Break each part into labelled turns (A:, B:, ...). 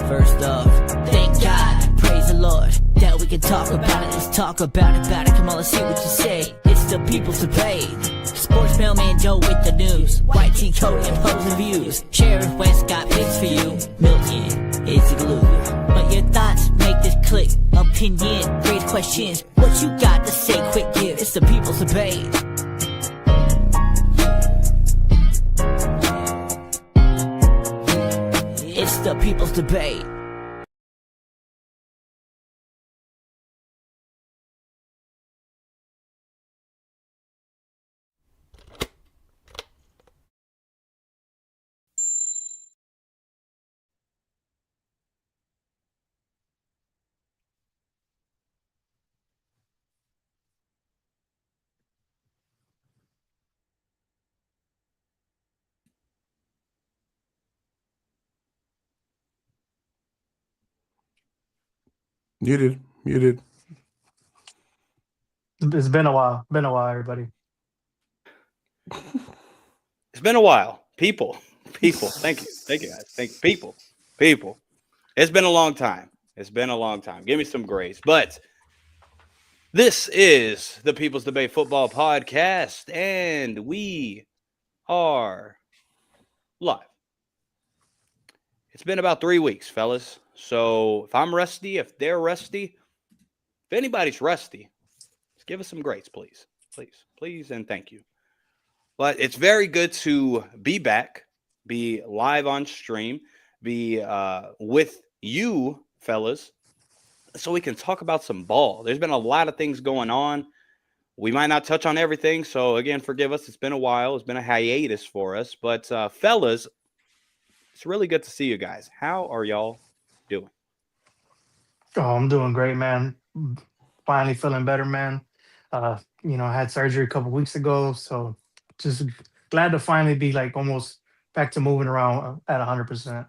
A: First off, thank God, praise the Lord, that we can talk about it. Let's talk about it. Come on, let's see what you say. It's the people's debate. Sports mailman Joe with the news. White T Cody opposing views. Sheriff West got picks for you. Milton is the glue. But your thoughts make this click. Opinion, raise questions. What you got to say, quick give. It's the people's debate. It's the people's debate.
B: Muted.
C: It's been a while. Everybody.
D: It's been a while. People. Thank you, guys. People. It's been a long time. Give me some grace. But this is the People's Debate Football Podcast, and we are live. It's been about 3 weeks, fellas. So if I'm rusty, if they're rusty, if anybody's rusty, just give us some grace, please. Please, and thank you. But it's very good to be back, be live on stream, be with you, fellas, so we can talk about some ball. There's been a lot of things going on. We might not touch on everything, so again, forgive us. It's been a while. It's been a hiatus for us. But fellas, it's really good to see you guys. How are y'all doing?
C: Oh, I'm doing great, man. Finally feeling better, man. I had surgery a couple weeks ago, so just glad to finally be like almost back to moving around at 100%.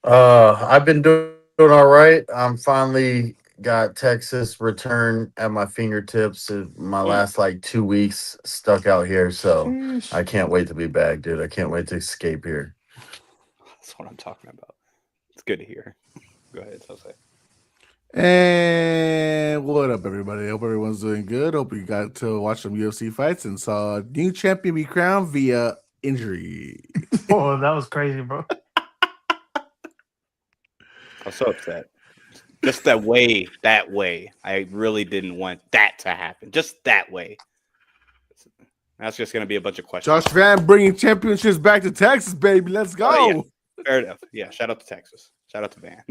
E: I've been doing all right. I'm finally got Texas return at my fingertips. My last 2 weeks stuck out here, so I can't wait to be back, dude. I can't wait to escape here.
D: That's what I'm talking about. It's good to hear. Go ahead, Jose.
B: And what up, everybody? Hope everyone's doing good. Hope you got to watch some UFC fights and saw a new champion be crowned via injury.
C: Oh, that was crazy, bro.
D: I'm so upset. Just that way. I really didn't want that to happen. Just that way. That's just going to be a bunch of questions.
B: Josh Van bringing championships back to Texas, baby. Let's go.
D: Oh, yeah. Fair enough. Yeah, shout out to Texas. Shout out to Van.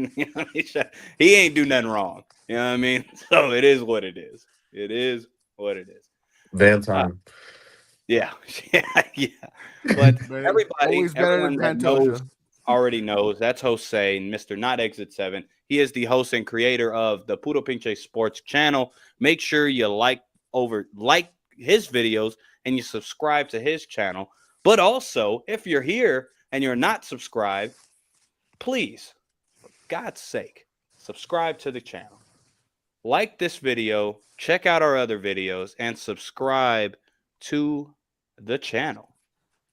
D: He ain't do nothing wrong. You know what I mean? So it is what it is.
E: Van time.
D: Yeah. But everyone already knows that's Jose, Mr. Not Exit 7. He is the host and creator of the Puro Pinche Sports channel. Make sure you like his videos and you subscribe to his channel. But also, if you're here and you're not subscribed, please, for God's sake, subscribe to the channel. Like this video, check out our other videos, and subscribe to the channel.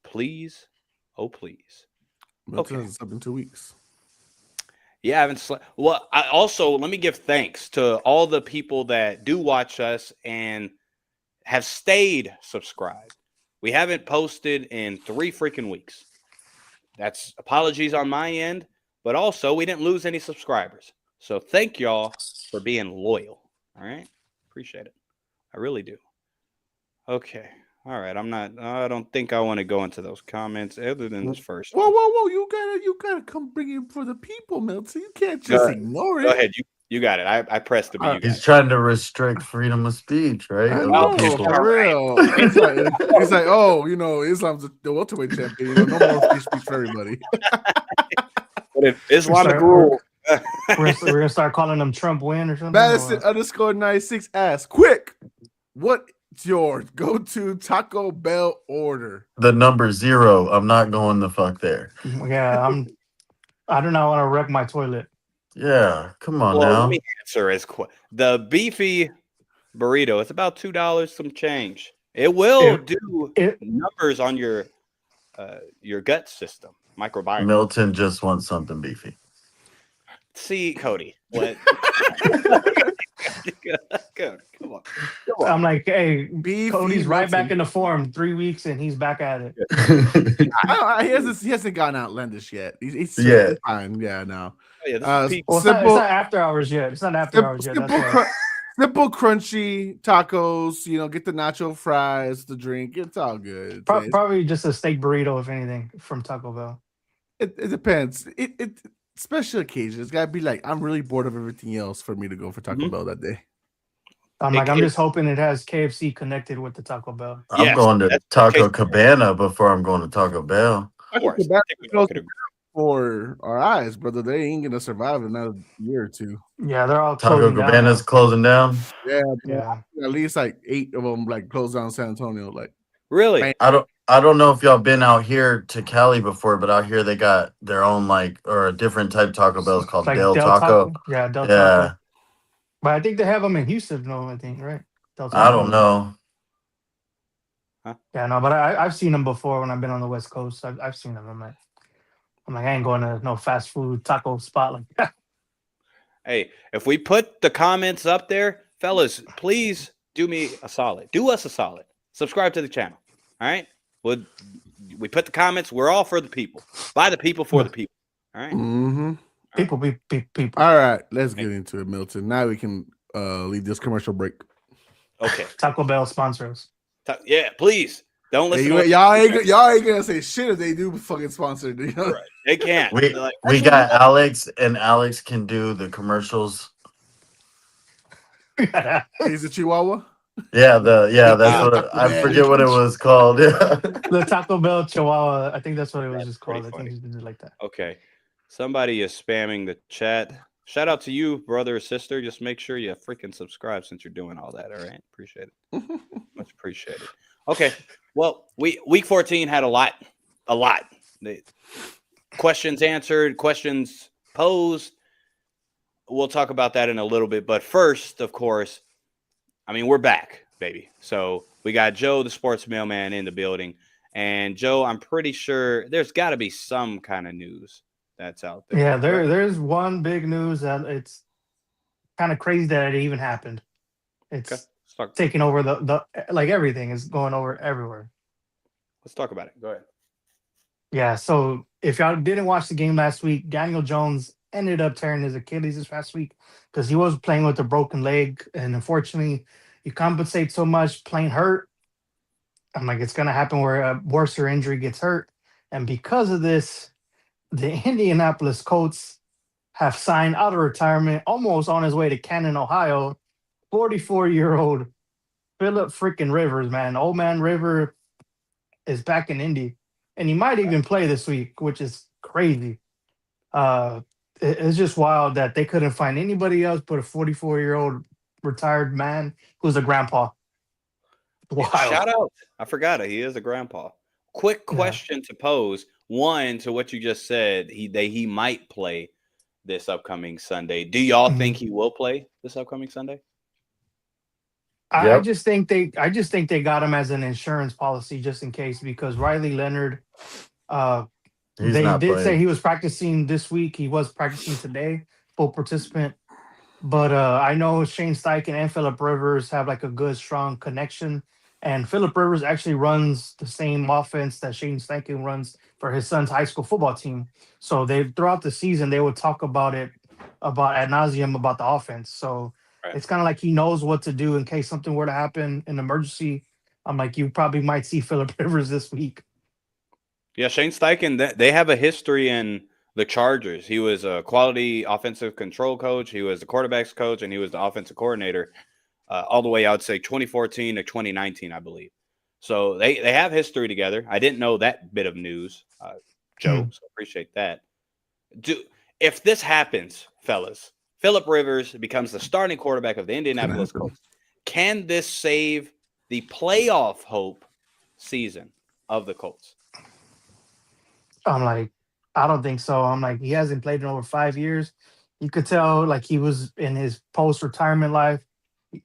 D: Please, oh please.
B: Okay. It's up in 2 weeks.
D: Yeah, I haven't slept. Well, let me give thanks to all the people that do watch us and have stayed subscribed. We haven't posted in 3 freaking weeks. That's apologies on my end, but also we didn't lose any subscribers. So thank y'all for being loyal. All right? Appreciate it. I really do. Okay. All right. I don't think I want to go into those comments other than this first.
B: Whoa. You gotta come bring it for the people, Milton. You can't just ignore it.
D: Go ahead. You got it. I pressed the B.
E: He's trying to restrict freedom of speech, right?
B: I know, for real. It's like, oh, Islam's the welterweight champion. No more free speech for everybody.
D: But if Islamic rule.
C: We're gonna start calling them Trump win or something.
B: Madison _96 asks, quick, what's your go-to Taco Bell order?
E: The number 0. I'm not going the fuck there.
C: Yeah, I do not want to wreck my toilet.
E: Yeah, come on now.
D: Let me answer as quick. The beefy burrito, it's about $2 some change. It will do numbers on your your gut system, microbiome.
E: Milton just wants something beefy.
D: See, Cody, what? Come on.
C: I'm like, hey,
B: Beefy
C: Cody's right
B: Milton.
C: back in the form. 3 weeks and he's back at it.
B: He hasn't gone outlandish yet. He's
E: Yeah.
B: fine. Yeah, no.
D: Oh, yeah, this is peak.
C: Well, it's not after hours yet. It's not after hours yet. That's why.
B: Simple, crunchy tacos. Get the nacho fries, the drink. It's all good.
C: Probably just a steak burrito, if anything, from Taco Bell.
B: It depends. It special occasions. It's gotta be like I'm really bored of everything else for me to go for Taco
D: Mhm.
B: Bell that day.
C: I'm just hoping it has KFC connected with the Taco Bell.
E: I'm
D: Yes,
E: going to
D: that's
E: Taco
D: okay.
E: Cabana before I'm going to Taco Bell.
D: Of course.
B: Taco
D: I think we all could agree.
B: For our eyes, brother, they ain't gonna survive another year or two.
C: Yeah, they're all
E: Taco
C: closing down
E: Cabana's
C: now.
E: closing down.
B: Yeah,
C: Yeah.
B: at least like 8 of them like closed down San Antonio. Like
D: Really?
B: Man.
E: I don't know if y'all been out here to Cali before, but out here they got their own or a different type Taco Bell called
C: Like
E: Del Taco.
C: Yeah, Del
E: Yeah,
C: Taco. But I think they have them in Houston, though, I think, right? Del Taco.
E: I don't know.
C: Yeah, no, but I've seen them before when I've been on the West Coast. I've seen them. I'm like, I ain't going to no fast food taco spot like that.
D: Hey, if we put the comments up there, fellas, please do me a solid. Do us a solid. Subscribe to the channel. All right? We put the comments. We're all for the people. By the people, for the people. All right?
B: mm-hmm.
C: People.
B: All right, let's get into it, Milton. Now we can leave this commercial break.
D: Okay.
C: Taco Bell sponsors.
D: Yeah, please. Don't
B: Hey,
D: listen to
B: y'all ain't gonna say shit if they do fucking sponsor.
D: Right. They can't.
E: We
D: They're like,
E: we got Alex, and Alex can do the commercials.
B: He's a Chihuahua.
E: Yeah, that's what I forget what it was called. Yeah.
C: The Taco Bell Chihuahua. I think that's what it was
D: That's
C: just called. I
D: pretty
C: think he's been like that.
D: okay. Somebody is spamming the chat. Shout out to you, brother or sister. Just make sure you freaking subscribe since you're doing all that. All right. Appreciate it. Much appreciated. Okay. Well, week 14 had a lot. The questions answered, questions posed. We'll talk about that in a little bit. But first, of course, I mean, we're back, baby. So we got Joe, the sports mailman, in the building. And Joe, I'm pretty sure there's got to be some kind of news that's out there.
C: Yeah, there's one big news that it's kind of crazy that it even happened. It's
D: Okay. Let's
C: taking over the like everything is going over everywhere.
D: talk about it. Go ahead.
C: Yeah, so if y'all didn't watch the game last week, Daniel Jones ended up tearing his Achilles this past week because he was playing with a broken leg, and unfortunately, you compensate so much playing hurt. I'm like, it's gonna happen where a worse injury gets hurt, and because of this, the Indianapolis Colts have signed out of retirement, almost on his way to Canton, Ohio, 44-year-old Philip freaking Rivers, man. Old man River is back in Indy, and he might even play this week, which is crazy. It's just wild that they couldn't find anybody else but a 44-year-old retired man who's a grandpa. Wild.
D: Shout out. I forgot it. He is a grandpa. Quick question to pose. One, to what you just said, he might play this upcoming Sunday. Do y'all think he will play this upcoming Sunday?
C: I just think they got him as an insurance policy just in case, because Riley Leonard, they did say he was practicing this week. He was practicing today, full participant. But I know Shane Steichen and Phillip Rivers have like a good, strong connection. And Phillip Rivers actually runs the same offense that Shane Steichen runs for his son's high school football team. So throughout the season, they would talk about it ad nauseum about the offense. So it's kind of like he knows what to do in case something were to happen, an emergency. I'm like, you probably might see Phillip Rivers this week.
D: Yeah, Shane Steichen, they have a history in the Chargers. He was a quality offensive control coach. He was the quarterback's coach, and he was the offensive coordinator all the way, I would say, 2014 to 2019, I believe. So they have history together. I didn't know that bit of news, Joe, so appreciate that. If this happens, fellas, Phillip Rivers becomes the starting quarterback of the Indianapolis Colts. Can this save the playoff hope season of the Colts?
C: I'm like, I don't think so. I'm like, he hasn't played in over 5 years. You could tell, like, he was in his post-retirement life.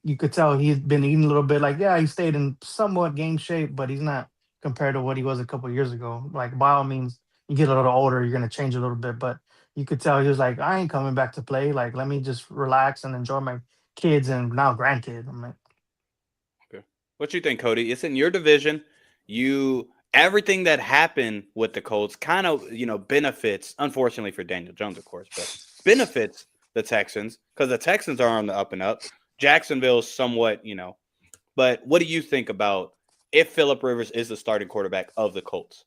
C: You could tell he's been eating a little bit. Like, yeah, he stayed in somewhat game shape, but he's not compared to what he was a couple years ago. Like by all means, you get a little older, you're gonna change a little bit, but you could tell he was like, I ain't coming back to play. Like, let me just relax and enjoy my kids and now grandkid. I'm like,
D: Okay. What you think, Cody? It's in your division. You everything that happened with the Colts kind of benefits, unfortunately for Daniel Jones, of course, but benefits the Texans because the Texans are on the up and up. Jacksonville's somewhat, but what do you think about if Phillip Rivers is the starting quarterback of the Colts?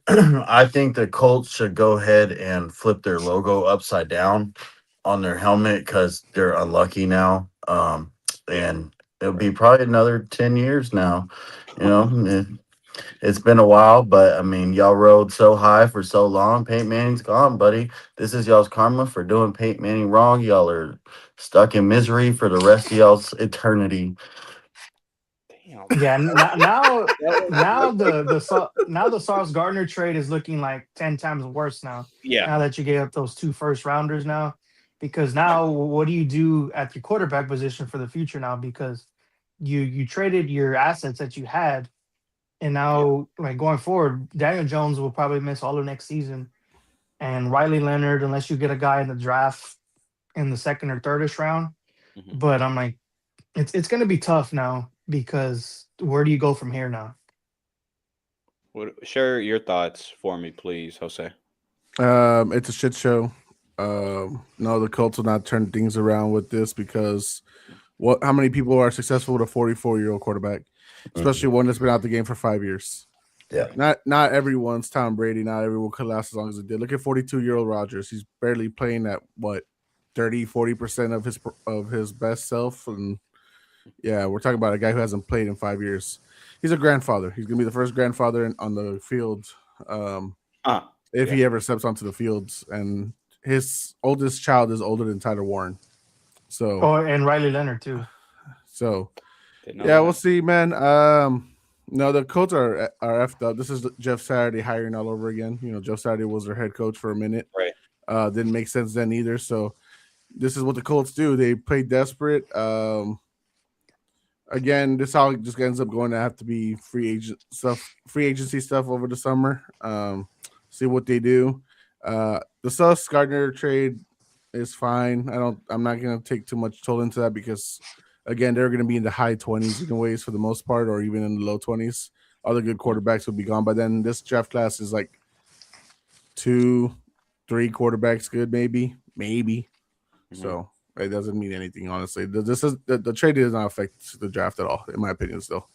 E: I think the Colts should go ahead and flip their logo upside down on their helmet because they're unlucky now. And it'll be probably another 10 years now. It's been a while, but I mean, y'all rode so high for so long. Peyton Manning's gone, buddy. This is y'all's karma for doing Peyton Manning wrong. Y'all are stuck in misery for the rest of y'all's eternity.
C: yeah. Now the Sauce Gardner trade is looking like 10 times worse now.
D: Yeah.
C: Now that you gave up those 2 first rounders now, because now what do you do at your quarterback position for the future now? Because you traded your assets that you had. And now, like going forward, Daniel Jones will probably miss all of next season, and Riley Leonard, unless you get a guy in the draft in the 2nd or 3rd-ish round.
D: Mhm.
C: But I'm like, it's going to be tough now because where do you go from here now?
D: Share your thoughts for me, please, Jose.
B: It's a shit show. No, the Colts will not turn things around with this because how many people are successful with a 44-year-old quarterback, especially one that's been out the game for 5 years?
E: Yeah.
B: Not everyone's Tom Brady. Not everyone could last as long as it did. Look at 42-year-old Rodgers. He's barely playing at 30-40% of his best self. And yeah, we're talking about a guy who hasn't played in 5 years. He's a grandfather. He's gonna be the first grandfather on the field if he ever steps onto the fields. And his oldest child is older than Tyler Warren. So
C: and Riley Leonard too.
B: So yeah, we'll see, man. No, the Colts are effed up. This is Jeff Saturday hiring all over again. Jeff Saturday was their head coach for a minute.
D: Right.
B: Didn't make sense then either. So this is what the Colts do. They play desperate. Again, this all just ends up going to have to be free agency stuff over the summer. See what they do. The Sauce Gardner trade is fine. I'm not gonna take too much toll into that because again, they're gonna be in the high 20s in ways for the most part, or even in the low 20s. Other good quarterbacks will be gone by then. This draft class is like 2-3 quarterbacks good, maybe. Mm-hmm. So it doesn't mean anything, honestly. The trade does not affect the draft at all, in my opinion. Still,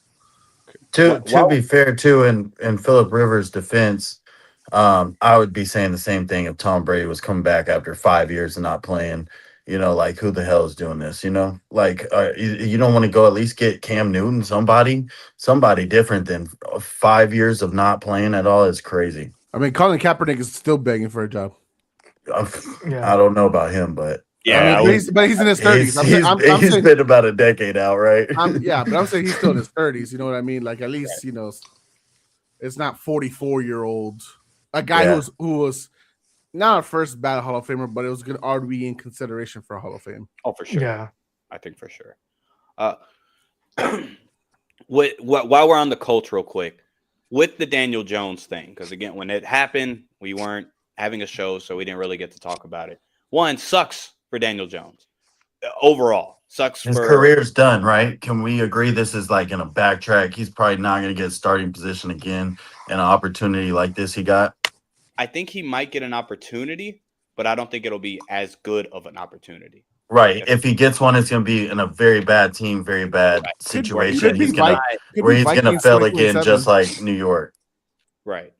E: to be fair, too, in Phillip Rivers' defense, I would be saying the same thing if Tom Brady was coming back after 5 years and not playing. Like who the hell is doing this? You don't want to go at least get Cam Newton, somebody different than 5 years of not playing at all is crazy.
B: I mean, Colin Kaepernick is still begging for a job.
E: I don't know about him, but
B: yeah, he's in his 30s.
E: He's been about a decade out, right?
B: But I'm saying he's still in his 30s. You know what I mean? Like at least it's not 44-year-old. A guy who was not a first ballot Hall of Famer, but it was good RB in consideration for a Hall of Fame.
D: Oh, for sure.
C: Yeah,
D: I think for sure. While we're on the Colts, real quick, with the Daniel Jones thing, because again, when it happened, we weren't having a show, so we didn't really get to talk about it. One, sucks for Daniel Jones. Overall, sucks.
E: His career's done, right? Can we agree this is like in a backtrack? He's probably not going to get a starting position again in an opportunity like this he got.
D: I think he might get an opportunity, but I don't think it'll be as good of an opportunity.
E: Right. If he gets one, it's going to be in a very bad team, very bad situation. He's going to fail again, just like New York.
D: Right.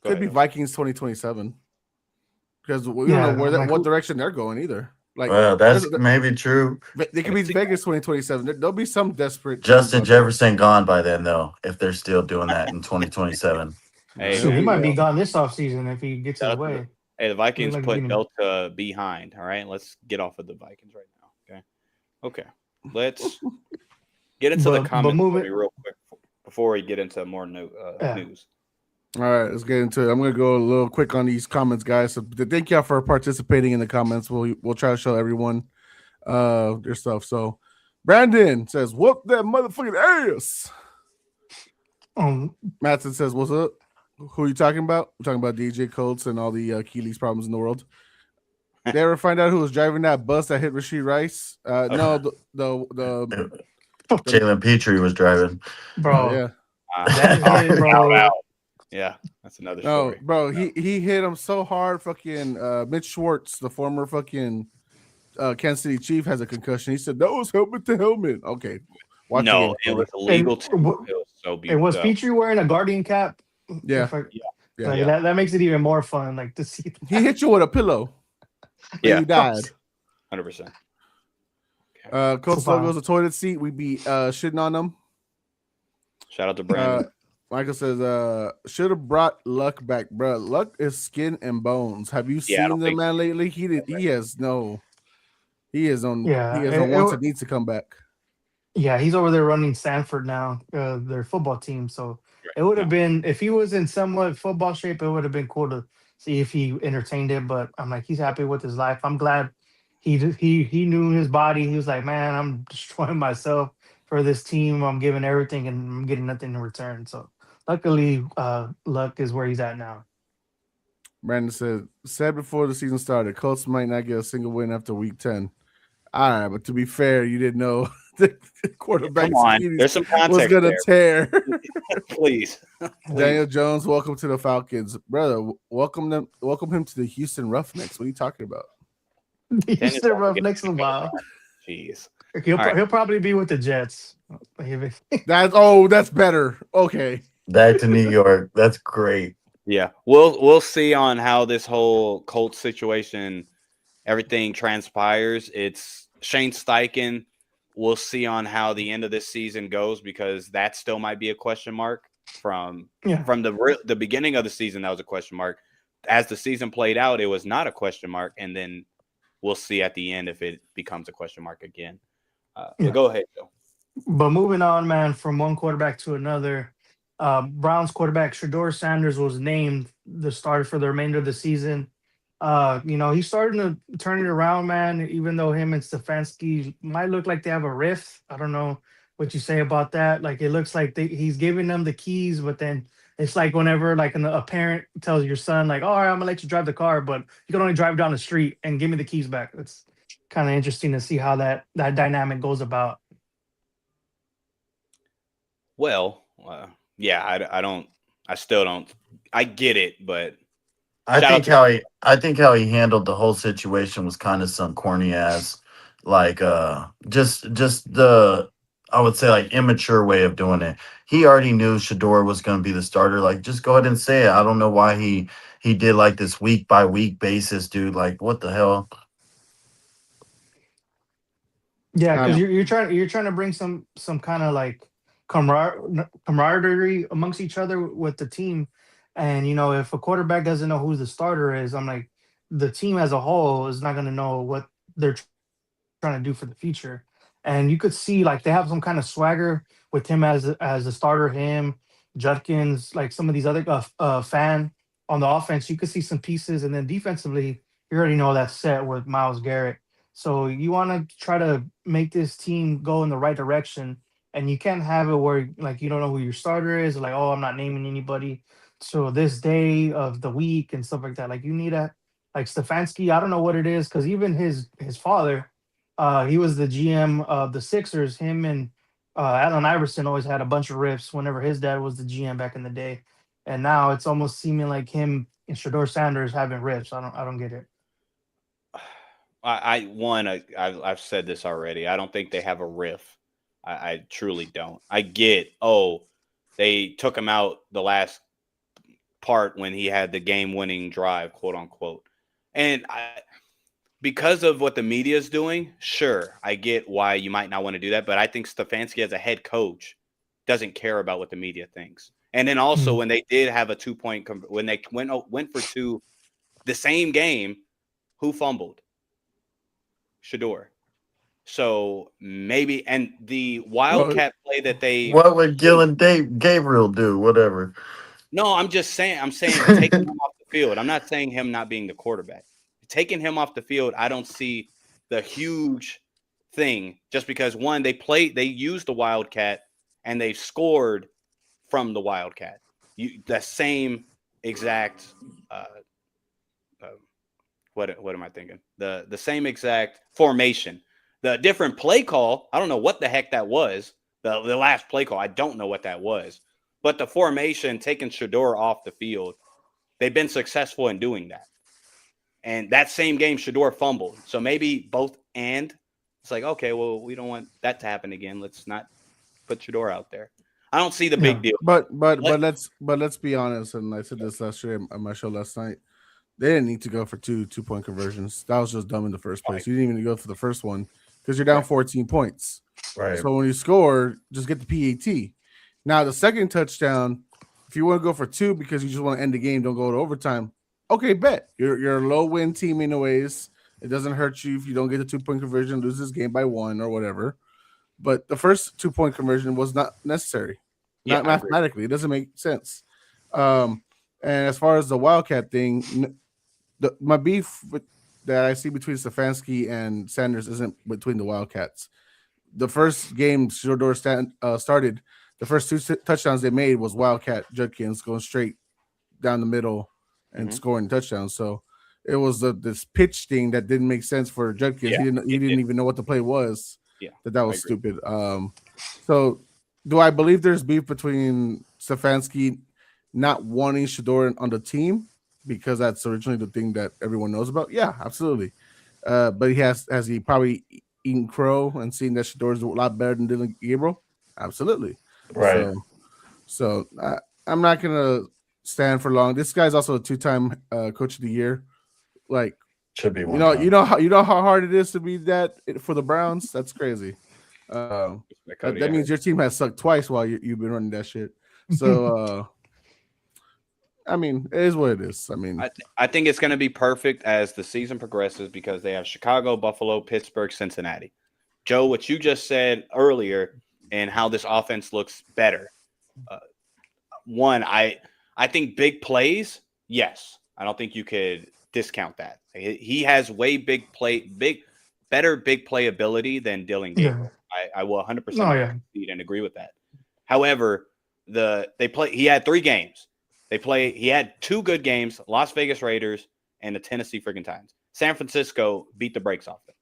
B: Could be Vikings 2027 because we don't know what direction they're going either. Like,
E: well, that's maybe true.
B: They could be Vegas 2027. There'll be some desperate.
E: Justin Jefferson gone by then, though. If they're still doing that in 2027.
C: He might be gone this offseason if he gets his way.
D: Hey, the Vikings put Delta behind. All right, let's get off of the Vikings right now. Okay. Let's get into the comments real quick before we get into more news.
B: All right, let's get into it. I'm going to go a little quick on these comments, guys. So thank y'all for participating in the comments. We'll try to show everyone their stuff. So Brandon says, "Whoop that motherfucking ass." Matson says, "What's up? Who are you talking about? We're talking about DJ Colts and all the Keeley's problems in the world. They ever find out who was driving that bus that hit Rasheed Rice? No, the
E: Jalen Petrie was driving.
C: bro.
B: yeah,
C: That hit,
D: Shout
C: bro.
D: out. Yeah, that's another
B: no,
D: story.
B: bro, he hit him so hard. Fucking Mitch Schwartz, the former fucking Kansas City Chief, has a concussion. He said that was helmet to helmet. Okay, watch
D: No,
B: the
D: it
B: game.
D: was illegal
C: And
D: too. It was so
C: It
D: beautiful.
C: was Petrie wearing a Guardian cap.
B: Yeah.
C: If I-
B: Yeah.
C: like,
D: Yeah.
C: That makes it even more fun. Like to see.
B: He hit you with a pillow.
D: Yeah.
B: You died.
D: 100%.
B: Coach
C: Wow.
B: Logo's a toilet seat. We be shitting on them.
D: Shout out to Brandon.
B: Michael says, should have brought Luck back, bro. Luck is skin and bones. Have you
D: Yeah, I
B: seen
D: don't
B: the
D: think
B: man lately? He is on
C: Yeah,
B: wants and needs to come back.
C: Yeah, he's over there running Stanford now, their football team. So it would have been, if he was in somewhat football shape, it would have been cool to see if he entertained it. But I'm like, he's happy with his life. I'm glad he knew his body. He was like, man, I'm destroying myself for this team. I'm giving everything and I'm getting nothing in return. So luckily, Luck is where he's at now.
B: Brandon said before the season started, Colts might not get a single win after week 10. All right, but to be fair, you didn't know the quarterback
D: Come on. There's some
B: was
D: context
B: gonna
D: there.
B: tear.
D: Please.
B: Daniel Jones, welcome to the Falcons, brother. Welcome him to the Houston Roughnecks. What are you talking about?
C: He's still rough next in a while.
D: Jeez.
C: He'll probably be with the Jets.
B: That's better. Okay.
E: Back to New York. That's great.
D: Yeah. We'll see on how this whole Colts situation, everything transpires. It's Shane Steichen. We'll see on how the end of this season goes, because that still might be a question mark from the beginning of the season. That was a question mark. As the season played out, it was not a question mark, and then we'll see at the end if it becomes a question mark again. But go ahead, Joe.
C: But moving on, man, from one quarterback to another, Browns quarterback Shedeur Sanders was named the starter for the remainder of the season. He's starting to turn it around, man, even though him and Stefanski might look like they have a rift. I don't know what you say about that. Like, it looks like he's giving them the keys, but then it's like whenever like a parent tells your son, like, all right, I'm going to let you drive the car, but you can only drive down the street and give me the keys back. It's kind of interesting to see how that dynamic goes about.
D: Well, yeah, I still don't. I get it, but
E: I
D: Shout
E: think how he handled the whole situation was kind of some corny ass, like just the, I would say, like, immature way of doing it. He already knew Shedeur was going to be the starter. Like, just go ahead and say it. I don't know why he did like this week by week basis, dude. Like, what the hell?
C: Yeah, because you're trying to bring some kind of like camaraderie amongst each other with the team. And if a quarterback doesn't know who the starter is, I'm like, the team as a whole is not going to know what they're trying to do for the future. And you could see like they have some kind of swagger with him as a starter, him, Judkins, like some of these other fan on the offense. You could see some pieces, and then defensively, you already know that's set with Myles Garrett. So you want to try to make this team go in the right direction, and you can't have it where like you don't know who your starter is, like, oh, I'm not naming anybody. So this day of the week and stuff like that, like you need like Stefanski. I don't know what it is, because even his father, he was the GM of the Sixers. Him and Allen Iverson always had a bunch of riffs whenever his dad was the GM back in the day, and now it's almost seeming like him and Shedeur Sanders having riffs. I don't get it.
D: I've said this already. I don't think they have a riff. I truly don't. I get, they took him out the last part when he had the game-winning drive, quote unquote. And because of what the media is doing, sure, I get why you might not want to do that. But I think Stefanski as a head coach doesn't care about what the media thinks. And then also when they did have a 2-point, when they went for two, the same game, who fumbled? Shedeur. So maybe, and the Wildcat play that they.
E: What would Gillen Gabriel do? Whatever.
D: No, I'm saying taking him off the field. I'm not saying him not being the quarterback. Taking him off the field, I don't see the huge thing, just because one, they used the Wildcat and they've scored from the Wildcat. The same exact what am I thinking? The same exact formation. The different play call, I don't know what the heck that was. The last play call, I don't know what that was. But the formation, taking Shedeur off the field, they've been successful in doing that. And that same game, Shedeur fumbled. So maybe both and. It's like, okay, well, we don't want that to happen again. Let's not put Shedeur out there. I don't see the big deal.
B: But let's be honest, and I said this last year on my show last night. They didn't need to go for 2-point conversions. That was just dumb in the first place. You didn't even go for the first one because you're down 14 points.
E: Right.
B: So when you score, just get the PAT. Now the second touchdown, if you want to go for 2 because you just want to end the game, don't go to overtime. Okay, bet you're a low win team anyways. It doesn't hurt you if you don't get the 2-point conversion, lose this game by 1 or whatever. But the first 2-point conversion was not necessary, not mathematically. It doesn't make sense. And as far as the Wildcat thing, my beef that I see between Stefanski and Sanders isn't between the Wildcats. The first game Shedeur started, the first 2 touchdowns they made was Wildcat Judkins going straight down the middle and scoring touchdowns. So it was this pitch thing that didn't make sense for Judkins. He didn't even know what the play was.
D: Yeah,
B: that was stupid. So do I believe there's beef between Stefanski not wanting Shedeur on the team because that's originally the thing that everyone knows about? Yeah, absolutely. But has he probably eaten crow and seen that Shedeur is a lot better than Dylan Gabriel? Absolutely.
E: Right.
B: So I'm not gonna stand for long. This guy's also a 2-time coach of the year. Like,
E: should be one.
B: You know how hard it is to be that for the Browns. That's crazy. That means your team has sucked twice while you've been running that shit. So, I mean, it is what it is. I mean,
D: I think it's going to be perfect as the season progresses because they have Chicago, Buffalo, Pittsburgh, Cincinnati. Joe, what you just said earlier and how this offense looks better. One, I think big plays. Yes, I don't think you could discount that. He has way better big play ability than Dylan Gabriel. I will 100% concede and agree with that. However, he had 3 games. He had 2 good games, Las Vegas Raiders and the Tennessee freaking Titans. San Francisco beat the brakes off them.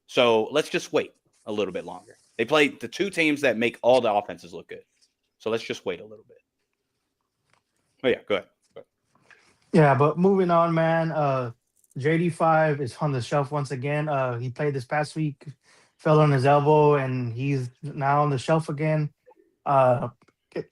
D: So let's just wait a little bit longer. They played the 2 teams that make all the offenses look good. So let's just wait a little bit. Oh yeah, go ahead.
C: Yeah, but moving on, man. JD5 is on the shelf once again. He played this past week, fell on his elbow, and he's now on the shelf again. I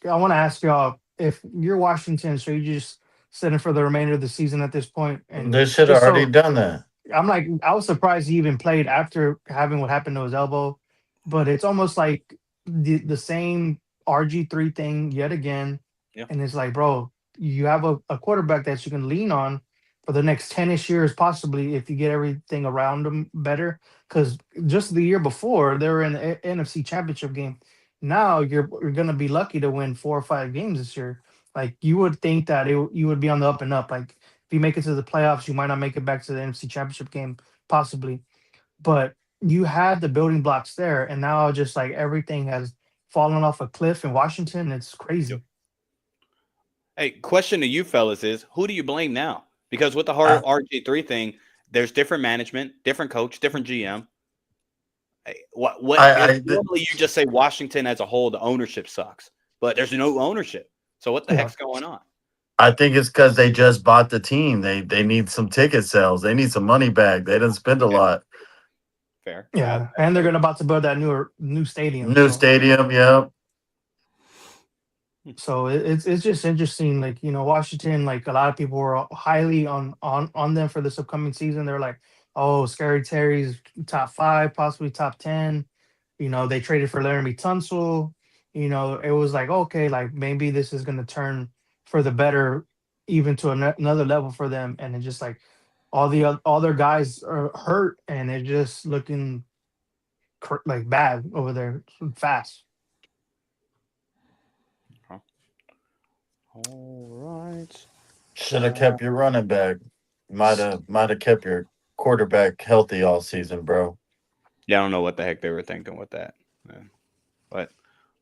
C: want to ask y'all, if you're Washington, so you just sitting for the remainder of the season at this point, and
E: they should have already done that.
C: I was surprised he even played after having what happened to his elbow, but it's almost like the same RG3 thing yet again.
D: Yeah.
C: And it's like, bro, you have a quarterback that you can lean on for the next 10-ish years, possibly, if you get everything around them better. Because just the year before, they were in the NFC Championship game. Now you're going to be lucky to win 4 or 5 games this year. Like, you would think that you would be on the up and up. Like, if you make it to the playoffs, you might not make it back to the NFC Championship game, possibly. But you had the building blocks there, and now just like everything has fallen off a cliff in Washington. It's crazy.
D: Yep. Hey, question to you fellas is, who do you blame now? Because with the whole RG3 thing, there's different management, different coach, different GM. Hey, normally you just say Washington as a whole, the ownership sucks, but there's no ownership. So what the heck's going on?
E: I think it's because they just bought the team. They need some ticket sales. They need some money back. They didn't spend a lot.
D: Fair.
C: Yeah, and they're about to build that new stadium.
E: Stadium, yeah.
C: So it's just interesting. Like, Washington, like a lot of people were highly on them for this upcoming season. They're like, oh, Scary Terry's top 5, possibly top 10. They traded for Laramie Tunsil. It was like, okay, like maybe this is going to turn for the better, even to another level for them. And it's just like all their guys are hurt, and they're just looking like bad over there fast.
D: All right.
E: Should have kept your running back. Might have kept your quarterback healthy all season, bro.
D: Yeah, I don't know what the heck they were thinking with that. Yeah. But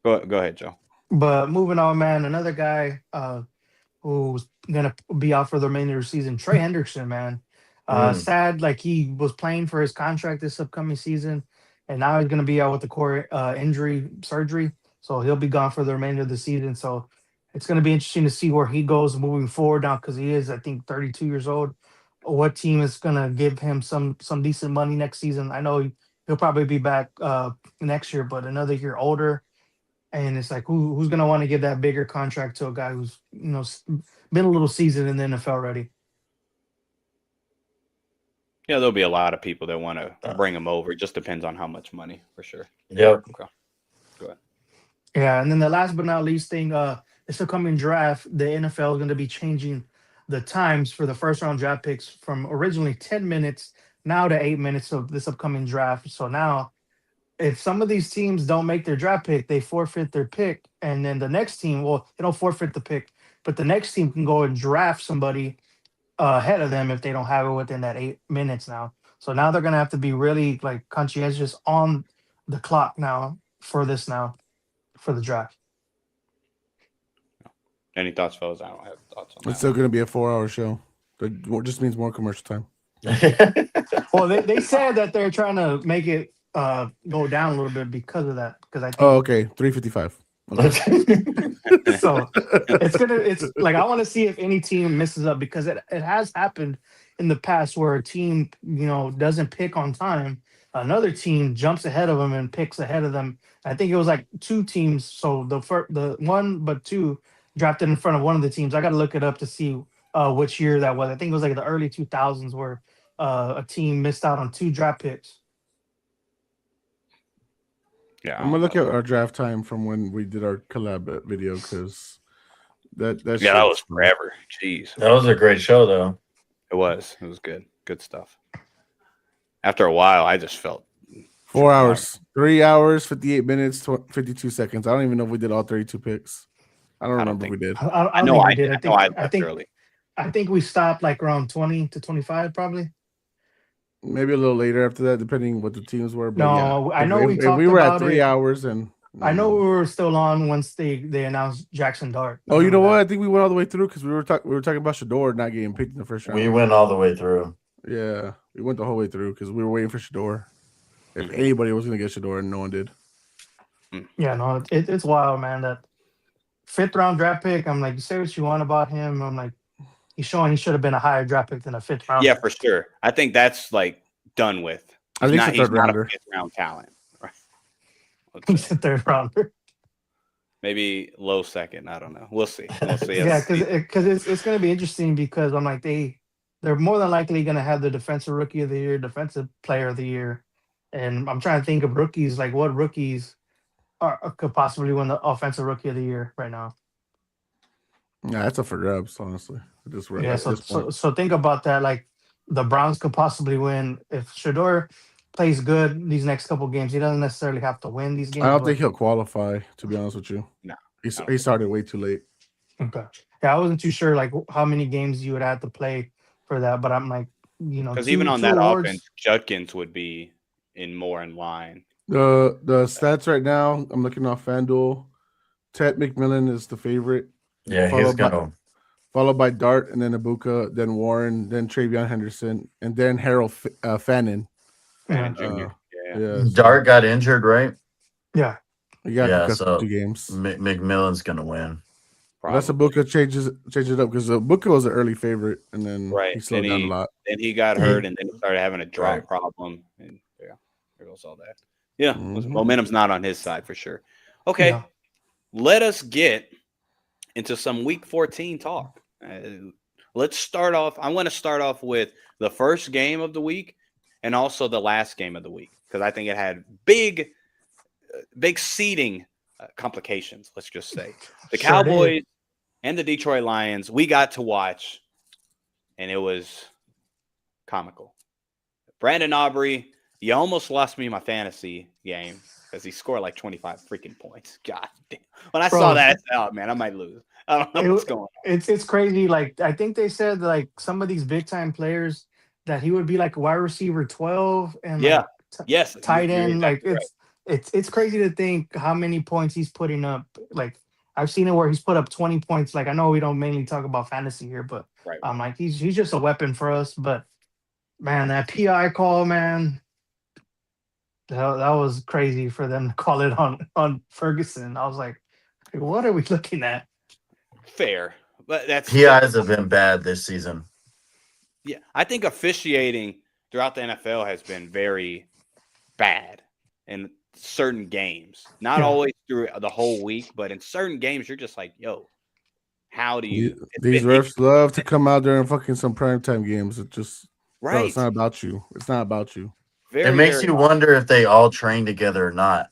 D: go ahead, Joe.
C: But moving on, man, another guy who's gonna be out for the remainder of the season, Trey Hendrickson, man.
E: Mm.
C: Sad, like he was playing for his contract this upcoming season, and now he's gonna be out with the core injury surgery, so he'll be gone for the remainder of the season. So it's gonna be interesting to see where he goes moving forward now, because he is, I think, 32 years old. What team is gonna give him some decent money next season? I know he'll probably be back next year, but another year older. And it's like who's gonna want to give that bigger contract to a guy who's been a little seasoned in the NFL already?
D: Yeah, there'll be a lot of people that want to bring him over. It just depends on how much money, for sure.
E: Yep.
D: Okay. Go ahead.
C: Yeah, and then the last but not least thing, this upcoming draft, the NFL is going to be changing the times for the first round draft picks from originally 10 minutes now to 8 minutes of this upcoming draft. So now, if some of these teams don't make their draft pick, they forfeit their pick, and then the next team, well, they don't forfeit the pick, but the next team can go and draft somebody ahead of them if they don't have it within that 8 minutes now. So now they're gonna have to be really like conscientious on the clock now for this now for the draft.
D: Any thoughts, fellas? I don't have thoughts on that.
B: It's still going to be a 4-hour show. It just means more commercial time.
C: Well, they said that they're trying to make it go down a little bit because of that. Because I think
B: Oh, okay. 3:55. Okay.
C: so it's like I want to see if any team messes up, because it has happened in the past where a team doesn't pick on time, another team jumps ahead of them and picks ahead of them. I think it was like two teams, so the one but two drafted in front of one of the teams. I got to look it up to see which year that was. I think it was like the early 2000s where a team missed out on two draft picks.
D: Yeah,
B: I'm gonna look at our draft time from when we did our collab video, because that
D: that was forever. Jeez,
E: That was a great show, though.
D: it was good. Good stuff. After a while, I just felt
B: 4 hours, 3 hours, 58 minutes, 52 seconds. I don't even know if we did all 32 picks. I don't remember if we did.
C: I
D: know
C: think
D: I
C: we
D: did.
C: did.
D: I think early.
C: I think we stopped like around 20 to 25 probably.
B: Maybe a little later after that, depending what the teams were. But
C: No,
B: yeah.
C: I know
B: If-
C: we
B: if
C: talked
B: we were
C: about
B: at 3
C: it.
B: hours, and
C: I know we were still on once they announced Jackson Dart.
B: Oh, you know what? I think we went all the way through, because we were talking about Shador not getting picked in the first round.
E: We went all the way through.
B: Yeah, we went the whole way through because we were waiting for Shador. If anybody was going to get Shador, and no one did.
C: Yeah, no, it's wild, man. That 5th round draft pick. I'm like, you say what you want about him. I'm like, he's showing he should have been a higher draft pick than a 5th round.
D: Yeah, for sure. I think that's like done with.
B: At least a
D: He's
B: third
D: not
B: rounder.
D: a 5th round talent. Right.
C: He's a 3rd rounder.
D: Maybe low second. I don't know. We'll see. We'll see.
C: Yeah, because it's going to be interesting, because I'm like they're more than likely going to have the defensive rookie of the year, defensive player of the year, and I'm trying to think of rookies, like what rookies could possibly win the offensive rookie of the year right now.
B: Yeah, that's up for grabs, honestly.
C: Yeah, so think about that. Like the Browns could possibly win if Shador plays good these next couple games. He doesn't necessarily have to win these games.
B: I don't think he'll qualify, to be honest with you.
D: No,
B: he started way too late.
C: Okay. Yeah, I wasn't too sure like how many games you would have to play for that, but I'm like,
D: because even on that offense, Judkins would be more in line.
B: The stats right now, I'm looking off FanDuel. Ted McMillan is the favorite.
E: Yeah, he's gonna.
B: Followed by Dart, and then Ibuka, then Warren, then Travion Henderson, and then Harold Fannin.
C: Yeah.
D: Junior.
B: Yeah.
E: Dart got injured, right?
C: Yeah.
B: He got
E: Yeah,
B: cut
E: so
B: 2 games.
E: McMillan's gonna win.
B: Unless Ibuka changes it up, because Ibuka was an early favorite, and then he slowed down a lot.
D: Then he got hurt, and then he started having a drop problem, and there goes all that. Yeah, momentum's not on his side for sure. Okay,
C: Yeah.
D: Let us get into some Week 14 talk. Let's start off. I want to start off with the first game of the week and also the last game of the week, because I think it had big seeding complications. Let's just say the
C: Sure
D: Cowboys and the Detroit Lions. We got to watch, and it was comical. Brandon Aubrey, you almost lost me my fantasy game because he scored like 25 freaking points. God damn. When I saw that, I said, oh, man, I might lose. I don't know what's going on.
C: It's crazy. Like, I think they said like some of these big time players that he would be like wide receiver 12 and
D: yes,
C: tight end.
D: exactly
C: Like it's crazy to think how many points he's putting up. Like I've seen it where he's put up 20 points. Like I know we don't mainly talk about fantasy here, but
D: Right.
C: I'm like he's just a weapon for us. But man, that PI call, man, that was crazy for them to call it on Ferguson. I was like, what are we looking at?
D: Fair, but that's
E: PIs have been bad this season.
D: yeah. I think officiating throughout the NFL has been very bad in certain games. Not
C: Yeah.
D: always through the whole week, but in certain games, you're just like, yo, how do you?
B: These refs love to come out there and fucking some primetime games. It just bro,
D: Right.
B: it's not about you. It's not about you.
D: Very,
E: It makes
D: very
E: you wonder if they all train together or not.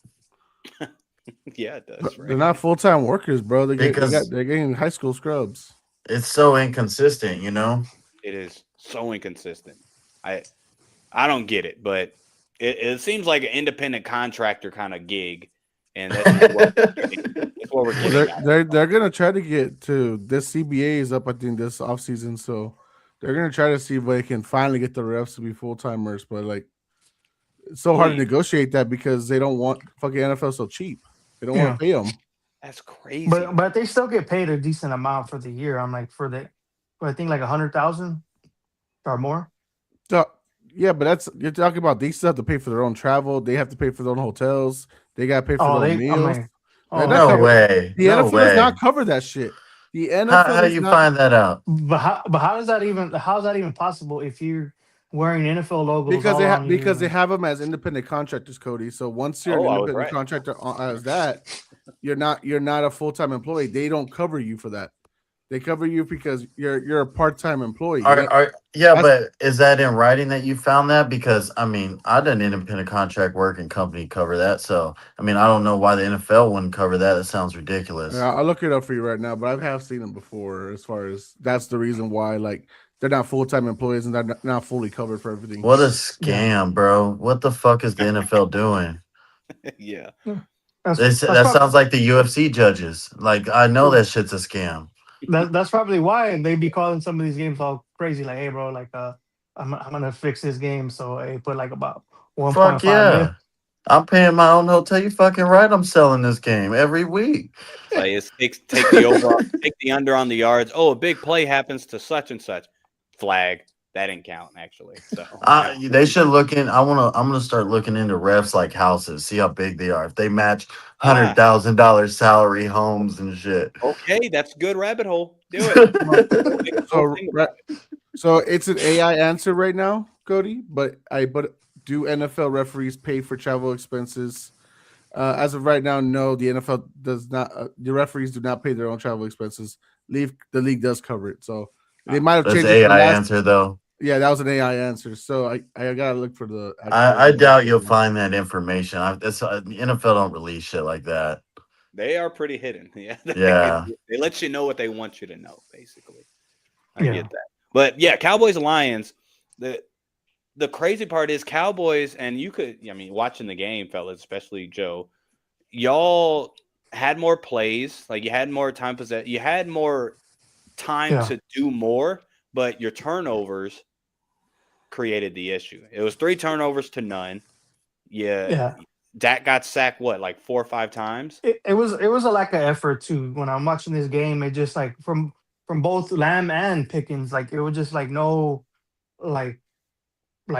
D: Yeah, it does.
B: They're
D: Right.
B: not full time workers, bro.
E: Because-
B: They're getting high school scrubs.
E: It's so inconsistent, you know?
D: It is so inconsistent. I don't get it, but it seems like an independent contractor kind of gig, and that's what we're
B: Well,
D: getting. at.
B: they're gonna try to get to this CBA is up, I think, this offseason. So they're gonna try to see if they can finally get the refs to be full timers. But like, it's so hard to
D: Please.
B: negotiate that because they don't want fucking NFL so cheap. They don't want to pay them.
D: That's crazy.
C: But they still get paid a decent amount for the year. I'm like I think like 100,000 or more.
B: So, yeah, but you're talking about they still have to pay for their own travel. They have to pay for their own hotels. They got to pay for
C: Oh,
B: their own
C: I'm
B: meals.
C: like,
B: They're
C: oh,
B: not
E: No
B: covered.
E: way.
B: The
E: No
B: NFL
E: way.
B: does not cover that shit. The NFL
E: How
B: does
E: you
B: not-
E: find that out?
C: but how is that even possible if you're wearing NFL logos?
B: because
C: all
B: they
C: on you
B: because they
C: and-
B: have them as independent contractors, Cody. So once you're
D: Oh, I
B: an
D: was
B: independent
D: right.
B: contractor as that, you're not a full time employee. They don't cover you for that. They cover you because you're a part time employee.
E: Yeah, but is that in writing that you found that? Because I mean, I did an independent contract work and company cover that. So I mean, I don't know why the NFL wouldn't cover that. That sounds ridiculous.
B: I'll look it up for you right now, but I have seen them before. As far as that's the reason why, like they're not full time employees and they're not fully covered for everything.
E: What a scam, bro! What the fuck is the NFL doing?
D: yeah.
C: That's
E: That
C: prob-
E: sounds like the UFC judges. Like I know that shit's a scam.
C: that's probably why they be calling some of these games all crazy. Like, hey, bro, like I'm gonna fix this game, so hey, put like about 1.5
E: Fuck yeah! I'm paying my own hotel. You fucking right. I'm selling this game every week.
D: Like take the over, take the under on the yards. Oh, a big play happens to such and such. Flag. That didn't count actually. So
E: They should look in. I'm gonna start looking into refs like houses, see how big they are. If they match $100,000 salary homes and shit.
D: okay, that's a good rabbit hole. Do it.
B: So it's an AI answer right now, Cody. But do NFL referees pay for travel expenses? As of right now, no. The NFL does not. The referees do not pay their own travel expenses. The league does cover it. So they might have
E: That's
B: changed
E: an
B: it for the
E: AI
B: last-
E: answer though.
B: Yeah, that was an AI answer. So I gotta look for the.
E: I doubt you'll find that information. The NFL don't release shit like that.
D: They are pretty hidden. Yeah.
E: Yeah.
D: They let you know what they want you to know, basically. I
C: Yeah.
D: get that. But yeah, Cowboys Lions, the crazy part is Cowboys, and you could, I mean, watching the game, fellas, especially Joe, y'all had more plays, like you had more time you had more time to do more, but your turnovers created the issue. It was 3 turnovers to none. Yeah. Dak got sacked like 4 or 5 times.
C: It was a lack of effort too. When I'm watching this game, it just like from both Lamb and Pickens, like it was just like no like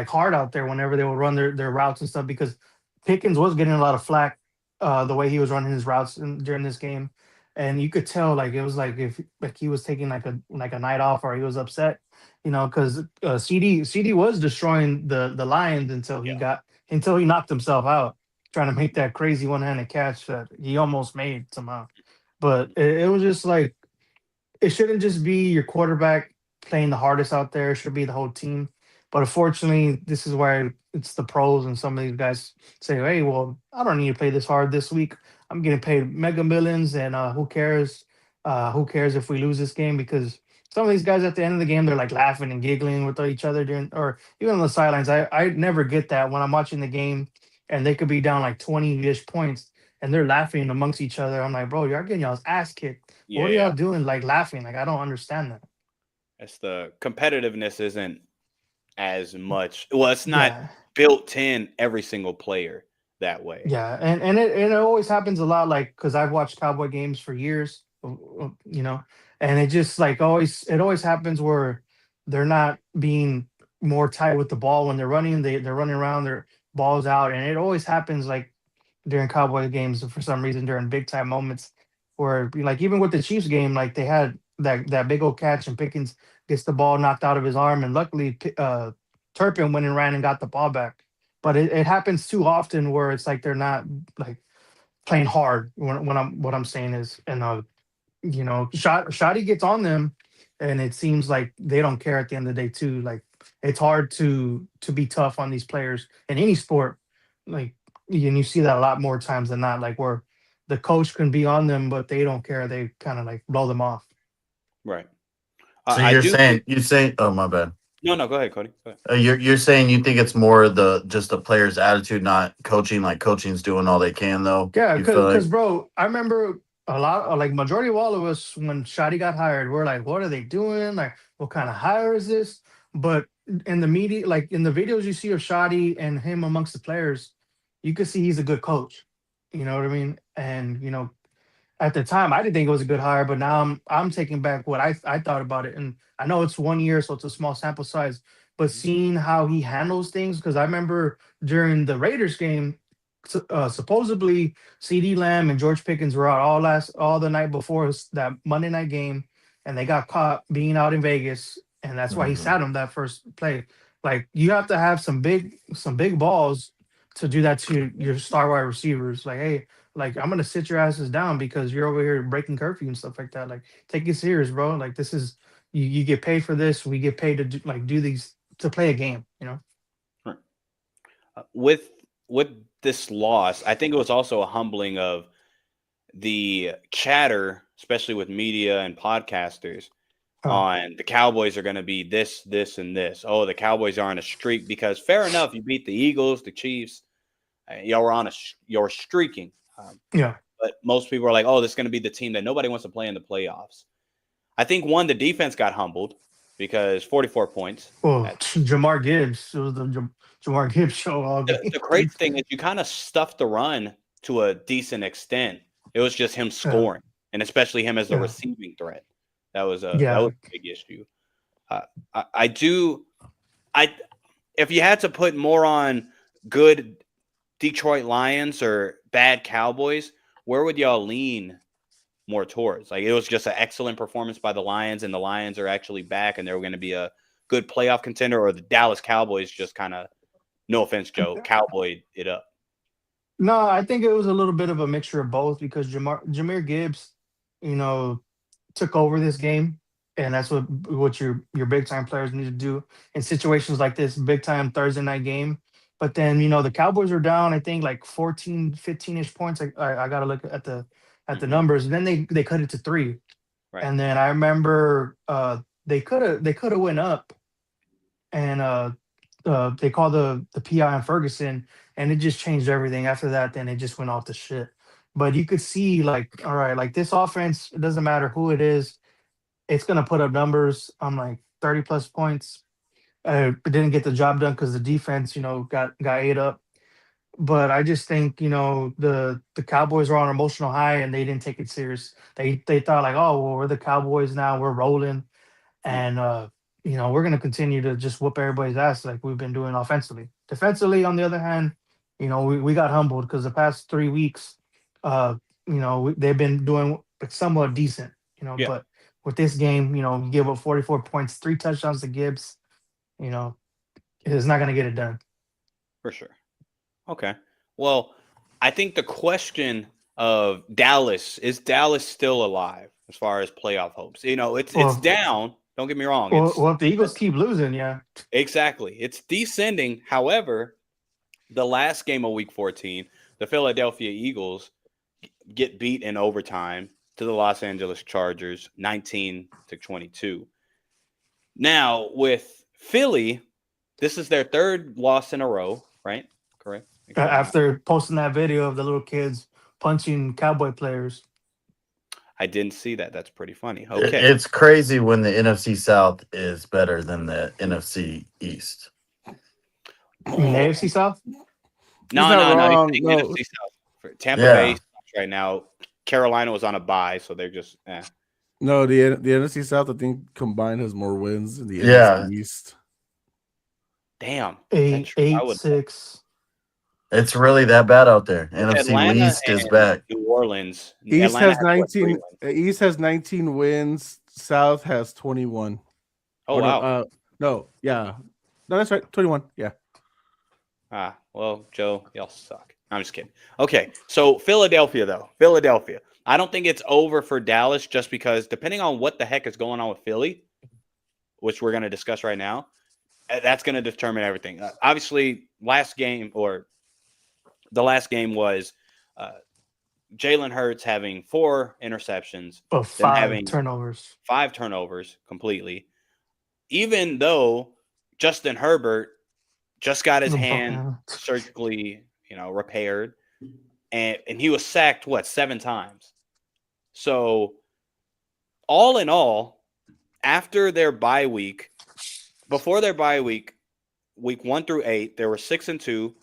C: hard out there whenever they would run their routes and stuff, because Pickens was getting a lot of flack the way he was running his routes during this game, and you could tell like it was like if like he was taking like a night off or he was upset, because CD was destroying the Lions until he knocked himself out trying to make that crazy one-handed catch that he almost made somehow. But it was just like, it shouldn't just be your quarterback playing the hardest out there. It should be the whole team. But unfortunately, this is where it's the pros, and some of these guys say, hey, well, I don't need to play this hard this week. I'm getting paid mega millions, and who cares? Who cares if we lose this game? Because some of these guys at the end of the game, they're like laughing and giggling with each other or even on the sidelines. I never get that when I'm watching the game and they could be down like 20-ish points and they're laughing amongst each other. I'm like, bro, you're getting y'all's ass kicked. What are y'all doing? Like laughing? Like, I don't understand that.
D: It's the competitiveness isn't as much. Well, it's not built in every single player. that way.
C: Yeah, and it always happens a lot, like because I've watched Cowboy games for years, and it just like always happens where they're not being more tight with the ball when they're running. They're running around, their balls out, and it always happens like during Cowboy games for some reason during big time moments where like even with the Chiefs game, like they had that big old catch and Pickens gets the ball knocked out of his arm, and luckily Turpin went and ran and got the ball back. But it happens too often where it's like they're not like playing hard. When I'm what I'm saying is, and Shoddy gets on them, and it seems like they don't care at the end of the day too. Like it's hard to be tough on these players in any sport. Like and you see that a lot more times than not. Like where the coach can be on them, but they don't care. They kind of like blow them off.
D: Right.
E: So
D: I do
E: you're saying, oh my bad.
D: No, go ahead, Cody. Go ahead.
E: You're saying you think it's more just the player's attitude, not coaching. Like coaching's doing all they can, though.
C: Yeah,
E: You feel
C: because
E: like-
C: bro, I remember a lot, like majority of all of us when Shotty got hired, we're like, what are they doing? Like, what kind of hire is this? But in the media, like in the videos you see of Shotty and him amongst the players, you can see he's a good coach. You know what I mean? And at the time I didn't think it was a good hire, but now I'm taking back what I thought about it. And I know it's 1 year, so it's a small sample size, but seeing how he handles things, because I remember during the Raiders game, supposedly CD Lamb and George Pickens were out all the night before that Monday night game, and they got caught being out in Vegas, and that's why he
E: Mhm.
C: sat him that first play. Like you have to have some big balls to do that to your star wide receivers. Like, hey, like I'm gonna sit your asses down because you're over here breaking curfew and stuff like that. Like, take it serious, bro. Like this is you get paid for this. We get paid to do these to play a game.
D: With this loss, I think it was also a humbling of the chatter, especially with media and podcasters,
C: Oh.
D: on the Cowboys are going to be this, and this. Oh, the Cowboys are on a streak because fair enough, you beat the Eagles, the Chiefs, y'all were you're streaking.
C: Yeah.
D: But most people are like, oh, this is going to be the team that nobody wants to play in the playoffs. I think the defense got humbled because 44 points.
C: Well, Jamar Gibbs. It was the Jamar Gibbs show all game.
D: The crazy thing is you kind of stuffed the run to a decent extent. It was just him scoring, and especially him as the receiving threat. That was a big issue. If you had to put more on good Detroit Lions or bad Cowboys, where would y'all lean more towards? Like it was just an excellent performance by the Lions, and the Lions are actually back, and they're going to be a good playoff contender, or the Dallas Cowboys just kind of, no offense, Joe, cowboyed it up.
C: No, I think it was a little bit of a mixture of both because Jahmyr Gibbs, took over this game, and that's what your big time players need to do in situations like this, big time Thursday night game. But then the Cowboys are down, I think like 14, 15-ish points. I got to look at the numbers, and then they cut it to 3.
D: Right.
C: And then I remember they could have went up, and they called the PI on Ferguson, and it just changed everything. After that, then it just went off the shit. But you could see, like, all right, like this offense, it doesn't matter who it is, it's gonna put up numbers on like 30+ points. It didn't get the job done because the defense, got ate up. But I just think, the Cowboys were on an emotional high and they didn't take it serious. They thought like, oh well, we're the Cowboys now, we're rolling, and we're gonna continue to just whoop everybody's ass like we've been doing offensively. Defensively, on the other hand, we got humbled because the past 3 weeks, they've been doing somewhat decent,
D: Yeah.
C: But with this game, you give up 44 points, 3 touchdowns to Gibbs, it's not gonna get it done.
D: For sure. Okay. Well, I think the question of Dallas, is Dallas still alive as far as playoff hopes? It's down. Don't get me wrong.
C: Well, if the Eagles keep losing, yeah.
D: Exactly. It's descending. However, the last game of Week 14, the Philadelphia Eagles get beat in overtime to the Los Angeles Chargers, 19-22. Now, with Philly, this is their 3rd loss in a row, right? Correct?
C: After posting that video of the little kids punching Cowboy players.
D: I didn't see that. That's pretty funny. Okay.
E: It's crazy when the NFC South is better than the NFC East.
C: You mean AFC South?
D: No,
B: not
D: no.
B: wrong.
D: He's
B: No.
D: NFC South. For Tampa
E: Yeah.
D: Bay sucks right now. Carolina was on a bye, so they're just.
B: No, the NFC South, I think combined has more wins than the
E: Yeah.
B: NFC East.
D: Damn.
C: Eight,
D: I
C: eight,
D: would.
C: 6.
E: It's really that bad out there. NFC
D: Atlanta
E: East is
D: and
E: back.
D: New Orleans.
B: East
D: Atlanta
B: has 19.
D: what, 3 wins?
B: East has 19 wins. South has 21.
D: Oh
B: Or
D: wow.
B: no, yeah, no, that's right, 21. Yeah,
D: Well, Joe, y'all suck. I'm just kidding. Okay, so Philadelphia, though. Philadelphia. I don't think it's over for Dallas just because depending on what the heck is going on with Philly, which we're going to discuss right now, that's going to determine everything. Obviously, the last game was Jalen Hurts having 4 interceptions,
C: But
D: them
C: 5
D: having
C: turnovers.
D: 5 turnovers completely. Even though Justin Herbert just got his hand surgically, repaired, and he was sacked 7 times. So, all in all, after their bye week, before their bye week, week 1 through 8, they were 6-2,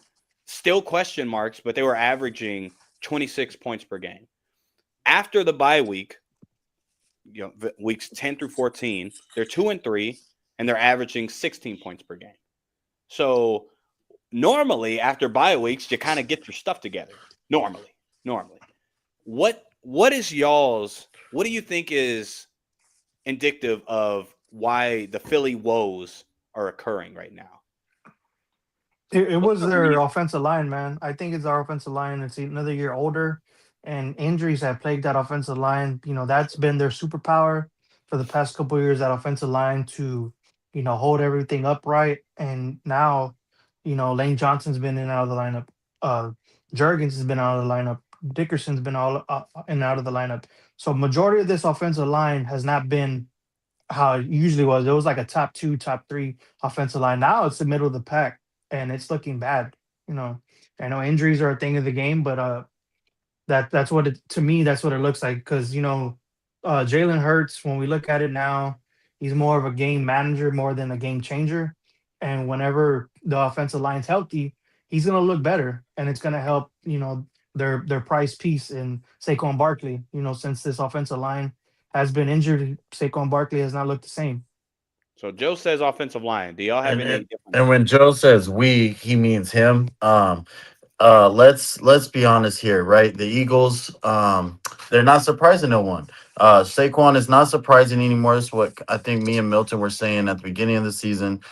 D: still question marks, but they were averaging 26 points per game. After the bye week, weeks 10 through 14, they're 2-3, and they're averaging 16 points per game. So normally after bye weeks, you kind of get your stuff together. Normally. What do you think is indicative of why the Philly woes are occurring right now?
C: It was their offensive line, man. I think it's our offensive line. It's another year older, and injuries have plagued that offensive line. That's been their superpower for the past couple of years, that offensive line to, hold everything upright. And now, Lane Johnson's been in and out of the lineup. Jurgens has been out of the lineup. Dickerson's been all in and out of the lineup. So majority of this offensive line has not been how it usually was. It was like a top 2, top 3 offensive line. Now it's the middle of the pack, and it's looking bad. I know injuries are a thing of the game, but that's what to me, that's what it looks like. Because Jalen Hurts, when we look at it now, he's more of a game manager more than a game changer. And whenever the offensive line's healthy, he's gonna look better, and it's gonna help their price piece in Saquon Barkley. Since this offensive line has been injured, Saquon Barkley has not looked the same.
D: So Joe says offensive line. Do y'all have any different?
E: And when Joe says we, he means him. Let's be honest here, right? The Eagles, they're not surprising no one. Saquon is not surprising anymore. It's what I think me and Milton were saying at the beginning of the season.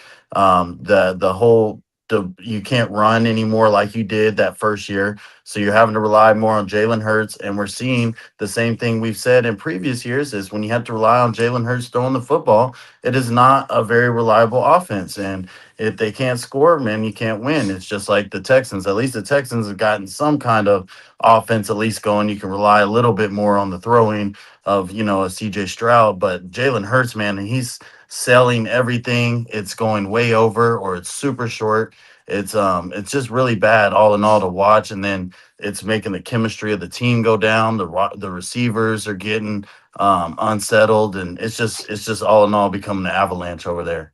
E: You can't run anymore like you did that first year. So you're having to rely more on Jalen Hurts. And we're seeing the same thing we've said in previous years is when you have to rely on Jalen Hurts throwing the football, it is not a very reliable offense. And if they can't score, man, you can't win. It's just like the Texans. At least the Texans have gotten some kind of offense at least going. You can rely a little bit more on the throwing of, a CJ Stroud. But Jalen Hurts, man, he's selling everything. It's going way over or it's super short. It's just really bad all in all to watch. And then it's making the chemistry of the team go down. The receivers are getting unsettled. And it's just all in all becoming an avalanche over there.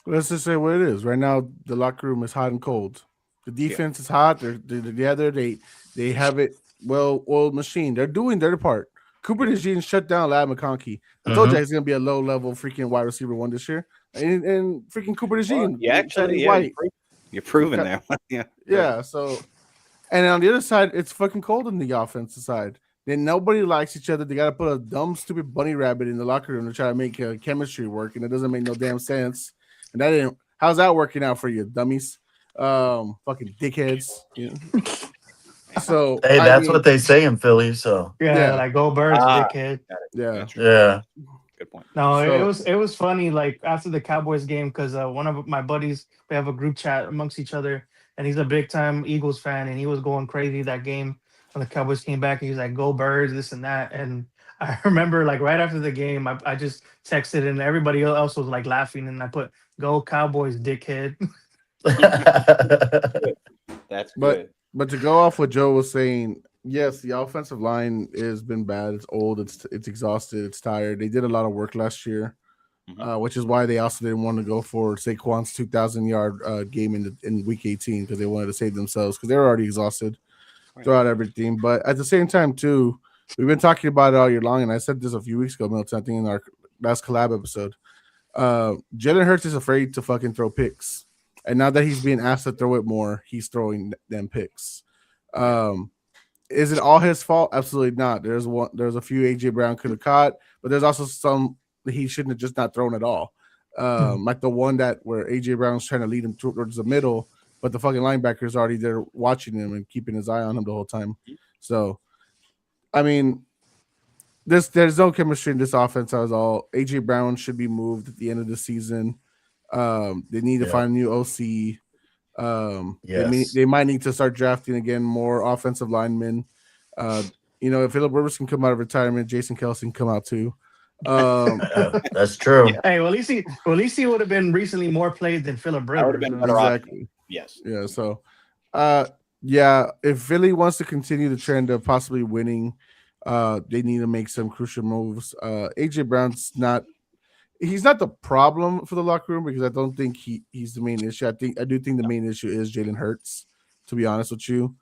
B: let's just say what it is. Right now, the locker room is hot and cold. The defense is hot. They're together. They have it well-oiled machine. They're doing their part. Cooper DeJean shut down Lad McConkey. I told you he's gonna be a low-level freaking wide receiver 1 this year. And freaking Cooper DeJean.
D: You're proving that.
B: Yeah. So, and on the other side, it's fucking cold on the offensive side. Then nobody likes each other. They got to put a dumb, stupid bunny rabbit in the locker room to try to make chemistry work, and it doesn't make no damn sense. And that didn't. How's that working out for you, dummies? Fucking dickheads. So
E: hey, that's what they say in Philly. So
C: yeah. Like go Birds, dickhead.
B: Yeah.
D: Good point.
C: No, it was funny. Like after the Cowboys game, because one of my buddies, we have a group chat amongst each other, and he's a big time Eagles fan, and he was going crazy that game when the Cowboys came back, and he's like, "Go Birds," this and that. And I remember like right after the game, I just texted, and everybody else was like laughing, and I put, "Go Cowboys, dickhead."
D: That's good.
B: But to go off what Joe was saying, yes, the offensive line has been bad. It's old. It's exhausted. It's tired. They did a lot of work last year. which is why they also didn't want to go for Saquon's 2,000-yard game in Week 18 because they wanted to save themselves because they were already exhausted throughout everything. But at the same time, too, we've been talking about it all year long, and I said this a few weeks ago, Milton, I think in our last collab episode. Jalen Hurts is afraid to fucking throw picks. And now that he's being asked to throw it more, he's throwing them picks. Is it all his fault? Absolutely not. There's a few AJ Brown could have caught, but there's also some he shouldn't have just not thrown at all. Like the one where AJ Brown's trying to lead him towards the middle, but the fucking linebacker's already there watching him and keeping his eye on him the whole time. So, I mean, there's no chemistry in this offense at all. AJ Brown should be moved at the end of the season. They need to find a new OC. They might need to start drafting again more offensive linemen. If Philip Rivers can come out of retirement, Jason Kelce can come out too.
E: That's true.
C: Hey, well, at least he would have been recently more played than Philip Rivers.
B: Exactly.
D: Yes.
B: Yeah. So, if Philly wants to continue the trend of possibly winning, they need to make some crucial moves. AJ Brown's he's not the problem for the locker room because I don't think he's the main issue. I do think the main issue is Jalen Hurts, to be honest with you,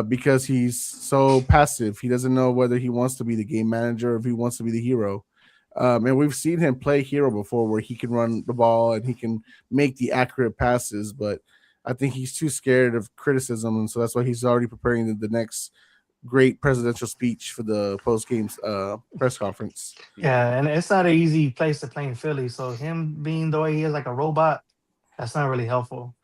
B: because he's so passive. He doesn't know whether he wants to be the game manager or if he wants to be the hero. And we've seen him play hero before where he can run the ball and he can make the accurate passes, but I think he's too scared of criticism, and so that's why he's already preparing the next great presidential speech for the post-game press conference.
C: Yeah, and it's not an easy place to play in Philly, so him being the way he is, like a robot, that's not really helpful.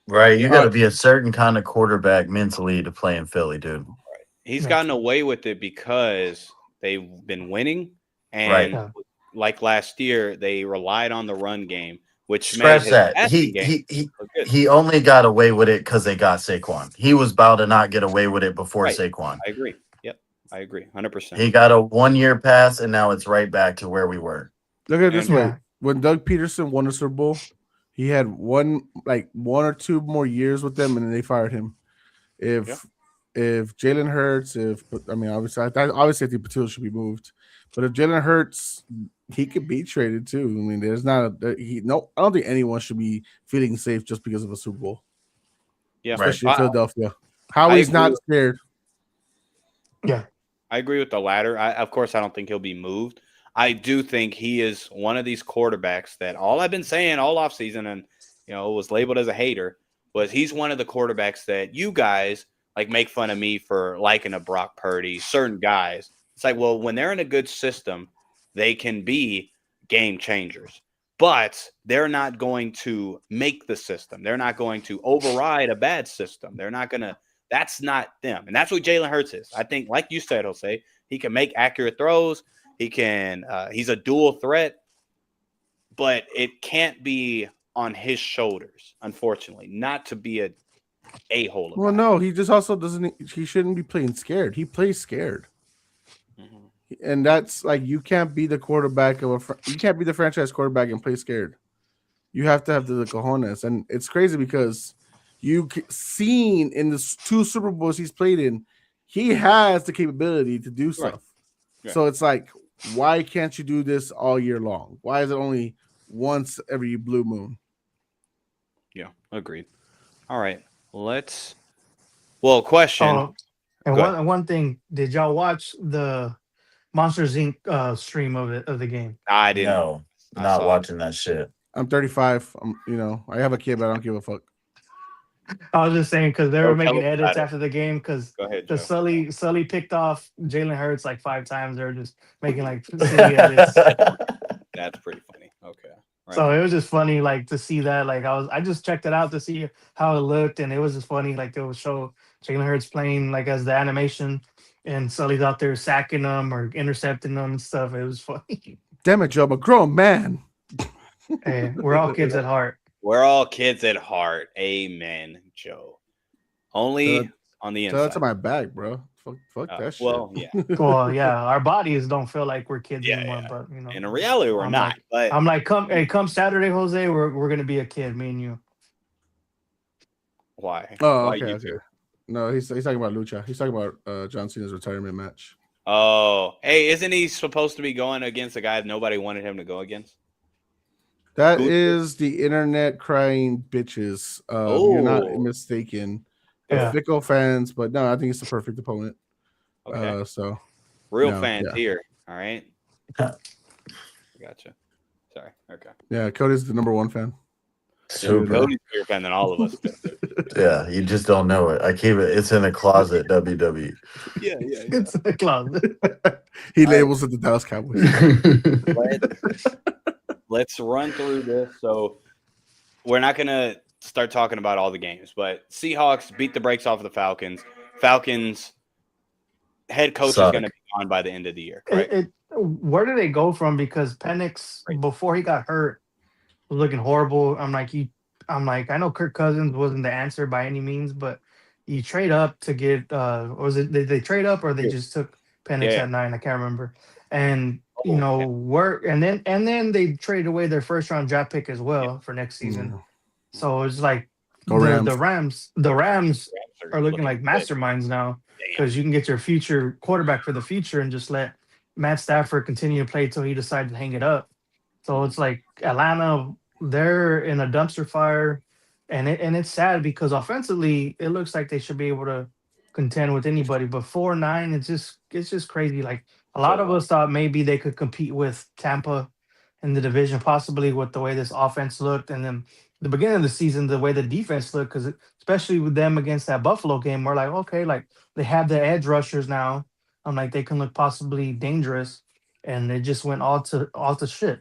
E: Right, you got to be a certain kind of quarterback mentally to play in Philly, dude.
D: Right. He's gotten away with it because they've been winning, and like last year, they relied on the run game, which
E: scratch
D: made
E: that. He only got away with it because they got Saquon. He was about to not get away with it before Saquon.
D: I agree. Yep, I agree, 100%.
E: He got a 1-year pass, and now it's right back to where we were.
B: Look at it this way: when Doug Peterson won the Super Bowl, he had one or two more years with them, and then they fired him. If Jalen Hurts, obviously I think Patil should be moved, but if Jalen Hurts, he could be traded too. I mean, I don't think anyone should be feeling safe just because of a Super Bowl.
D: Yeah,
B: especially in Philadelphia. Howie's not scared.
C: Yeah,
D: I agree with the latter. Of course, I don't think he'll be moved. I do think he is one of these quarterbacks that all I've been saying all offseason and was labeled as a hater was he's one of the quarterbacks that you guys make fun of me for liking a Brock Purdy, certain guys. It's like, well, when they're in a good system, they can be game changers, but they're not going to make the system. They're not going to override a bad system. They're not going to – that's not them. And that's what Jalen Hurts is. I think, like you said, Jose, he can make accurate throws. He can he's a dual threat, but it can't be on his shoulders, unfortunately, not to be a a-hole.
B: Well, no, he just also doesn't – he shouldn't be playing scared. He plays scared. And that's you can't be the quarterback you can't be the franchise quarterback and play scared. You have to have the cojones. And it's crazy because you've seen in the 2 Super Bowls he's played in, he has the capability to do stuff. Right. Yeah. So it's why can't you do this all year long? Why is it only once every blue moon?
D: Yeah, agreed. All right, question.
C: And one thing, did y'all watch the Monsters Inc. Stream of the game?
D: I didn't.
E: No, not watching that shit.
B: I'm 35. I have a kid, but I don't give a fuck.
C: I was just saying because they were making edits after the game because Sully picked off Jalen Hurts 5 times. They were just making silly edits.
D: That's pretty funny. Okay. Right.
C: So it was just funny to see that. I just checked it out to see how it looked, and it was just funny. They would show Jalen Hurts playing as the animation, and Sully's out there sacking them or intercepting them and stuff. It was funny.
B: Damn it, Joe! I'm a grown man.
C: Hey, we're all kids at heart.
D: We're all kids at heart. Amen, Joe. Only on the inside.
B: That's my bag, bro. Fuck that shit.
D: Well, yeah.
C: Well, yeah. Our bodies don't feel like we're kids anymore, but
D: in reality, we're not. But
C: I'm come Saturday, Jose, we're gonna be a kid, me and you.
D: Why?
B: Oh,
D: Why
B: okay. No, he's talking about Lucha. He's talking about John Cena's retirement match.
D: Oh, hey, isn't he supposed to be going against a guy nobody wanted him to go against?
B: That
D: Who-
B: is the internet crying bitches. You're not
D: Oh.
B: mistaken.
C: Yeah.
B: Fickle fans, but no, I think it's the perfect opponent.
D: Okay.
B: So
D: Real
B: no,
D: fans
B: yeah.
D: here. All right.
E: Yeah.
D: Gotcha. Sorry. Okay.
B: Yeah, Cody's the number 1 fan.
E: Super.
D: Cody's a bigger fan than all of us.
E: Yeah, you just don't know it. I keep it. It's in a closet. WWE.
D: yeah.
C: It's a closet.
B: He
D: All right.
B: labels it the Dallas Cowboys.
D: Let's run through this. So we're not gonna start talking about all the games, but Seahawks beat the brakes off of the Falcons. Falcons head coach
E: Suck.
D: is going to be gone by the end of the year, correct?
C: Where did they go from? Because Penix,
D: Right.
C: before he got hurt, was looking horrible. I'm like, I know Kirk Cousins wasn't the answer by any means, but you trade up to get, or was it, did they trade up or they
D: Yeah.
C: just took Penix
D: Yeah.
C: at 9? I can't remember. And,
D: Oh,
C: and then they traded away their first round draft pick as well for next season.
B: Mm.
C: So it's like
B: Go Rams.
C: the Rams
D: Rams
C: are looking like
D: good.
C: masterminds now,
D: Damn.
C: because you can get your future quarterback for the future and just let Matt Stafford continue to play till he decides to hang it up. So it's like Atlanta, they're in a dumpster fire, and it's sad because offensively it looks like they should be able to contend with anybody, but 4-9, it's just crazy. Like a lot of us thought maybe they could compete with Tampa in the division, possibly with the way this offense looked, and then the beginning of the season, the way the defense looked, because especially with them against that Buffalo game, we're like, okay, like they have the edge rushers now. I'm like, they can look possibly dangerous, and it just went all to shit.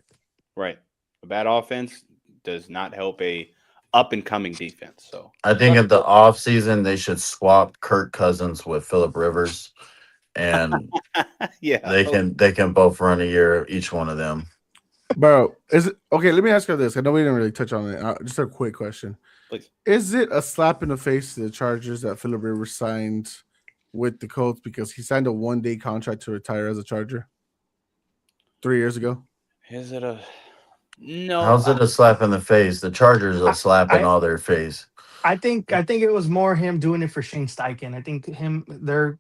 D: Right. A bad offense does not help a up and coming defense. So
E: I think at the off season they should swap Kirk Cousins with Philip Rivers, and
D: yeah,
E: they can both run a year, each one of them.
B: Bro, is it okay? Let me ask you this. I know we didn't really touch on it. Just a quick question.
D: Please.
B: Is it a slap in the face to the Chargers that Philip Rivers signed with the Colts because he signed a 1-day contract to retire as a Charger 3 years ago?
D: Is it a no?
E: How's it a slap in the face? The Chargers are slapping all their face.
C: I think it was more him doing it for Shane Steichen. I think their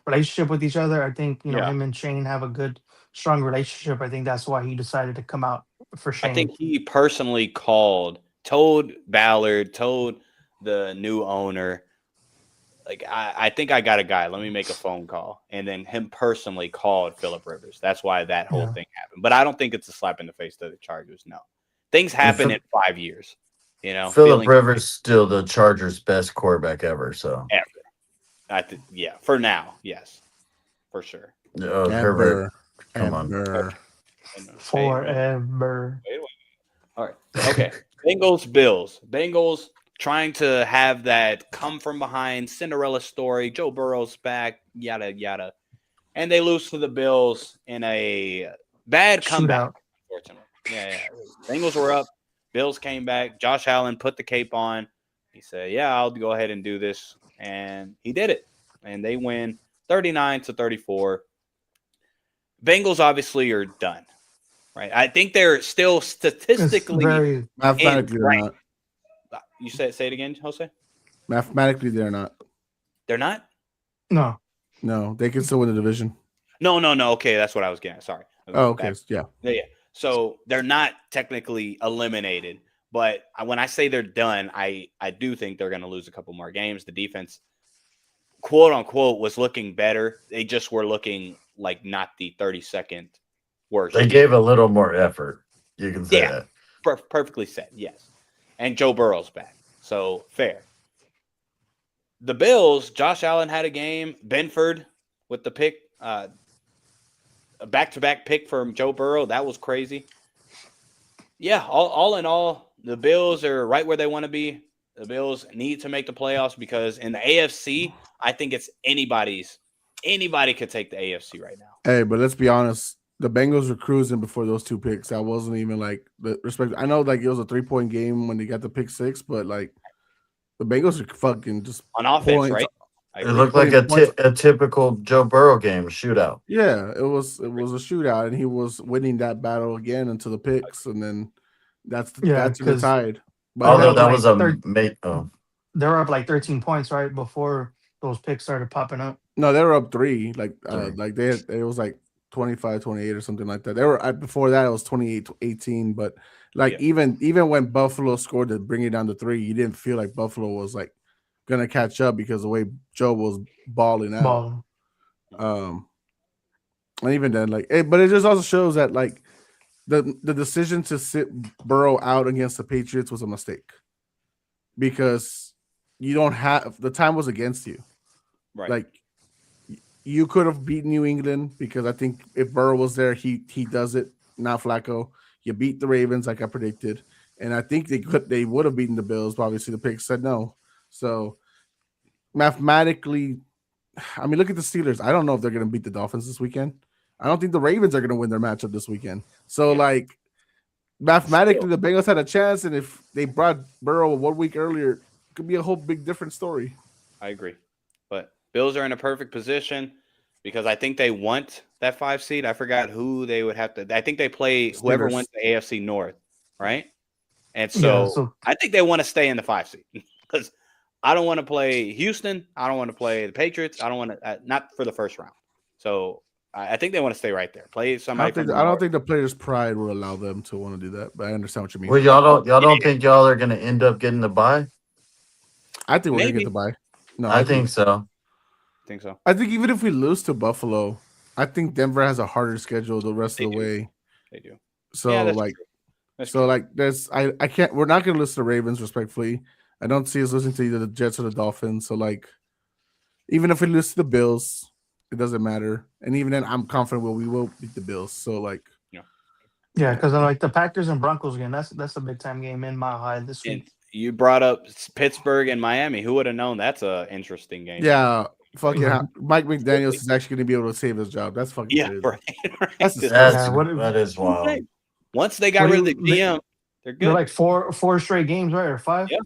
C: relationship with each other. I think
D: Yeah.
C: him and Shane have a good, strong relationship. I think that's why he decided to come out for Shane.
D: I think he personally told Ballard, told the new owner, like, I think I got a guy. Let me make a phone call. And then him personally called Philip Rivers. That's why that whole thing happened. But I don't think it's a slap in the face to the Chargers. No. Things happen in 5 years.
E: Philip Rivers still the Chargers' best quarterback ever. So
D: ever. Yeah, for now, yes, for sure.
E: Herbert, come on.
C: Forever.
D: Wait. All right. Okay. Bengals, Bills. Bengals trying to have that come from behind Cinderella story. Joe Burrow's back, yada, yada. And they lose to the Bills in a bad comeback, unfortunately. Yeah. Bengals were up. Bills came back. Josh Allen put the cape on. He said, yeah, I'll go ahead and do this. And he did it. And they win 39-34. Bengals obviously are done. Right. I think they're still statistically
B: mathematically they're not.
D: You say it again, Jose?
B: Mathematically they're not.
D: They're not?
C: No.
B: No, they can still win the division.
D: No. Okay, that's what I was getting at. Sorry.
B: Oh, okay. Yeah.
D: So they're not technically eliminated, but when I say they're done, I do think they're going to lose a couple more games. The defense, quote unquote, was looking better. They just were looking like not the 32nd worst.
E: They gave a little more effort. You can say that.
D: Perfectly said, yes. And Joe Burrow's back. So fair. The Bills, Josh Allen had a game. Benford with the pick. A back-to-back pick from Joe Burrow. That was crazy. Yeah, all in all, the Bills are right where they want to be. The Bills need to make the playoffs because in the AFC, I think it's anybody could take the AFC right now.
B: Hey, but let's be honest. The Bengals were cruising before those 2 picks. That wasn't even like the respect. I know like it was a 3-point game when they got the pick 6, but like the Bengals are fucking just
D: on offense, right?
E: It looked like a typical Joe Burrow game, shootout.
B: Yeah, it was a shootout, and he was winning that battle again until the picks, and then that's the tide. But
E: although that was
C: they're up like 13 points right before those picks started popping up.
B: No, they were up 3. Like they it was like 25-28 or something like that. They were before that it was 28-18, but like
D: Yeah.
B: even when Buffalo scored to bring it down to 3, you didn't feel like Buffalo was like gonna catch up because the way Joe was balling out.
C: Ball.
B: And even then, like, but it just also shows that like the decision to sit Burrow out against the Patriots was a mistake because you don't have the time was against you.
D: Right.
B: Like you could have beaten New England because I think if Burrow was there, he does it. Not Flacco. You beat the Ravens like I predicted, and I think they would have beaten the Bills. But obviously, the picks said no. So mathematically, I mean, look at the Steelers. I don't know if they're going to beat the Dolphins this weekend. I don't think the Ravens are going to win their matchup this weekend. So like mathematically, the Bengals had a chance, and if they brought Burrow 1 week earlier, it could be a whole big different story.
D: I agree. But Bills are in a perfect position because I think they want that 5 seed. I forgot who they would have to. I think they play whoever
B: Steelers.
D: wins the AFC North, right? And so I think they want to stay in the 5 seed because I don't want to play Houston. I don't want to play the Patriots. I don't want to not for the first round. So I think they want to stay right there. Play somebody.
B: I don't think the players' pride will allow them to want to do that, but I understand what you mean.
E: Well, y'all don't think y'all are gonna end up getting the bye?
B: I think we're gonna
D: Maybe.
B: get the bye. No,
E: I think so.
D: I think so.
B: I think even if we lose to Buffalo, I think Denver has a harder schedule the rest
D: They
B: of the
D: do.
B: way.
D: They do.
B: So
D: Yeah, that's
B: like,
D: true. That's
B: so like, there's I can't. We're not gonna lose to the Ravens respectfully. I don't see us losing to either the Jets or the Dolphins. So like, even if we lose to the Bills, it doesn't matter. And even then, I'm confident we will beat the Bills. So like,
C: Yeah, because like the Packers and Broncos game, that's a big time game in Mile High this
D: And
C: week.
D: you brought up Pittsburgh and Miami. Who would have known that's a interesting game?
B: yeah, fucking Mike McDaniels is actually gonna be able to save his job. That's fucking
D: Yeah,
B: crazy.
D: right. right.
B: That's
D: This-
B: disgusting.
E: That is wild.
D: Once they got
C: What
D: rid of
C: do
D: the
C: you-
D: GM, they're good.
C: They're like four straight games, right? Or 5?
D: Yeah.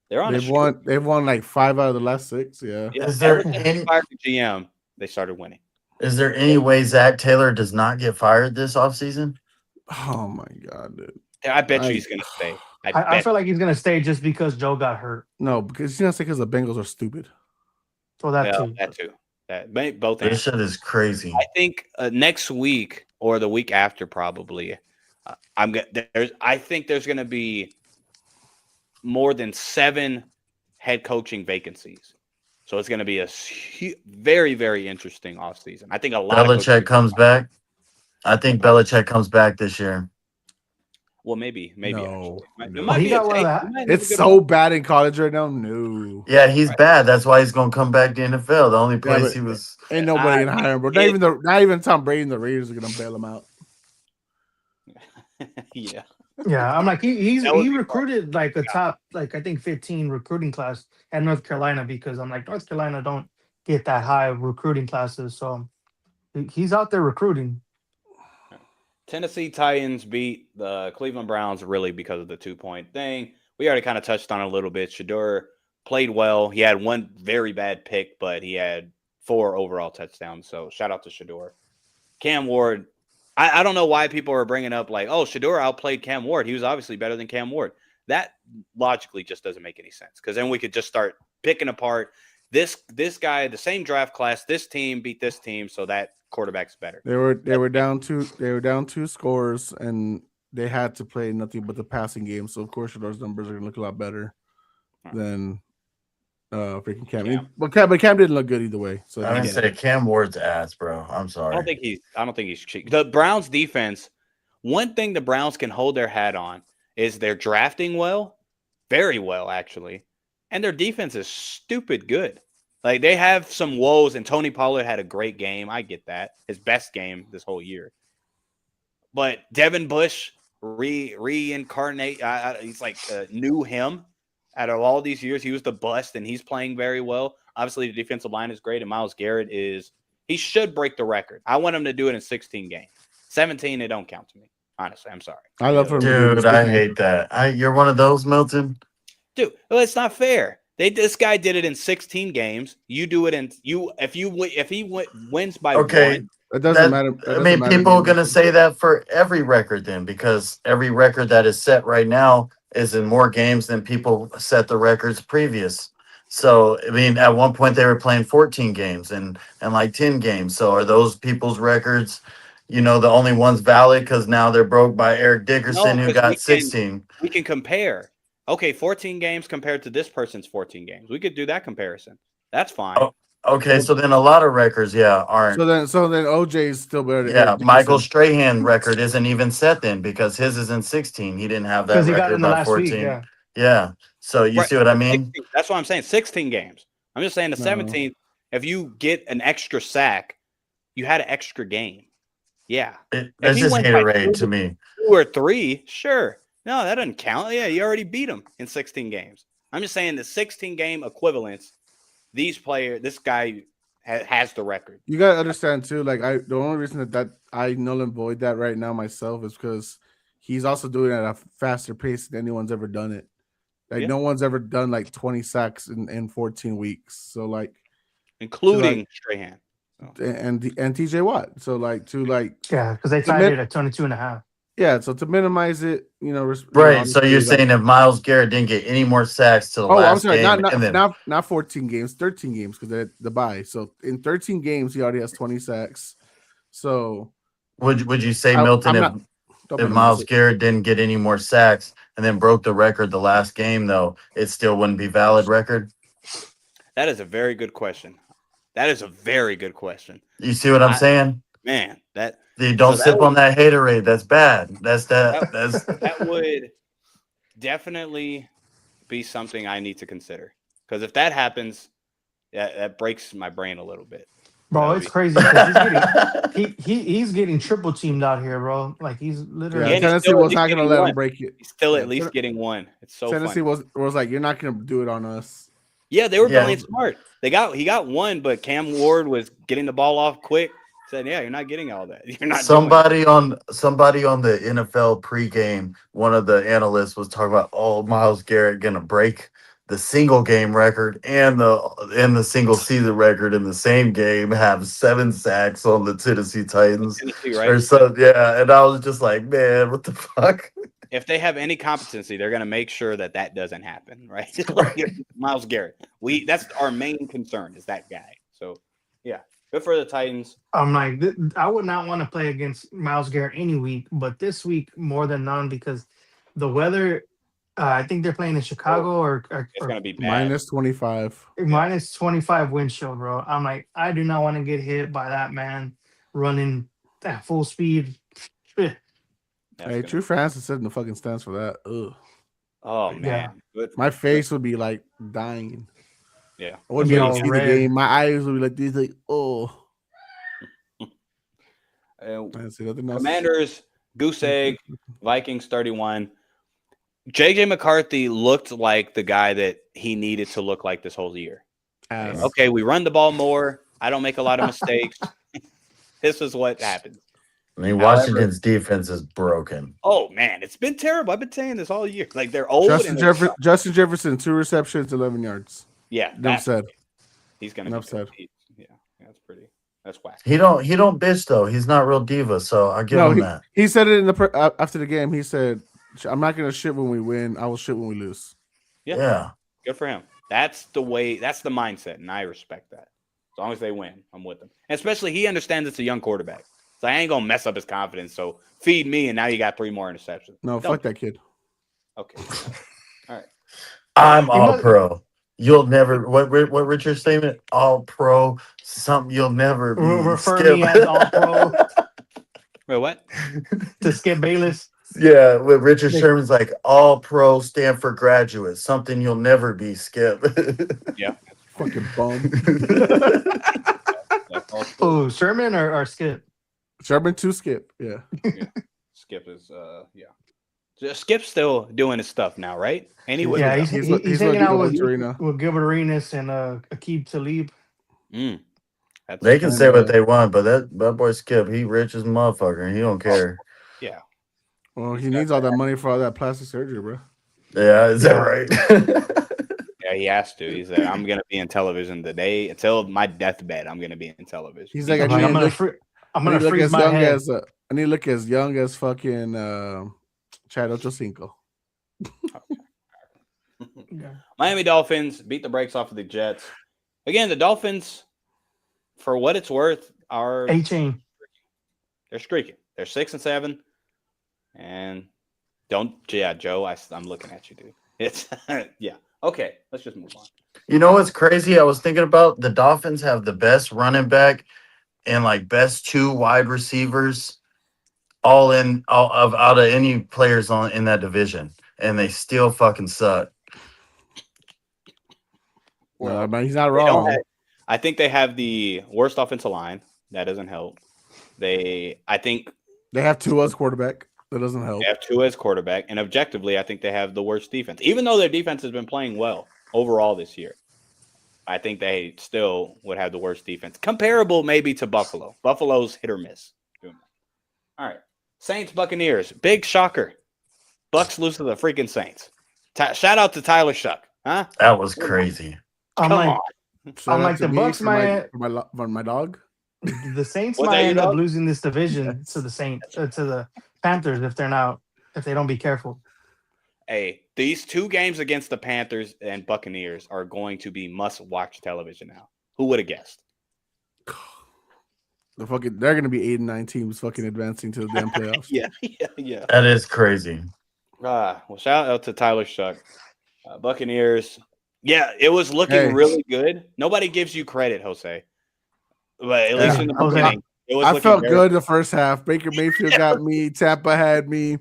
D: They're on a
B: They've won like 5 out of the last 6. Yeah.
D: Yeah,
E: Is there
D: ever since
E: any-
D: they fired the GM, they started winning.
E: Is there any way Zach Taylor does not get fired this offseason?
B: Oh my god, dude.
D: I bet you he's going to stay.
C: I
D: bet.
C: feel like he's gonna stay just because Joe got hurt.
B: No, because you know, because the Bengals are stupid.
C: So that
D: Yeah,
C: too.
D: that too. That both.
E: This
D: answers.
E: shit is crazy.
D: I think next week or the week after, probably. I think there's going to be more than 7 head coaching vacancies. So it's going to be a very, very interesting offseason. I think a lot of
E: Belichick comes back. I think Belichick comes back this year.
D: Well, maybe.
B: No,
D: actually. It
B: no.
D: might
C: He
D: be
C: got
D: a
C: one of
D: take.
C: that.
D: He might have a
B: It's
D: good
B: so
D: one.
B: bad in college right now. No,
E: Yeah, he's bad. That's why he's gonna come back to NFL. The only place
B: but-
E: he was.
B: ain't nobody gonna hire him, bro. Not even Tom Brady and the Raiders are gonna bail him out.
D: Yeah.
C: Yeah, I'm like he
D: That would be
C: recruited like a top like I think 15 recruiting class at North Carolina because I'm like North Carolina don't get that high of recruiting classes, so he's out there recruiting.
D: Tennessee Titans beat the Cleveland Browns really because of the 2-point thing. We already kind of touched on it a little bit. Shador played well. He had one very bad pick, but he had 4 overall touchdowns. So shout out to Shador. Cam Ward. I don't know why people are bringing up like, oh, Shador outplayed Cam Ward. He was obviously better than Cam Ward. That logically just doesn't make any sense because then we could just start picking apart this guy, the same draft class, this team beat this team, so that quarterback's better.
B: They were down 2 scores and they had to play nothing but the passing game. So of course Shador's numbers are gonna look a lot better than freaking Cam.
D: Yeah.
B: But Cam didn't look good either way. So
E: I didn't say Cam Ward's ass, bro. I'm sorry.
D: I don't think he's cheap. The Browns defense, one thing the Browns can hold their hat on is they're drafting well, very well actually, and their defense is stupid good. Like they have some woes, and Tony Pollard had a great game. I get that, his best game this whole year. But Devin Bush reincarnate. He's like knew him. Out of all these years, he was the bust, and he's playing very well. Obviously, the defensive line is great, and Myles Garrett he should break the record. I want him to do it in 16 games. 17, it don't count to me. Honestly, I'm sorry.
B: I love him. to do
E: Dude,
B: this.
E: I hate that. You're one of those, Milton.
D: Dude, well, it's not fair. This guy did it in 16 games. You do it if he wins by
E: Okay.
D: 1.
B: It doesn't
E: That-
B: matter.
E: I mean, people are gonna say that for every record then, because every record that is set right now is in more games than people set the records previous. So I mean, at one point they were playing 14 games and like 10 games. So are those people's records the only one's valid because now they're broke by Eric Dickerson,
D: No,
E: who
D: 'cause
E: got 16.
D: we can compare. Okay, 14 games compared to this person's 14 games. We could do that comparison. That's fine.
E: Oh, okay, so then a lot of records, aren't.
B: So then OJ is still better than
E: Yeah,
B: Eric
E: Michael
B: Dickerson.
E: Strahan record isn't even set then because his is in 16. He didn't have that
C: Because he got
E: record
C: in the
E: by
C: last
E: 14.
C: week. Yeah.
E: Yeah. So you
D: Right,
E: see what I
D: so
E: mean?
D: 16 that's what I'm saying. 16 games. I'm just saying the
B: No.
D: 17th, if you get an extra sack, you had an extra game. Yeah.
E: That's
D: he
E: just
D: went by
E: haterade
D: two-
E: to me.
D: 2 or 3, sure. No, that doesn't count. Yeah, you already beat him in 16 games. I'm just saying the 16 game equivalents, this guy has the record.
B: You gotta understand too. Like the only reason that I null and void that right now myself is because he's also doing it at a faster pace than anyone's ever done it. Like
D: Yeah.
B: no one's ever done like 20 sacks in 14 weeks. So like
D: Including Strahan.
B: and TJ Watt. So like
C: Yeah, because they
B: The
C: tied
B: mid-
C: it at 22.5.
B: yeah. So to minimize it,
E: Right. So you're
B: obviously,
E: saying if Miles Garrett didn't get any more sacks to the
B: Oh, I'm
E: last
B: sorry.
E: game, and then
B: Not 14 games, 13 games because the bye. So in 13 games, he already has 20 sacks. So
E: would you say,
B: I-
E: Milton,
B: I'm
E: if
B: not- don't
E: if
B: minimize
E: Miles
B: it.
E: Garrett didn't get any more sacks and then broke the record the last game, though, it still wouldn't be valid record?
D: That is a very good question. That is a very good question.
E: You see what I'm saying?
D: Man, that
E: You don't
D: So that
E: sip
D: would-
E: on that haterade. That's bad. That's
D: that would definitely be something I need to consider. Because if that happens, that breaks my brain a little bit.
C: Bro,
D: That
C: it's
D: would be-
C: crazy. 'Cause he's getting triple teamed out here, bro. Like he's
B: Yeah,
C: literally.
D: And he's
B: Tennessee
D: still at
B: was
D: least
B: not gonna
D: getting
B: let
D: one.
B: him break it.
D: He's still
B: Yeah,
D: at least getting one. It's so
B: Tennessee
D: funny.
B: was like, you're not gonna do it on us.
D: Yeah, they were
E: Yeah.
D: playing smart. He got one, but Cam Ward was getting the ball off quick. Said, "Yeah, you're not getting all that. You're not."
E: somebody on the NFL pregame, one of the analysts was talking about, Miles Garrett gonna break the single game record and the single season record in the same game, have 7 sacks on the Tennessee Titans.
D: Tennessee, right?
E: Or so, yeah, and I was just like, man, what the fuck?
D: If they have any competency, they're going to make sure that doesn't happen, right? Like, Myles Garrett. That's our main concern is that guy. So, yeah, good for the Titans.
C: I'm like, I would not want to play against Miles Garrett any week, but this week more than none because the weather. I think they're playing in Chicago or
D: It's going to be bad.
B: Minus 25.
C: minus 25 wind chill, bro. I'm like, I do not want to get hit by that man running at full speed.
D: That's
B: Hey,
D: gonna-
B: True Francis said in the fucking stands for that. Ugh.
D: Oh man,
C: Yeah.
D: Good.
B: My face would be like dying.
D: Yeah.
B: I wouldn't
C: Be
B: be able
C: all
B: to see the
C: red.
B: game. My eyes would be like these, like, oh.
D: Uh,
B: I see nothing else.
D: Commanders, Goose Egg, Vikings 31. JJ McCarthy looked like the guy that he needed to look like this whole year.
B: Ass.
D: Okay, we run the ball more. I don't make a lot of mistakes. This is what happens.
E: I mean,
D: However-
E: Washington's defense is broken.
D: Oh man, it's been terrible. I've been saying this all year. Like they're old.
B: Justin,
D: and they're
B: Justin Jefferson, 2 receptions, 11 yards.
D: yeah,
B: Enough
D: that's,
B: said.
D: he's gonna
B: Enough
D: be good.
B: said.
D: That's pretty. That's whack.
E: He don't bitch though. He's not real diva, so I give
B: No,
E: him that.
B: He said it in the after the game. He said, "I'm not gonna shit when we win. I will shit when we lose."
D: Yeah.
E: Yeah.
D: Good for him. That's the way. That's the mindset, and I respect that. As long as they win, I'm with them. And especially he understands it's a young quarterback. So I ain't gonna mess up his confidence. So feed me, and now you got 3 more interceptions.
B: No,
D: Don't.
B: fuck that kid.
D: Okay. All right.
E: I'm
C: You
E: all
C: must-
E: pro. You'll never what Richard's statement? All pro. Something you'll never be.
C: Refer
E: Skip.
C: me as all pro
D: Wait, what?
C: to Skip Bayless.
E: Yeah, with Richard Sherman's like all pro Stanford graduate. Something you'll never be, Skip.
D: Yeah.
B: Fucking bum.
D: That's all.
C: Oh, Sherman or Skip?
B: Sherman 2 skip. Yeah.
D: Skip is Skip's still doing his stuff now, right? Anyway,
C: Yeah,
B: he's
C: he's
B: what- he's what
C: hanging out
B: Gilbert
C: with,
B: Arenas.
C: with Gilbert Arenas and Aqib Talib.
D: That's
E: They can
B: And,
E: say what they want, but that boy Skip, he rich as a motherfucker, and he don't care.
D: yeah.
B: Well, he needs all that money for all that plastic surgery, bro.
E: Yeah, is that
C: Yeah.
E: right?
D: Yeah, he has to. He said, "I'm gonna be in television today until my deathbed. I'm gonna be in television."
B: He's like, I
C: I'm
B: need
C: like,
B: to
C: I'm gonna,
B: look,
C: free, I'm
B: I
C: gonna
B: need to look
C: freeze
B: as
C: my
B: young
C: head.
B: as I need to look as young as fucking Chad Ochocinco.
C: Yeah.
D: Miami Dolphins beat the brakes off of the Jets. Again, the Dolphins, for what it's worth, are
C: A-Chain.
D: They're streaking. They're 6-7, and Joe. I'm looking at you, dude. It's yeah. Okay, let's just move on.
E: You know what's crazy? I was thinking about the Dolphins have the best running back and like best 2 wide receivers out of any players in that division, and they still fucking suck.
B: Well, man, he's not
D: They don't
B: wrong.
D: I think they have the worst offensive line. That doesn't help. I think
B: They have Tua as quarterback. That doesn't help.
D: they have Tua as quarterback, and objectively, I think they have the worst defense. Even though their defense has been playing well overall this year, I think they still would have the worst defense. Comparable maybe to Buffalo. Buffalo's hit or miss. All right. Saints, Buccaneers. Big shocker. Bucks lose to the freaking Saints. Shout out to Tyler Shuck. Huh?
E: That was crazy.
C: I'm
D: Come
C: like,
D: on.
B: Shout out
C: like
B: to
C: the
B: me
C: Bucks,
B: for my dog.
C: the Saints
D: What's
C: might
D: that, you
C: end up
D: dog?
C: losing this division to the Saints, to the Panthers if they don't be careful.
D: Hey, these 2 games against the Panthers and Buccaneers are going to be must-watch television now. Who would have guessed?
B: They're gonna be 8-9 teams fucking advancing to the damn playoffs.
D: Yeah.
E: That is crazy.
D: Well, shout out to Tyler Shuck. Buccaneers. Yeah, it was looking
B: Hey.
D: really good. Nobody gives you credit, Jose. But at least in the
C: Jose.
D: beginning, it was
B: I
D: looking
B: felt
D: very
B: good the first half. Baker Mayfield got me. Tampa had me.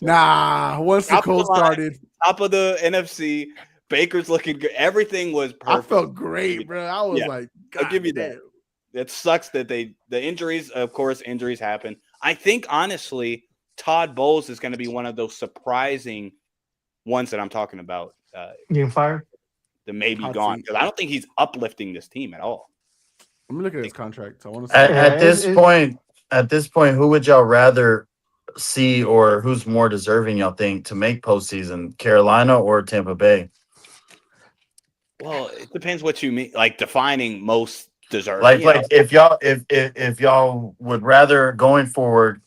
B: Nah, once the
D: Top of the
B: Colts
D: line.
B: started,
D: top of the NFC. Baker's looking good. Everything was
B: I
D: perfect.
B: felt great, bro. I was
D: Yeah,
B: like,
D: I'll give you that.
B: damn.
D: It sucks that the injuries, of course, injuries happen. I think, honestly, Todd Bowles is going to be one of those surprising ones that I'm talking about.
C: Getting fired.
D: That may be
B: Hot
D: gone
B: seat.
D: because I don't think he's uplifting this team at all.
B: Let me look at his contract. I want to see.
E: At this point, who would y'all rather see, or who's more deserving, y'all think, to make postseason? Carolina or Tampa Bay?
D: Well, it depends what you mean, like defining most deserving.
E: Like if y'all would rather going forward,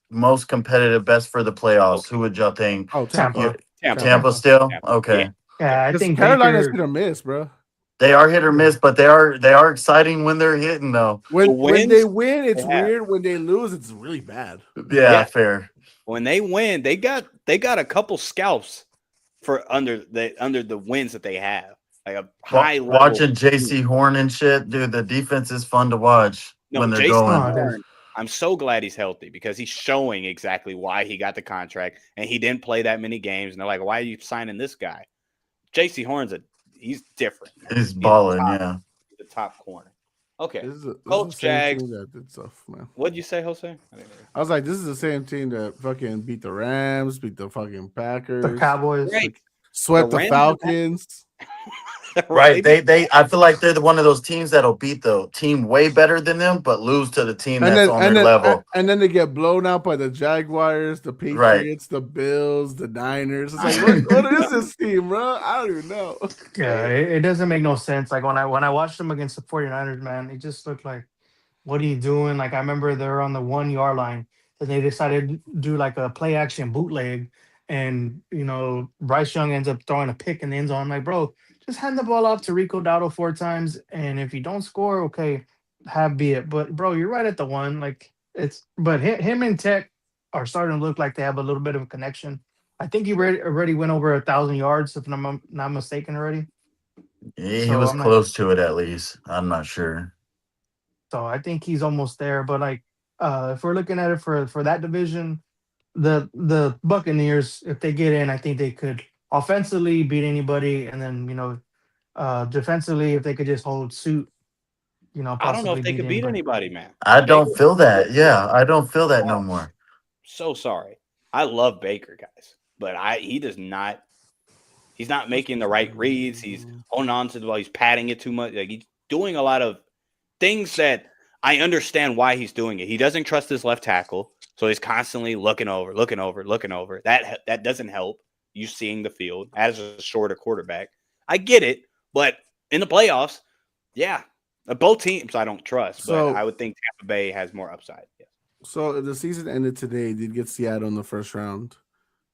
E: most competitive, best for the playoffs, who would y'all think?
B: Oh,
C: Tampa.
E: Tampa still?
D: Tampa.
E: Okay.
C: Yeah, I
B: Because
C: think
B: Carolina's
C: Baker,
B: hit or miss, bro.
E: They are hit or miss, but they are exciting when they're hitting though.
B: When
D: wins,
B: they win, it's
D: they have.
B: weird. When they lose, it's really bad.
E: Yeah,
D: Yeah.
E: fair.
D: When they win, they got a couple scalps for under the wins that they have, like a high level.
E: Watching JC Horn and shit, dude, the defense is fun to watch when they're
D: Jason
E: going.
D: Horn, I'm so glad he's healthy because he's showing exactly why he got the contract and he didn't play that many games. And they're like, why are you signing this guy? JC Horn's he's different. Man.
E: He's balling,
D: top,
E: yeah.
D: the top corner. Okay.
B: This is
D: Colts,
B: the same
D: Jags.
B: team that did stuff, man.
D: What'd you say, Jose?
B: I was like, this is the same team that fucking beat the Rams, beat the fucking Packers,
C: the Cowboys.
D: Right.
B: swept
D: The
B: the
D: Rams-
B: Falcons.
E: Right. They I feel like they're one of those teams that'll beat the team way better than them, but lose to the team that's on their level.
B: And then they get blown out by the Jaguars, the Patriots, the Bills, the Niners. It's like, what is this team, bro? I don't even know.
C: Yeah, it doesn't make no sense. Like when I watched them against the 49ers, man, it just looked like, what are you doing? Like I remember they're on the 1 yard line and they decided to do like a play action bootleg. And Bryce Young ends up throwing a pick in the end zone. I'm like, bro, just hand the ball off to Rico Dowdle 4 times. And if you don't score, okay, be it. But bro, you're right at the 1. Like but him and Tech are starting to look like they have a little bit of a connection. I think he already went over 1,000 yards, if I'm not mistaken already.
E: He
C: So
E: was
C: I'm like-
E: close to it at least. I'm not sure.
C: So I think he's almost there. But like, if we're looking at it for that division, the Buccaneers, if they get in, I think they could offensively beat anybody, and then defensively, if they could just hold suit,
D: I don't know
C: possibly
D: if they could beat anybody, man.
E: I don't feel that. Yeah, I don't feel that no more.
D: So sorry. I love Baker, guys, but he does not. He's not making the right reads. He's holding on to the ball. He's patting it too much. Like he's doing a lot of things that I understand why he's doing it. He doesn't trust his left tackle, so he's constantly looking over. That doesn't help you seeing the field as a shorter quarterback. I get it, but in the playoffs, yeah, both teams I don't trust,
B: So-
D: but I would think Tampa Bay has more upside. Yeah.
B: So if the season ended today, they'd get Seattle in the first round.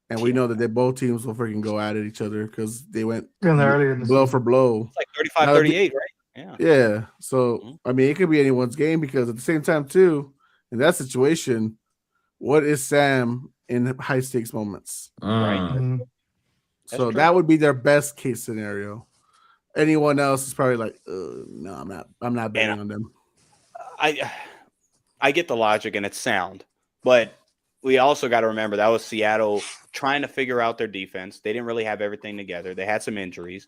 B: And we know that both teams will freaking go at each other because they went
C: earlier in the
B: blow
C: season.
B: for blow.
D: It's like 35-38, right? Yeah.
B: Yeah. So
D: Mhm.
B: I mean, it could be anyone's game because at the same time, too, In that situation, what is Sam in high stakes moments?
D: Right.
C: Mhm.
B: So
D: true.
B: that would be their best case scenario. Anyone else is probably like, no, I'm not betting on them.
D: I get the logic and it's sound, but we also got to remember that was Seattle trying to figure out their defense. They didn't really have everything together. They had some injuries.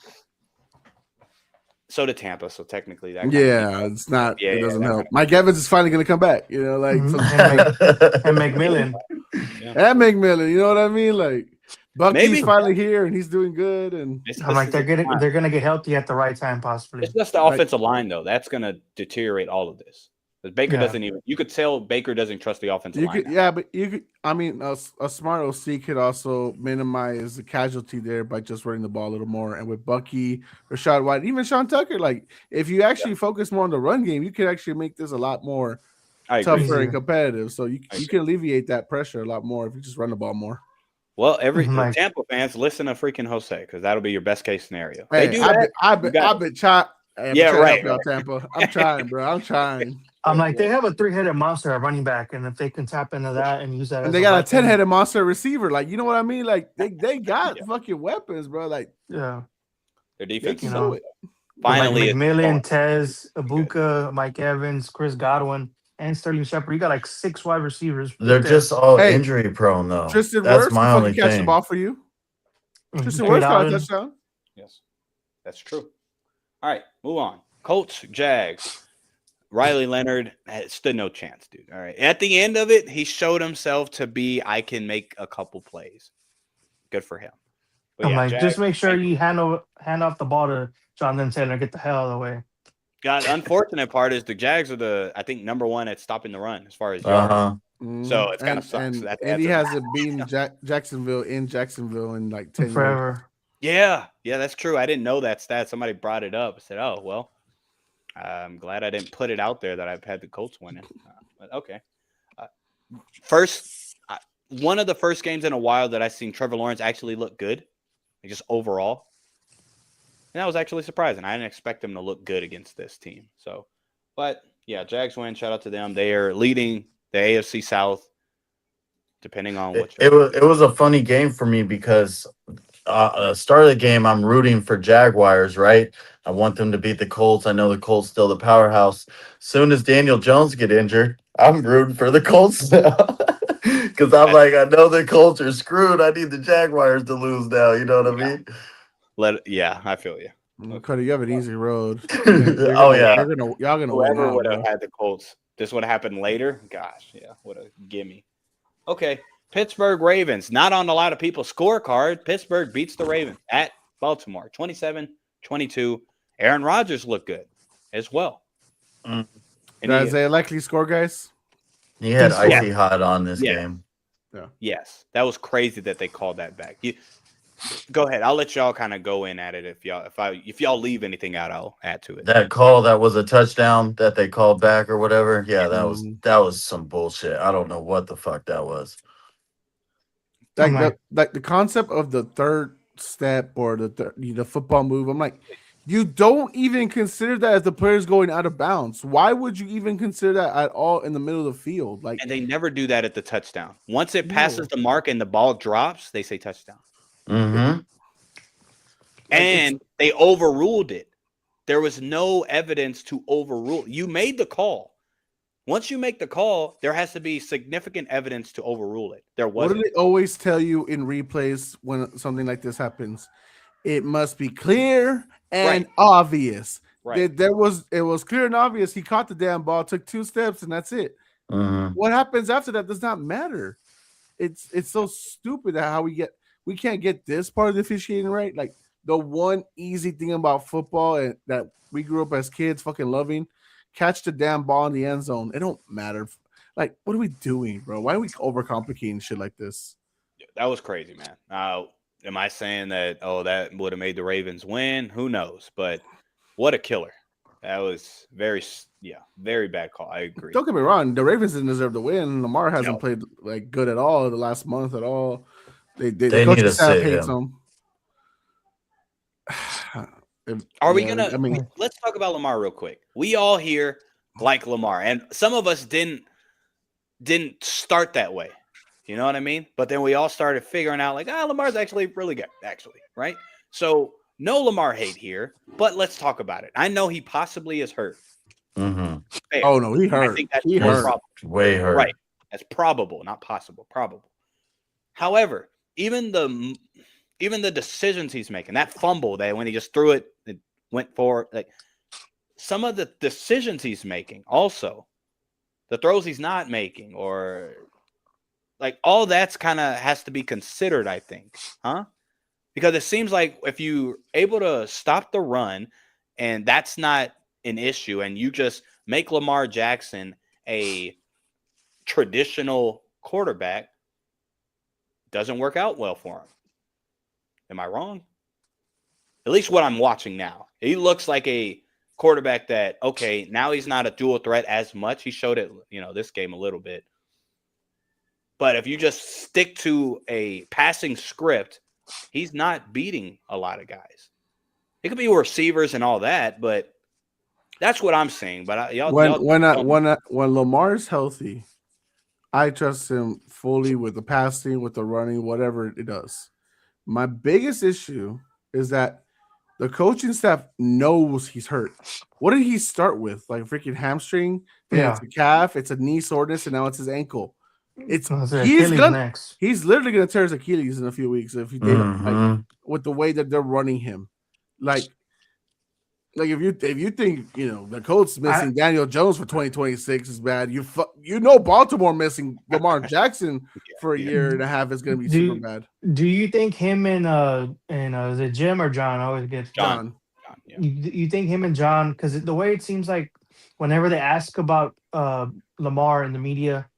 D: So did Tampa. So technically, that
B: It's not.
D: Yeah,
B: it doesn't
D: that
B: help.
D: kind of-
B: Mike Evans is finally going to come back. Like
C: Mhm.
B: from
C: And McMillan.
B: and McMillan. You know what I mean? Like Bucky's
D: Maybe.
B: finally here and he's doing good. And
C: I'm like, they're gonna get healthy at the right time, possibly.
D: It's just the offensive line, though. That's going to deteriorate all of this. Because Baker
C: Yeah.
D: doesn't even. You could tell Baker doesn't trust the offensive line. now.
B: but you could. I mean, a smart OC could also minimize the casualty there by just running the ball a little more. And with Bucky, Rashad White, even Sean Tucker, like if you actually focus more on the run game, you could actually make this a lot more
D: I agree.
B: tougher and competitive. So you
D: I
B: can alleviate that pressure a lot more if you just run the ball more.
D: Well, every
C: Like-
D: Tampa fans listen to freaking Jose because that'll be your best case scenario.
B: Hey,
D: They do that.
B: I've been trying. Hey, I'm
D: Yeah,
B: trying to
D: right,
B: help y'all, Tampa. I'm trying, bro. I'm trying.
C: I'm like, they have a 3-headed monster at running back, and if they can tap into that and use that,
B: And
C: as
B: they got a
C: weapon,
B: 10-headed monster receiver. Like, you know what I mean? Like they got fucking weapons, bro. Like
C: yeah.
D: Their
B: they
D: defense
B: can
D: is
B: do it.
D: finally
C: like McMillan,
D: it's
C: Tez, Ibuka, Mike Evans, Chris Godwin, and Sterling Shepard. You got like 6 wide receivers.
E: They're
C: right there.
E: just all
B: Hey,
E: injury prone though.
B: Tristan
E: That's
B: Wirfs
E: my
B: can
E: only
B: fucking catch the
E: thing.
B: ball for you.
C: Mhm.
B: Tristan
C: Trade
B: Wirfs got a
C: Allen.
B: touchdown.
D: Yes, that's true. All right, move on. Colts, Jags. Riley Leonard stood no chance, dude. All right. At the end of it, he showed himself to be, I can make a couple plays. Good for him. But
C: I'm
D: yeah,
C: like,
D: Jags,
C: just make sure you hand off the ball to Jonathan Taylor and get the hell out of the way.
D: the unfortunate part is the Jags are I think, number one at stopping the run as far as yards. So it's kinda sucks.
B: And
D: That's
B: Andy
D: a-
B: hasn't beaten Jacksonville in Jacksonville in like 10 years.
C: Forever.
D: Yeah, that's true. I didn't know that stat. Somebody brought it up. I said, oh, well, I'm glad I didn't put it out there that I've had the Colts winning. But okay. One of the first games in a while that I've seen Trevor Lawrence actually look good, like just overall. And that was actually surprising. I didn't expect him to look good against this team. So, but yeah, Jags win. Shout out to them. They are leading the AFC South, depending on what
E: It was a funny game for me because start of the game, I'm rooting for Jaguars, right? I want them to beat the Colts. I know the Colts still the powerhouse. Soon as Daniel Jones get injured, I'm rooting for the Colts now. Because I'm like, I know the Colts are screwed. I need the Jaguars to lose now. You know what I mean?
D: Yeah, I feel you.
B: Cuddy, you have an easy road.
E: Oh, yeah.
B: Y'all gonna win
D: Whoever
B: out,
D: would have
B: bro.
D: had the Colts, this would have happened later. Gosh, yeah, what a gimme. Okay, Pittsburgh Ravens, not on a lot of people's scorecard. Pittsburgh beats the Ravens at Baltimore, 27-22. Aaron Rodgers looked good as well.
E: Mm.
D: And
B: Is a likely score, guys?
E: He had
C: Yeah.
E: icy hot on this
D: Yeah.
E: game.
D: yes, that was crazy that they called that back. Go ahead. I'll let y'all kind of go in at it. If y'all leave anything out, I'll add to it.
E: That call that was a touchdown that they called back or whatever. Yeah, that
B: Mm-hmm.
E: was some bullshit. I don't know what the fuck that was.
B: Like the concept of the third step or the football move. I'm like, you don't even consider that as the player's going out of bounds. Why would you even consider that at all in the middle of the field? Like,
D: And they never do that at the touchdown. Once it passes the mark and the ball drops, they say touchdown.
E: Mm-hmm.
D: And they overruled it. There was no evidence to overrule. You made the call. Once you make the call, there has to be significant evidence to overrule it. There
B: what do
D: wasn't.
B: they always tell you in replays when something like this happens? It must be clear and obvious.
D: Right.
B: It was clear and obvious. He caught the damn ball, took 2 steps, and that's it.
E: Mm-hmm.
B: What happens after that does not matter. It's so stupid that how we can't get this part of the officiating right. Like the one easy thing about football and that we grew up as kids fucking loving, catch the damn ball in the end zone. It don't matter. Like, what are we doing, bro? Why are we overcomplicating shit like this?
D: That was crazy, man. Am I saying that, that would have made the Ravens win? Who knows? But what a killer. That was very bad call. I agree.
B: Don't get me wrong. The Ravens didn't deserve to win. Lamar hasn't
D: No.
B: played like good at all the last month at all. The
E: They
B: coaching
E: need to
B: staff
E: sit
B: hates
E: him.
B: him.
D: Are we
B: Yeah,
D: gonna?
B: I mean,
D: let's talk about Lamar real quick. We all here like Lamar, and some of us didn't didn't start that way. You know what I mean? But then we all started figuring out like, Lamar's actually really good, actually, right? So no Lamar hate here, but let's talk about it. I know he possibly is hurt.
E: Mm-hmm.
D: Fair.
B: Oh no, he
D: I
B: hurt.
D: think that's
B: He
D: more
B: hurt.
D: probable.
E: Way hurt.
D: Right. That's probable, not possible. Probable. However, even the decisions he's making, that fumble that when he just threw it, it went for like some of the decisions he's making, also the throws he's not making, or like all that's kind of has to be considered, I think, huh? Because it seems like if you're able to stop the run and that's not an issue, and you just make Lamar Jackson a traditional quarterback, doesn't work out well for him. Am I wrong? At least what I'm watching now. He looks like a quarterback that, okay, now he's not a dual threat as much. He showed it, this game a little bit. But if you just stick to a passing script, he's not beating a lot of guys. It could be receivers and all that, but that's what I'm saying. But
B: when Lamar's healthy, I trust him fully with the passing, with the running, whatever it does. My biggest issue is that the coaching staff knows he's hurt. What did he start with? Like a freaking hamstring?
C: Yeah.
B: It's a calf, it's a knee soreness, and now it's his ankle. He's
C: next.
B: He's literally gonna tear his Achilles in a few weeks if he did with the way that they're running him. Like if you think the Colts missing Daniel Jones for 2026 is bad, Baltimore missing Lamar Jackson for a year and a half is going to be super bad.
C: Do you think him and is it Jim or John? I always get
B: John.
D: Yeah.
C: You think him and John, because the way it seems like whenever they ask about Lamar in the media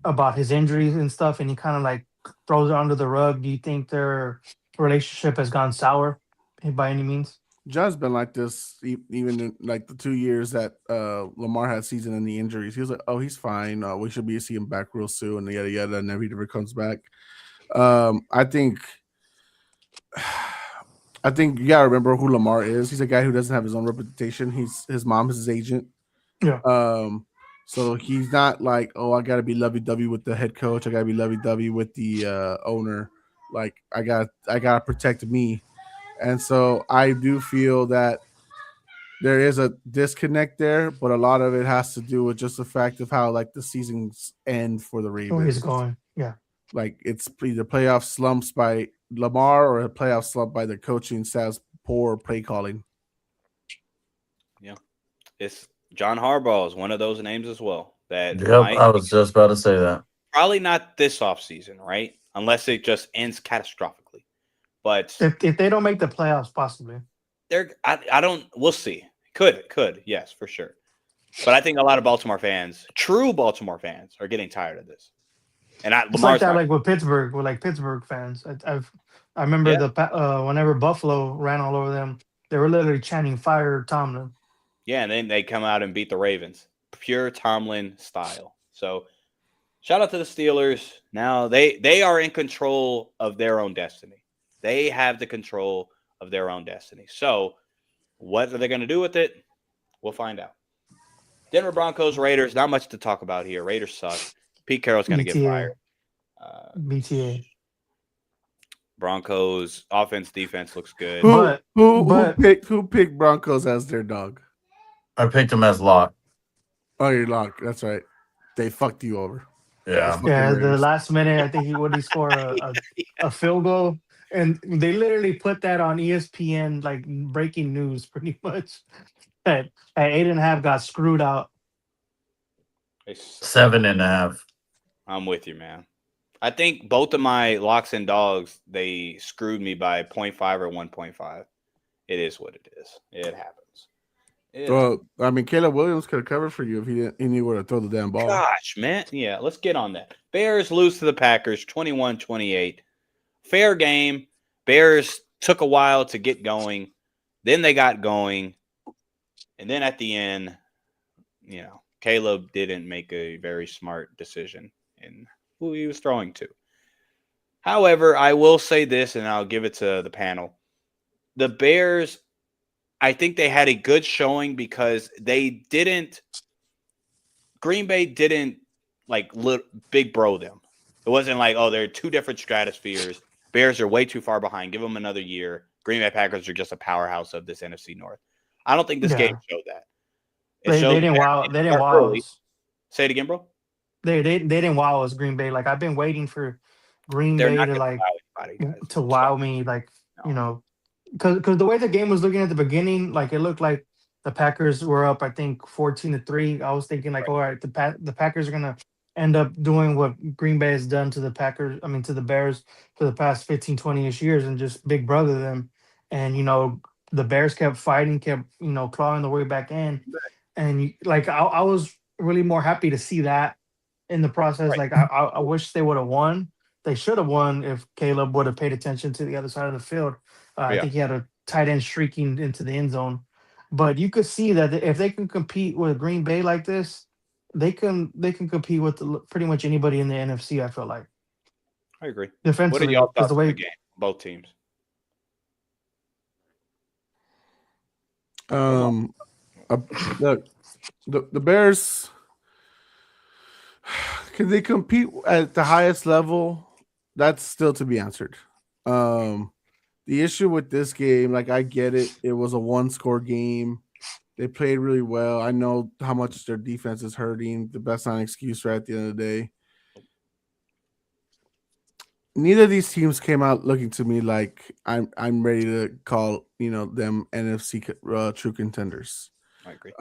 C: about his injuries and stuff, and he kind of like throws it under the rug, do you think their relationship has gone sour by any means?
B: John's been like this even in like the 2 years that Lamar had season-ending injuries. He was like, "Oh, he's fine. We should be seeing him back real soon." And yada yada, and never comes back. I think you gotta remember who Lamar is. He's a guy who doesn't have his own reputation. His mom is his agent.
C: Yeah.
B: So he's not like, "Oh, I gotta be lovey-dovey with the head coach. I gotta be lovey-dovey with the owner. Like I gotta protect me." And so I do feel that there is a disconnect there, but a lot of it has to do with just the fact of how like the seasons end for the Ravens.
C: Oh, he's going, yeah.
B: Like it's either playoff slumps by Lamar or a playoff slump by the coaching staff's poor play calling.
D: Yeah, it's John Harbaugh is one of those names as well. That
E: I was just about to say that.
D: Probably not this offseason, right? Unless it just ends catastrophically. But
C: if they don't make the playoffs, possibly.
D: We'll see. Could, yes, for sure. But I think a lot of Baltimore fans, true Baltimore fans, are getting tired of this. And
C: it's like that, like with Pittsburgh, Pittsburgh fans. I remember whenever Buffalo ran all over them, they were literally chanting "Fire Tomlin."
D: Yeah, and then they come out and beat the Ravens, pure Tomlin style. So, shout out to the Steelers. Now they are in control of their own destiny. They have the control of their own destiny. So, what are they going to do with it? We'll find out. Denver Broncos, Raiders, not much to talk about here. Raiders suck. Pete Carroll's going to get fired.
C: BTA.
D: Broncos, offense, defense looks good.
B: Who picked Broncos as their dog?
E: I picked him as lock.
B: Oh, you're locked. That's right. They fucked you over.
E: Yeah.
C: Yeah, the last minute, I think he score a field goal. And they literally put that on ESPN, like breaking news, pretty much. That at 8.5 got screwed out.
E: 7.5.
D: I'm with you, man. I think both of my locks and dogs, they screwed me by 0.5 or 1.5. It is what it is. It happens.
B: Well, I mean, Caleb Williams could have covered for you if he knew where to throw the damn ball.
D: Gosh, man. Yeah, let's get on that. Bears lose to the Packers 21-28. Fair game. Bears took a while to get going. Then they got going. And then at the end, Caleb didn't make a very smart decision in who he was throwing to. However, I will say this, and I'll give it to the panel. The Bears, I think they had a good showing because Green Bay didn't like big bro them. It wasn't like, oh, they're two different stratospheres. Bears are way too far behind. Give them another year. Green Bay Packers are just a powerhouse of this NFC North. I don't think this game showed that.
C: They didn't wow. They didn't wow us.
D: Say it again, bro.
C: They didn't wow us, Green Bay. Like I've been waiting for Green Bay to like wow me, like because the way the game was looking at the beginning, like it looked like the Packers were up, I think 14-3. I was thinking like, all right, the Packers are gonna end up doing what Green Bay has done to the Packers. I mean, to the Bears for the past 15, 20-ish years, and just big brother them. And the Bears kept fighting, kept clawing the way back in, and like I was really more happy to see that in the process.
D: Right.
C: Like I wish they would have won. They should have won if Caleb would have paid attention to the other side of the field. I think he had a tight end streaking into the end zone. But you could see that if they can compete with Green Bay like this, they can compete with pretty much anybody in the NFC. I feel like.
D: I agree.
C: Defensively,
D: what are y'all thoughts
C: the way
D: of the game? Both teams.
B: Look, the Bears, can they compete at the highest level? That's still to be answered. The issue with this game, like I get it, it was a one-score game. They played really well. I know how much their defense is hurting. The best not excuse right at the end of the day. Neither of these teams came out looking to me like I'm ready to call them NFC true contenders.
D: I agree.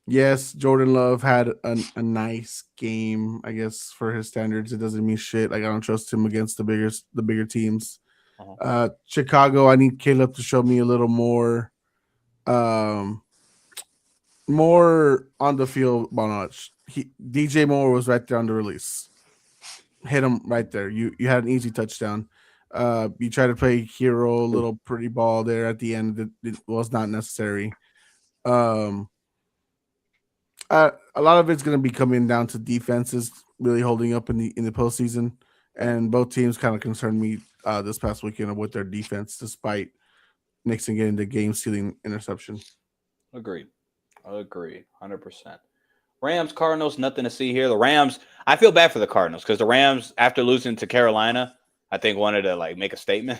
B: Yes, Jordan Love had a nice game, I guess, for his standards. It doesn't mean shit. Like I don't trust him against the bigger teams. Chicago, I need Caleb to show me a little more on the field ball knowledge. DJ Moore was right there on the release. Hit him right there. You had an easy touchdown. You tried to play hero, little pretty ball there at the end. It was not necessary. A lot of it's going to be coming down to defenses really holding up in the postseason, and both teams kind of concerned me this past weekend with their defense, despite Nixon getting the game-sealing interception.
D: Agreed. 100%. Rams, Cardinals, nothing to see here. The Rams, I feel bad for the Cardinals because the Rams, after losing to Carolina, I think wanted to like make a statement.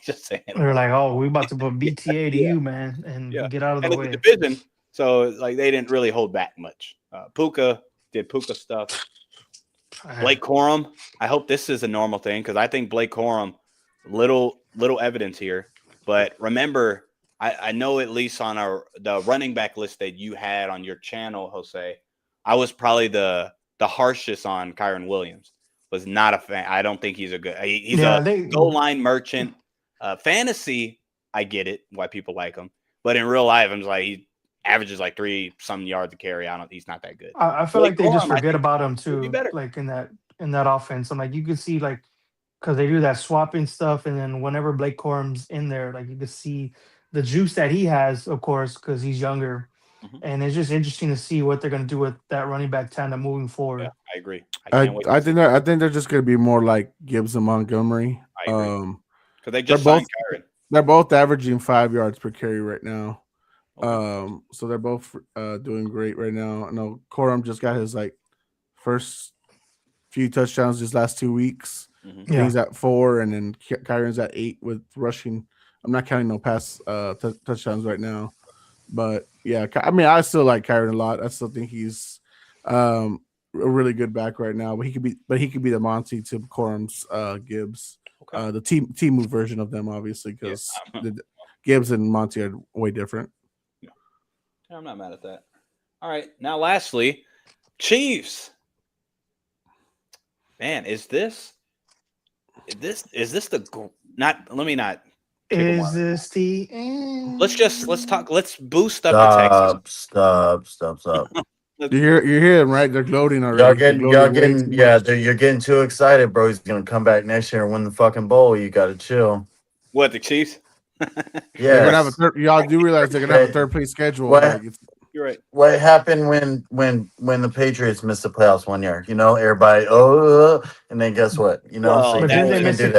D: Just saying.
C: They're like, oh, we about to put BTA to you, man, and get out of the way.
D: It's a division, so like they didn't really hold back much. Puka did Puka stuff. Blake Corum, I hope this is a normal thing because I think Blake Corum, little evidence here. But remember, I know at least on the running back list that you had on your channel, Jose, I was probably the harshest on Kyron Williams. Was not a fan. I don't think he's a good. He's a goal line merchant. Fantasy, I get it why people like him, but in real life, I'm just like he averages like 3-some yards to carry. He's not that good.
C: I feel like they just forget about him too. Like in that offense, I'm like you could see like because they do that swapping stuff, and then whenever Blake Corum's in there, like you could see the juice that he has, of course, because he's younger. And it's just interesting to see what they're going to do with that running back tandem moving forward.
D: Yeah, I agree.
B: I think they're just going to be more like Gibbs and Montgomery.
D: I agree. Because they just signed Kyron.
B: They're both averaging 5 yards per carry right now. So they're both doing great right now. I know Corum just got his like first few touchdowns his last 2 weeks. He's at 4, and then Kyron's at 8 with rushing. I'm not counting no pass touchdowns right now. But yeah, I mean, I still like Kyron a lot. I still think he's a really good back right now. But he could be the Monty to Corum's Gibbs, the team move version of them, obviously, because Gibbs and Monty are way different.
D: Yeah, I'm not mad at that. All right, now lastly, Chiefs. Man, is this the not? Let me not.
C: Is this the end?
D: Let's talk. Let's boost up the Texans.
E: Stop.
B: You're hearing right? They're gloating already.
E: You're getting too excited, bro. He's gonna come back next year and win the fucking bowl. You gotta chill.
D: What, the Chiefs?
B: Yeah, y'all do realize they're gonna have a third place schedule.
D: You're right.
E: What happened when the Patriots missed the playoffs one year? Everybody and then guess what?
C: But then they missed it.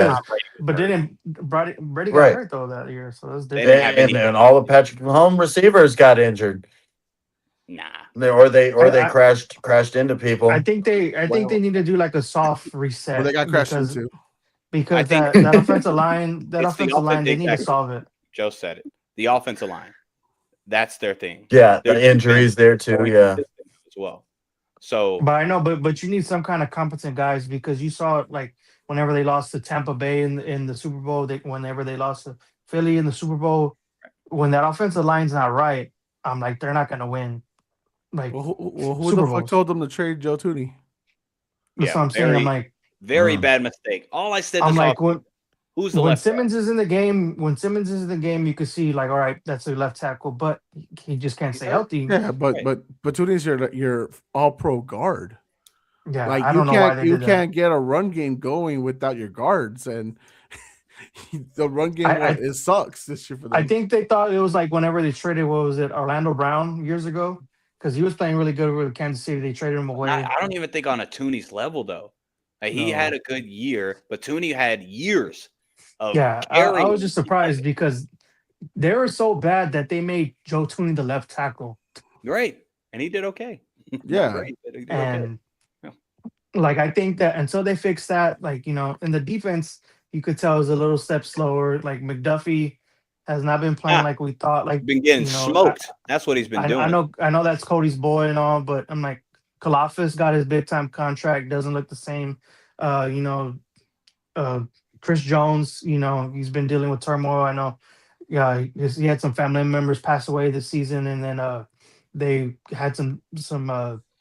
C: But didn't Brady got hurt though that year, so that's different.
E: And all the Patrick Mahomes receivers got injured.
D: Nah.
E: They
C: I-
E: crashed into people.
C: I think they need to do like a soft reset
B: But they got crashed
C: because
B: into.
D: I think
C: that offensive line
D: it's the offense.
C: they need to
D: Exactly.
C: solve it.
D: Joe said it. The offensive line. That's their thing.
E: Yeah,
D: They're
E: the injuries there too.
D: very
E: Yeah,
D: consistent as well. So
C: But I know, but you need some kind of competent guys because you saw it like whenever they lost to Tampa Bay in the Super Bowl, whenever they lost to Philly in the Super Bowl, when that offensive line's not right, I'm like they're not gonna win. Like
B: Who
C: Super
B: the fuck
C: Bowls.
B: told them to trade Joe Tooney?
C: That's what I'm saying. I'm like
D: very bad mistake. All I said
C: I'm
D: this
C: like
D: offseason, who's the
C: when
D: left
C: Simmons is in the game, you could see like, all right, that's a left tackle, but he just can't stay healthy.
B: Yeah, but
D: Right.
B: but Tooney's your all pro guard.
C: Yeah,
B: Like
C: I
B: you
C: don't know why
B: can't
C: they
B: you
C: did
B: can't get a run game going without your guards, and the run game it sucks this year for them.
C: I think they thought it was like whenever they traded, what was it, Orlando Brown years ago? Because he was playing really good with Kansas City. They traded him away.
D: I don't even think on a Tooney's level though. Like, he had a good year, but Tooney had years of
C: Yeah, I
D: carrying.
C: was just surprised because they were so bad that they made Joe Tooney the left tackle.
D: Great, and he did okay.
B: Yeah.
D: Great. He did okay.
C: And
D: Yeah.
C: like I think that until they fix that, like in the defense, you could tell it was a little step slower. Like McDuffie has not been playing like we thought. Like
D: Been getting
C: you know,
D: smoked. That's what he's been doing.
C: I know that's Cody's boy and all, but I'm like Kalafis got his big time contract. Doesn't look the same. Chris Jones, he's been dealing with turmoil. I know. Yeah, he had some family members pass away this season, and then they had some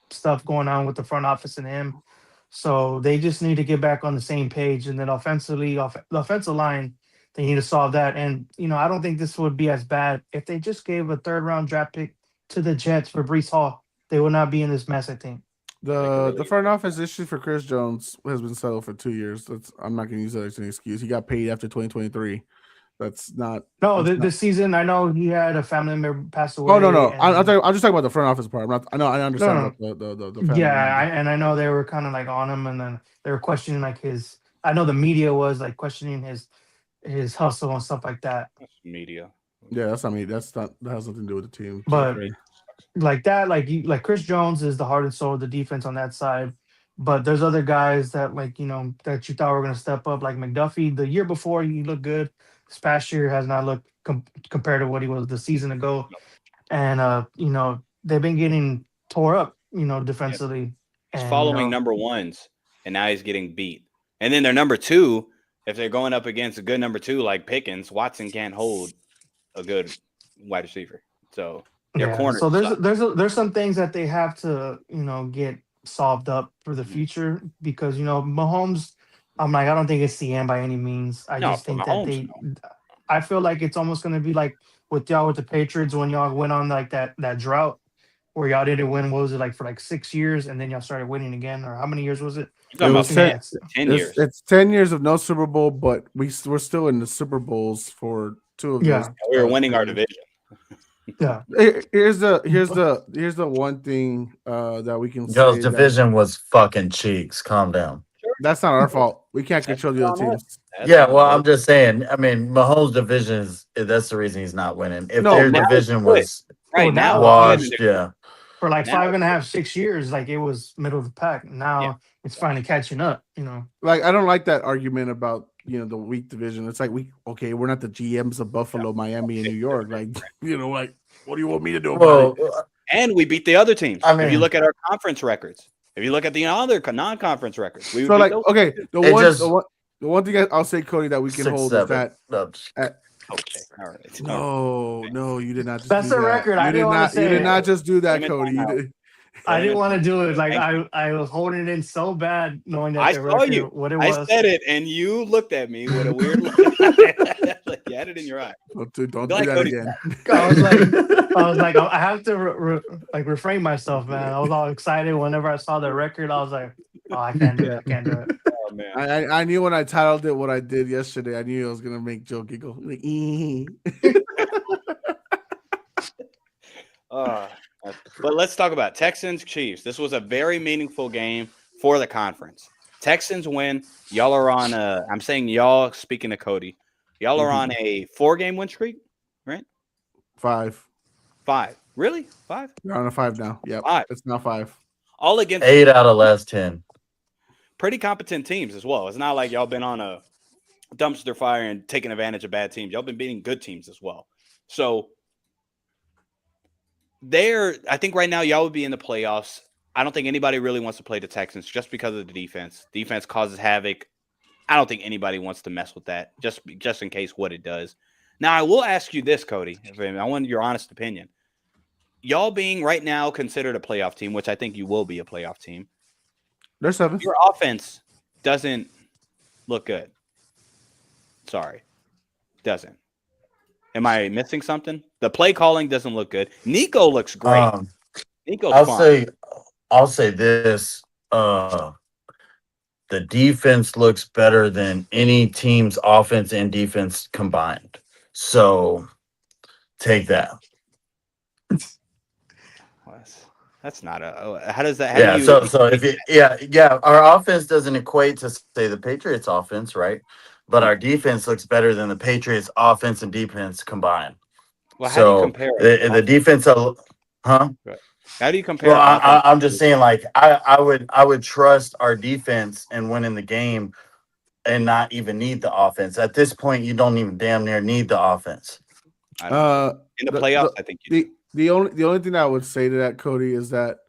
C: stuff going on with the front office and him. So they just need to get back on the same page. And then offensively, the offensive line, they need to solve that. And I don't think this would be as bad if they just gave a 3rd round draft pick to the Jets for Brees Hall. They would not be in this mess, I think.
B: The front office issue for Chris Jones has been settled for 2 years. I'm not going to use that as an excuse. He got paid after 2023. That's not.
C: No,
B: that's
C: this season I know he had a family member pass away.
B: Oh no!
C: and-
B: I'm just talking about the front office part. I understand
C: No.
B: about the family
C: Yeah,
B: member.
C: I know they were kind of like on him, and then they were questioning like his. I know the media was like questioning his hustle and stuff like that.
D: Media.
B: Yeah, that's not me. That has nothing to do with the team.
C: But like that, like Chris Jones is the heart and soul of the defense on that side. But there's other guys that that you thought were going to step up, like McDuffie. The year before he looked good. This past year has not looked compared to what he was the season ago, and they've been getting tore up, defensively.
D: He's
C: And,
D: following number ones, and now he's getting beat. And then their number two, if they're going up against a good number two like Pickens, Watson can't hold a good wide receiver. So their corner.
C: So there's some things that they have to get solved up for the future because Mahomes. I'm like I don't think it's the end by any means. I just think that I feel like it's almost going to be like with y'all with the Patriots when y'all went on like that drought where y'all didn't win. What was it like for like 6 years and then y'all started winning again, or how many years was it?
D: You're talking
B: It was
D: about 10 years.
B: It's 10 years of no Super Bowl, but we're still in the Super Bowls for 2 of those.
D: We were winning our division.
C: Yeah.
B: Here's the one thing that we can
E: Joe's
B: say
E: division was fucking cheeks. Calm down.
B: that's not our fault. We can't control the other teams.
E: I'm just saying. I mean, Mahomes' division that's the reason he's not winning. If
B: No,
E: their
B: now
E: division was
D: Right now,
E: washed, yeah.
C: For like
D: Now-
C: 5.5, 6 years, like it was middle of the pack. Now it's finally catching up.
B: Like I don't like that argument about the weak division. It's like we're not the GMs of Buffalo, Miami, and New York. Like like what do you want me to do about it?
D: And we beat the other teams.
E: I
D: If you
E: mean-
D: look at our conference records, if you look at the other non-conference records, we
B: So
D: beat
B: like
D: those.
B: okay,
E: It
B: the one thing I'll say, Cody, that we can
E: 6,
B: hold
E: 7.
B: is that
D: Okay, all right.
B: no, you did not. Just
C: That's
B: do
C: the
B: that.
C: record. I
B: You did
C: didn't wanna
B: not. You
C: say
B: did
C: it.
B: not just do that,
D: Damn it,
B: Cody.
D: I'm
B: You
D: out.
B: did.
C: I didn't want to do it. Like
D: Thank
C: I was holding it in so bad, knowing that
D: I
C: the
D: saw
C: record,
D: you.
C: what it
D: I
C: was.
D: said it, and you looked at me with a weird look. Like you had it in your eye.
B: Don't do
D: Go
B: that
D: ahead, Cody.
B: again.
C: I was like, I have to refrain myself, man. I was all excited whenever I saw the record. I was like, oh, I can't do it. I can't do it.
D: Oh man.
B: I knew when I titled it what I did yesterday. I knew I was gonna make Joe giggle. Like,
D: But let's talk about Texans Chiefs. This was a very meaningful game for the conference. Texans win. Y'all are on I'm saying y'all, speaking to Cody, y'all are on a 4-game win streak, right?
B: 5.
D: 5. Really? 5?
B: They're on a 5 now. Yep,
D: 5.
B: it's now 5.
D: All against
E: 8 out of last 10.
D: pretty competent teams as well. It's not like y'all been on a dumpster fire and taking advantage of bad teams. Y'all been beating good teams as well. So I think right now y'all would be in the playoffs. I don't think anybody really wants to play the Texans just because of the defense. Defense causes havoc. I don't think anybody wants to mess with that just in case what it does. Now, I will ask you this, Cody. I want your honest opinion. Y'all being right now considered a playoff team, which I think you will be a playoff team.
B: They're 7.
D: Your offense doesn't look good. Sorry. Doesn't. Am I missing something? The play calling doesn't look good. Nico looks great. Nico's fine.
E: I'll say this. The defense looks better than any team's offense and defense combined. So take that.
D: That's not a. How does that?
E: Our offense doesn't equate to say the Patriots offense, right? But our defense looks better than the Patriots offense and defense combined.
D: Well, how do you compare
E: the defense? Huh?
D: How do you compare?
E: Well, I'm just saying, like I would trust our defense and win in the game, and not even need the offense. At this point, you don't even damn near need the offense.
D: In the playoffs, I think you do.
B: The only thing I would say to that, Cody, is that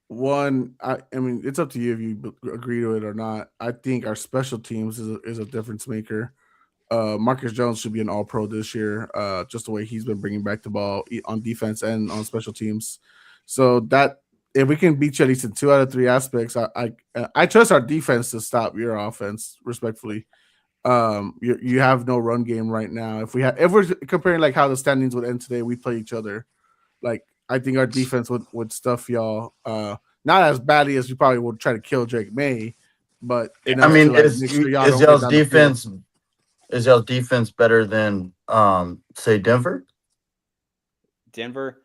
B: one, I mean, it's up to you if you agree to it or not. I think our special teams is a difference maker. Marcus Jones should be an All-Pro this year, just the way he's been bringing back the ball on defense and on special teams. So that if we can beat you at least in 2 out of 3 aspects, I trust our defense to stop your offense. Respectfully, you have no run game right now. If we're comparing like how the standings would end today, we play each other. Like, I think our defense would stuff y'all not as badly as we probably would try to kill Drake May, but
E: I mean, is y'all's defense better than say Denver?
D: Denver,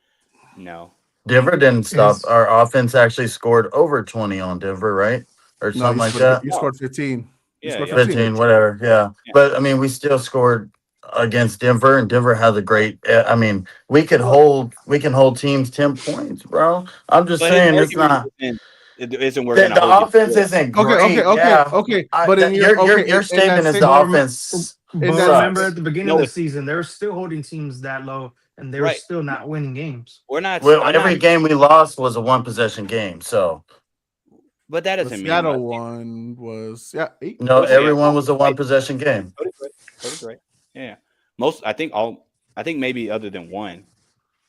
D: no.
E: Denver didn't stop. Our offense actually scored over 20 on Denver, right? Or something like that.
B: You scored 15.
D: Yeah,
E: 15, whatever. Yeah. But I mean, we still scored against Denver, and Denver has a great. I mean, we can hold teams 10 points, bro. I'm just saying it's not.
D: It isn't working.
E: The offense isn't great.
B: Okay. But
E: your statement is the offense.
C: But remember, at the beginning of the season, they were still holding teams that low, and they were still not winning games.
D: We're not.
E: Well, every game we lost was a 1-possession game. So.
D: But that doesn't mean
B: Seattle one was 8.
E: No, everyone was a 1-possession game.
D: That's right. Yeah, I think maybe other than one,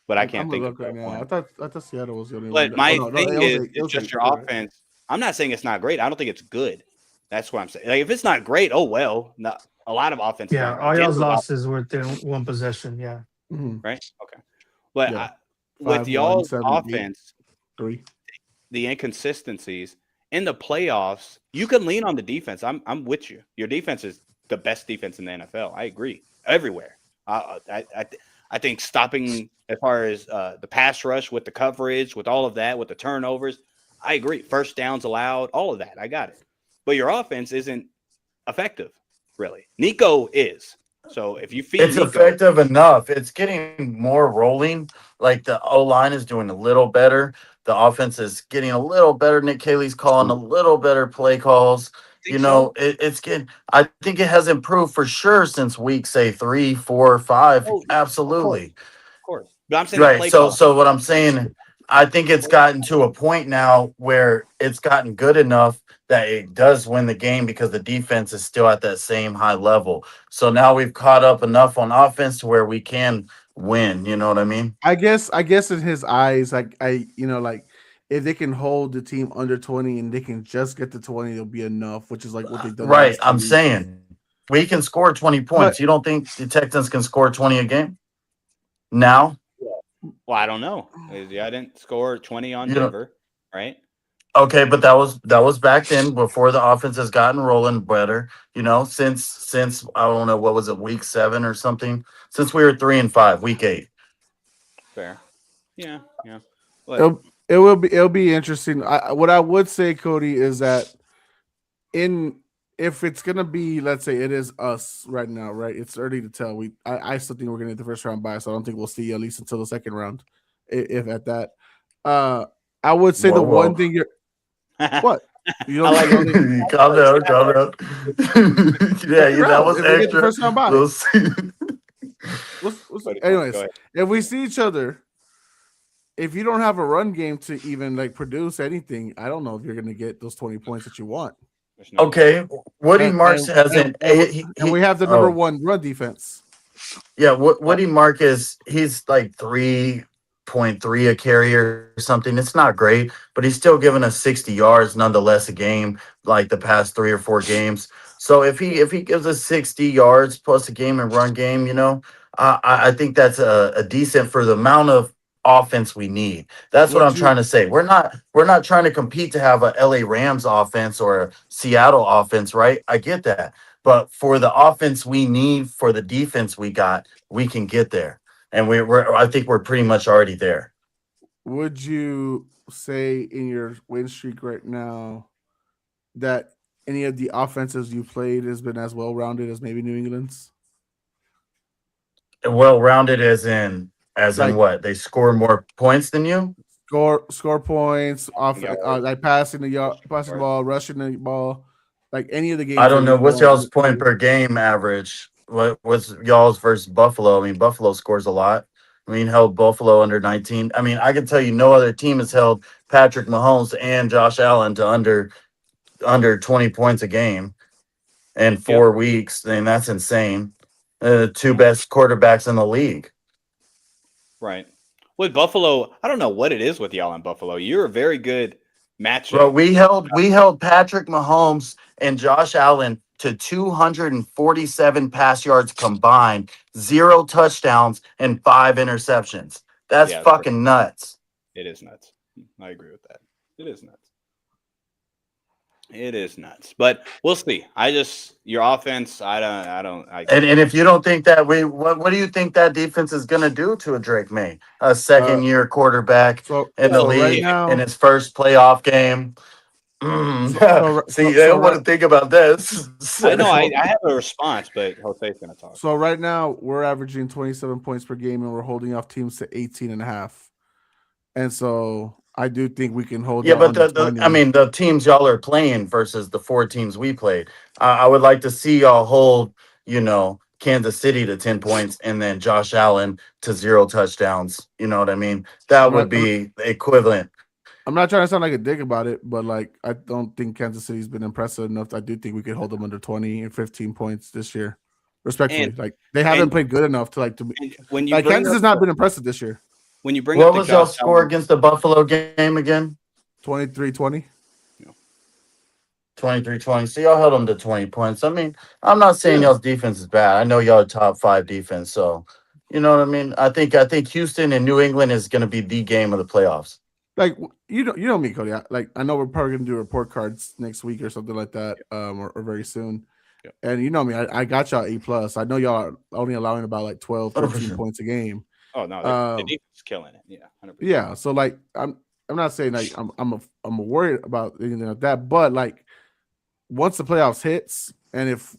D: but I can't think of
B: right now.
D: one.
B: I thought Seattle was the only
D: but
B: one.
D: My thing is just your offense. I'm not saying it's not great. I don't think it's good. That's what I'm saying. Like, if it's not great, oh well. Not a lot of offense.
C: Yeah, all y'all's losses were within 1 possession. Yeah.
B: Mm-hmm.
D: Right. Okay. But with y'all's offense,
B: 3,
D: the inconsistencies in the playoffs, you can lean on the defense. I'm with you. Your defense is the best defense in the NFL. I agree. Everywhere. I think stopping as far as the pass rush with the coverage, with all of that, with the turnovers, I agree. First downs allowed, all of that. I got it. But your offense isn't effective, really. Nico is. So if you feed
E: it's
D: Nico,
E: effective enough. It's getting more rolling. Like the O-line is doing a little better. The offense is getting a little better. Nick Caley's calling a little better play calls. It's getting. I think it has improved for sure since week, say 3, 4, 5. Absolutely,
D: of course. But I'm saying
E: right. So what I'm saying, I think it's gotten to a point now where it's gotten good enough that it does win the game because the defense is still at that same high level. So now we've caught up enough on offense to where we can win. You know what I mean?
B: I guess in his eyes, like if they can hold the team under 20 and they can just get to 20, it'll be enough, which is like what they've done.
E: Right. I'm saying we can score 20 points. You don't think the Texans can score 20 a game now?
D: Well, I don't know. I didn't score 20 on Denver, right?
E: Okay, but that was back then before the offense has gotten rolling better. Since I don't know, what was it, week 7 or something? Since we were 3-5, week 8.
D: Fair. Yeah.
B: It'll be interesting. What I would say, Cody, is that if it's gonna be, let's say it is us right now, right? It's early to tell. I still think we're gonna get the first round bye, so I don't think we'll see at least until the second round. if at that. I would say
E: Whoa,
B: the
E: whoa.
B: one thing you're what you
D: I like
B: don't think-
E: Calm down, calm down. Yeah,
B: Figure
E: that
B: out
E: was
B: if we get the
E: extra.
B: first round bye.
E: We'll see.
B: Anyways,
D: Go ahead.
B: if we see each other, if you don't have a run game to even like produce anything, I don't know if you're gonna get those 20 points that you want.
D: There's no-
E: Okay, Woody Marks hasn't.
B: And we have the number one run defense.
E: Yeah, Woody Marcus, he's like 3.3 a carry or something. It's not great, but he's still giving us 60 yards nonetheless a game, like the past 3 or 4 games. So if he gives us 60 yards plus a game and run game, you know, I think that's a decent for the amount of offense we need. That's what I'm trying to say. We're not trying to compete to have a LA Rams offense or a Seattle offense, right? I get that. But for the offense we need, for the defense we got, we can get there. And I think we're pretty much already there.
B: Would you say in your win streak right now that any of the offenses you played has been as well rounded as maybe New England's?
E: Well rounded as in
B: Like-
E: what? They score more points than you?
B: Score points, like passing the ball, rushing the ball, like any of the games.
E: I don't know. What's y'all's point
B: per?
E: per game average? What's y'all's versus Buffalo? I mean, Buffalo scores a lot. I mean, held Buffalo under 19. I mean, I can tell you no other team has held Patrick Mahomes and Josh Allen to under 20 points a game in 4 weeks. I mean, that's insane. The 2 best quarterbacks in the league.
D: Right. With Buffalo, I don't know what it is with y'all in Buffalo. You're a very good matchup.
E: Bro, we held Patrick Mahomes and Josh Allen to 247 pass yards combined, 0 touchdowns and 5 interceptions. That's fucking nuts.
D: It is nuts. I agree with that. It is nuts. It is nuts. But we'll see. Your offense, and
E: if you don't think that what do you think that defense is gonna do to a Drake May, a second year quarterback in the league
B: right now,
E: in his first playoff game? See, they don't want to think about this.
D: I know I have a response, but Jose's gonna talk.
B: So right now we're averaging 27 points per game and we're holding off teams to 18.5. And so I do think we can hold.
E: Yeah, but the teams y'all are playing versus the 4 teams we played. I would like to see y'all hold, Kansas City to 10 points and then Josh Allen to 0 touchdowns. You know what I mean? That would be equivalent.
B: I'm not trying to sound like a dick about it, but like I don't think Kansas City's been impressive enough. I do think we could hold them under 20 and 15 points this year. Respectfully, they haven't played good enough to
D: when you
B: Kansas has not been impressive this year.
D: When you bring
E: what
D: up
E: was y'all score against the Buffalo game again?
B: 23-20.
E: 23-20. So y'all held them to 20 points. I mean, I'm not saying y'all's defense is bad. I know y'all are top 5 defense. So, you know what I mean? I think Houston and New England is going to be the game of the playoffs.
B: Like you know me, Cody. I know we're probably gonna do report cards next week or something like that, or very soon.
D: Yeah.
B: And you know me, I got y'all A+. I know y'all are only allowing about like 12, 13 points a game.
D: Oh no, the defense is killing it. Yeah, 100%.
B: Yeah. So like I'm not saying like I'm worried about anything like that, but like once the playoffs hits, and if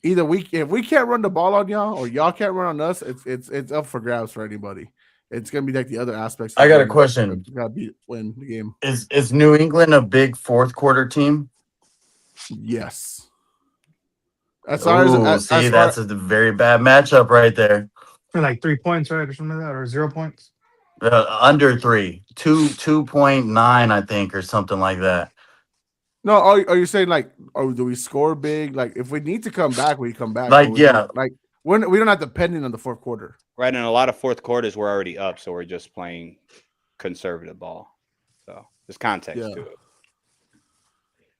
B: we can't run the ball on y'all or y'all can't run on us, it's up for grabs for anybody. It's gonna be like the other aspects.
E: I got a question.
B: You gotta win the game.
E: Is New England a big 4th quarter team?
B: Yes. That's
E: a very bad matchup right there.
C: For like 3 points, right, or something like that, or 0 points.
E: Under 3, 2.9, I think, or something like that.
B: No, are you saying like, do we score big? Like, if we need to come back, we come back.
E: Like, yeah,
B: we don't have to depend on the 4th quarter.
D: Right, and a lot of 4th quarters we're already up, so we're just playing conservative ball. So there's context to it.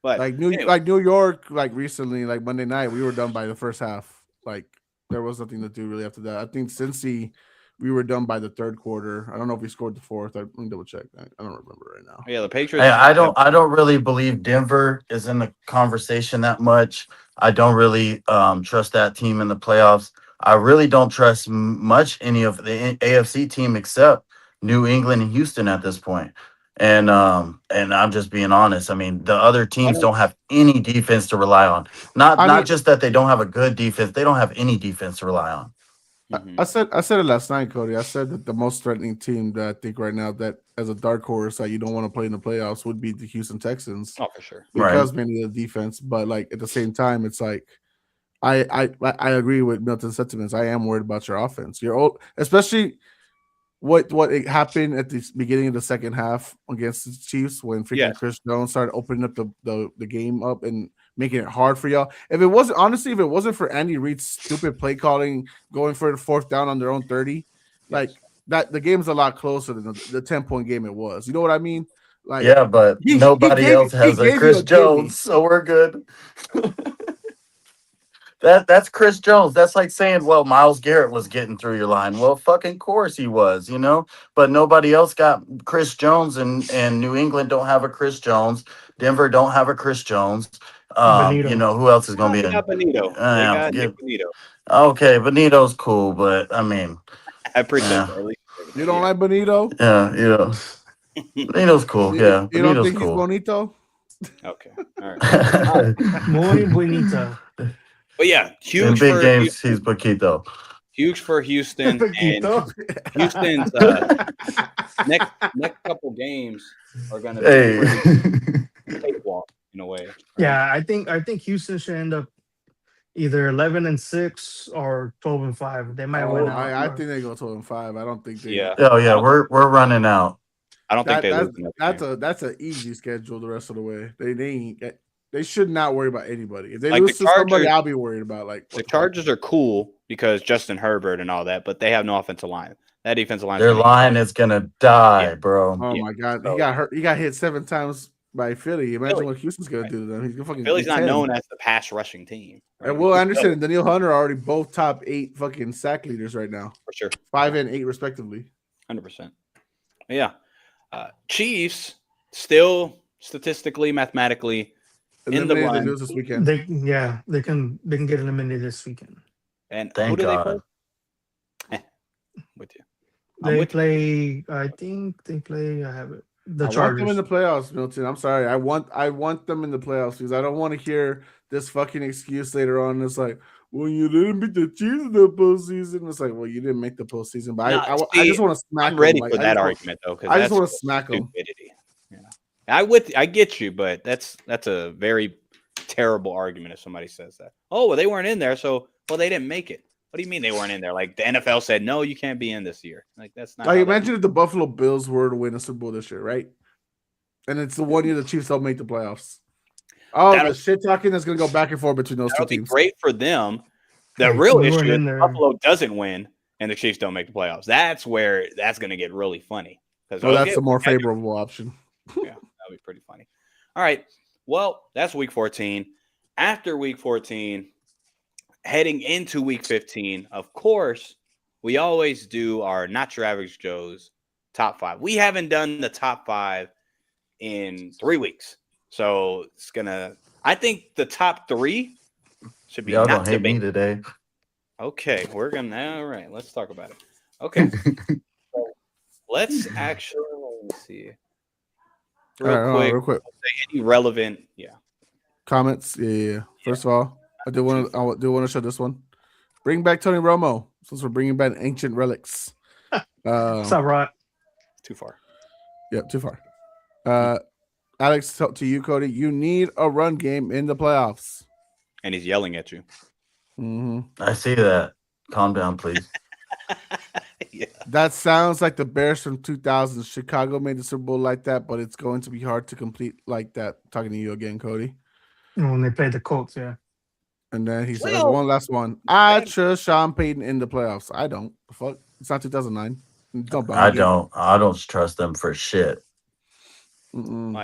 D: But
B: like New York, like recently, like Monday night, we were done by the first half. Like there was nothing to do really after that. I think Cincy, we were done by the 3rd quarter. I don't know if we scored the 4th. Let me double check. I don't remember right now.
D: Yeah, the Patriots.
E: I don't really believe Denver is in the conversation that much. I don't really trust that team in the playoffs. I really don't trust much any of the AFC team except New England and Houston at this point. And I'm just being honest. I mean, the other teams don't have any defense to rely on. Not just that they don't have a good defense. They don't have any defense to rely on.
D: Mhm.
B: I said it last night, Cody. I said that the most threatening team that I think right now that as a dark horse that you don't want to play in the playoffs would be the Houston Texans
D: Oh, for sure.
B: because mainly the defense. But like at the same time, it's like I agree with Milton's sentiments. I am worried about your offense. Your old, especially what it happened at the beginning of the second half against the Chiefs when freaking
D: Yes.
B: Chris Jones started opening up the game up and making it hard for y'all. If it wasn't for Andy Reid's stupid play calling, going for the fourth down on their own 30, like that the game's a lot closer than the 10-point game it was. You know what I mean? Like
E: Yeah, but
B: he
E: nobody
B: gave-
E: else
B: he
E: has a
B: gave you
E: Chris
B: a gimme.
E: Jones, so we're good. That's Chris Jones. That's like saying, well, Myles Garrett was getting through your line. Well, fucking course he was, you know. But nobody else got Chris Jones, and New England don't have a Chris Jones. Denver don't have a Chris Jones.
C: Benito.
E: You know who else is
D: No,
E: gonna
D: they
E: be in?
D: got Benito. They got Nick Benito.
E: Okay, Benito's cool, but I mean,
D: I appreciate
E: Yeah.
D: that. At least
B: You don't like Benito?
E: yeah, Benito's cool. Yeah,
B: You don't
E: Benito's
B: think he's
E: cool.
B: bonito?
D: Okay. All right.
C: Muy bonito.
D: But yeah,
E: In
D: huge
E: big
D: for
E: games,
D: Houston,
E: he's Paquito.
D: huge for Houston, and
C: Poquito.
D: Houston's next couple games are going to be
E: Hey,
D: pretty cakewalk in a way.
C: Yeah, I think Houston should end up either 11-6 or 12-5. They might win out.
B: I think they go 12-5. I don't think they.
D: Yeah.
E: oh yeah, we're running out.
D: I don't think
B: That,
D: they lose another game.
B: that's an easy schedule the rest of the way. They should not worry about anybody. If they
D: Like
B: lose
D: the
B: to somebody,
D: Chargers-
B: I'll be worried about like
D: The Chargers are cool because Justin Herbert and all that, but they have no offensive line. That defensive line.
E: Their line is gonna die,
D: Yeah.
E: bro.
B: Oh
D: Yeah,
B: my god,
D: so-
B: he got hurt. He got hit 7 times by Philly. Imagine
D: Philly.
B: what Houston's gonna do to them. He's gonna fucking.
D: Philly's
B: get
D: not
B: 10.
D: known as the pass rushing team.
B: And Will Anderson and Daniil Hunter are already both top 8 fucking sack leaders right now,
D: For sure.
B: 5 and 8 respectively.
D: 100%. Yeah. Chiefs still statistically, mathematically in the
B: Eliminated
D: run.
B: news this weekend.
C: They can get eliminated this weekend.
D: And
E: Thank
D: who do
E: God.
D: they play? With you. I'm
C: They
D: with you.
C: play. I think they play. I have it. The
B: I want
C: Chargers.
B: them in the playoffs, Milton. I'm sorry. I want them in the playoffs because I don't want to hear this fucking excuse later on. It's like, well, you didn't beat the Chiefs in the postseason. It's like, well, you didn't make the postseason, but
D: Nah,
B: I
D: see,
B: just want to smack.
D: I'm ready
B: them.
D: for
B: Like,
D: that argument though, because
B: I just want to smack them.
D: stupidity. Yeah. I get you, but that's a very terrible argument if somebody says that. Oh, well, they weren't in there, so they didn't make it. What do you mean they weren't in there? Like the NFL said, no, you can't be in this year. Like that's not.
B: Like,
D: how that-
B: imagine if the Buffalo Bills were to win a Super Bowl this year, right? And it's the one year the Chiefs don't make the playoffs. Oh,
D: That'll-
B: the shit talking that's going to go back and forth between those two
D: That'll be
B: teams.
D: great for them. The
C: Hey,
D: real
C: we
D: issue
C: weren't
D: is
C: in there.
D: Buffalo doesn't win and the Chiefs don't make the playoffs. That's where that's going to get really funny.
B: Well, that's the more favorable option.
D: Yeah, that'll be pretty funny. All right. Well, that's week 14. After week 14, heading into week 15, of course, we always do our Not Your Average Joe's top 5. We haven't done the top 5 in 3 weeks. So it's going to, I think the top 3 should be
E: Y'all
D: not
E: don't hate me
D: debated.
E: today.
D: Okay, we're gonna. All right, let's talk about it. Okay, so let's actually let me see real
B: All right,
D: quick.
B: real quick.
D: Any relevant? Yeah,
B: Comments? Yeah. First of all, I do want to show this one. Bring back Tony Romo since we're bringing back ancient relics.
C: What's up, Rod?
D: too far.
B: Yeah, too far. Alex, to you, Cody. You need a run game in the playoffs.
D: And he's yelling at you.
B: hmm
E: I see that. Calm down, please.
D: Yeah,
B: That sounds like the Bears from 2000. Chicago made the Super Bowl like that, but it's going to be hard to complete like that. Talking to you again, Cody.
C: When they played the Colts, yeah.
B: And then he says,
D: Well-
B: one last one. I trust Sean Payton in the playoffs. I don't. The fuck? It's not 2009. Don't buy
E: I
B: me.
E: don't trust them for shit.
B: Mm-mm.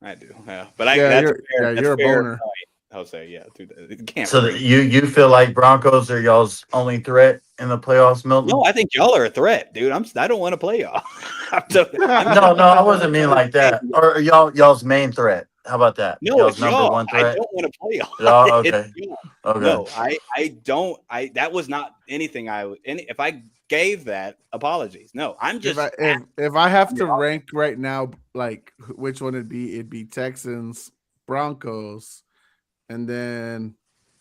D: I do. Yeah, but
B: Yeah,
D: that's
B: you're-
D: fair,
B: yeah,
D: that's
B: you're a
D: fair
B: boner.
D: point, Jose. Yeah, dude, it can't.
E: So
D: breathe.
E: you feel like Broncos are y'all's only threat in the playoffs, Milton?
D: No, I think y'all are a threat, dude. I don't want to play y'all.
E: no, I wasn't mean like that. Or y'all's main threat. How about that?
D: No,
E: y'all's
D: it's y'all. I don't want to play y'all.
E: Y'all,
D: It's
E: okay.
D: y'all.
E: Okay.
D: No, I don't. That was not anything if I gave that, apologies. No, I'm just
B: If I have to rank right now, like which one it'd be Texans, Broncos, and then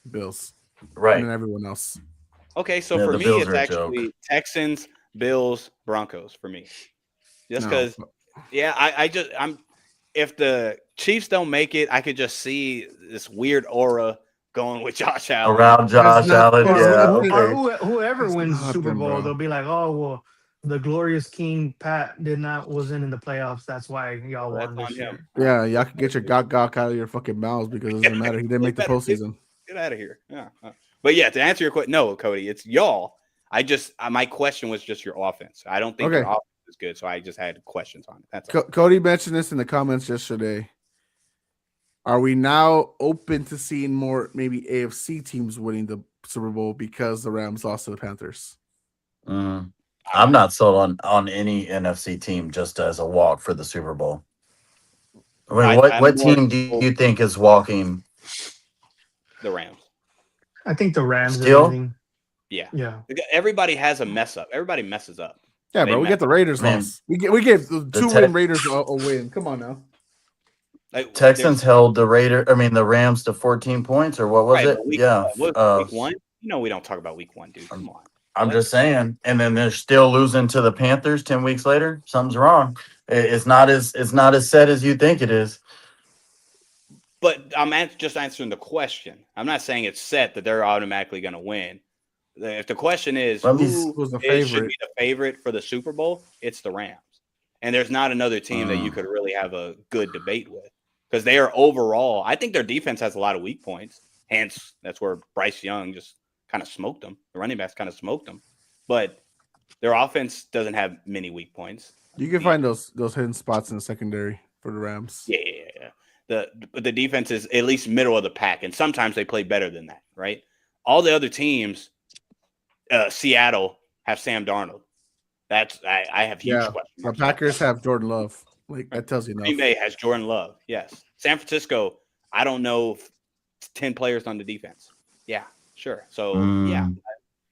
B: Bills, and
E: Right.
B: then everyone else.
D: Okay, so
E: Yeah,
D: for
E: the
D: me,
E: Bills
D: it's
E: are a joke.
D: actually Texans, Bills, Broncos for me. Just
B: No.
D: because, yeah, I'm. If the Chiefs don't make it, I could just see this weird aura going with Josh Allen.
E: Around Josh
B: not-
E: Allen,
B: or
E: yeah,
C: Or
E: okay.
C: whoever
B: That's
C: wins the Super
B: nothing,
C: Bowl,
B: bro.
C: they'll be like, "Oh well, the glorious King Pat wasn't in the playoffs. That's why y'all
D: So that's
C: won this
D: on him.
C: year."
B: Yeah, y'all can get your gawk out of your fucking mouths because it doesn't matter. He didn't make the postseason.
D: Get out of here. Yeah. But yeah, to answer your question, no, Cody, it's y'all. My question was just your offense. I don't think your
B: Okay.
D: offense is good, so I just had questions on it. That's all.
B: Cody mentioned this in the comments yesterday. Are we now open to seeing more maybe AFC teams winning the Super Bowl because the Rams lost to the Panthers?
E: Mm. I'm not sold on any NFC team just as a walk for the Super Bowl. I mean,
D: I'm
E: what
D: more
E: team do you think is walking?
D: the Rams.
C: I think the Rams. If
E: Still?
C: anything.
D: Yeah.
C: Yeah.
D: Everybody has a mess up. Everybody messes up.
B: Yeah,
D: They
B: bro. We
D: mess
B: get the Raiders
E: Man,
B: loss. We gave the two
E: Tex-
B: win Raiders a win. Come on now.
D: Like,
E: Texans held the Rams to 14 points, or what was
D: right,
E: it?
D: but week 1. You know we don't talk about week 1, dude. Come on.
E: I'm just saying. And then they're still losing to the Panthers 10 weeks later. Something's wrong. It's not as set as you think it is.
D: But I'm just answering the question. I'm not saying it's set that they're automatically going to win. If the question is
B: Who's the
D: should
B: favorite?
D: be the favorite for the Super Bowl, it's the Rams. And there's not another team that you could really have a good debate with because they are overall. I think their defense has a lot of weak points. Hence, that's where Bryce Young just kind of smoked them. The running backs kind of smoked them. But their offense doesn't have many weak points.
B: You can find those hidden spots in the secondary for the Rams.
D: Yeah. The defense is at least middle of the pack, and sometimes they play better than that, right? All the other teams, Seattle have Sam Darnold. I have huge questions.
B: The Packers have Jordan Love. Like that tells you enough.
D: Green Bay has Jordan Love. Yes. San Francisco, I don't know 10 players on the defense. Yeah, sure. So yeah,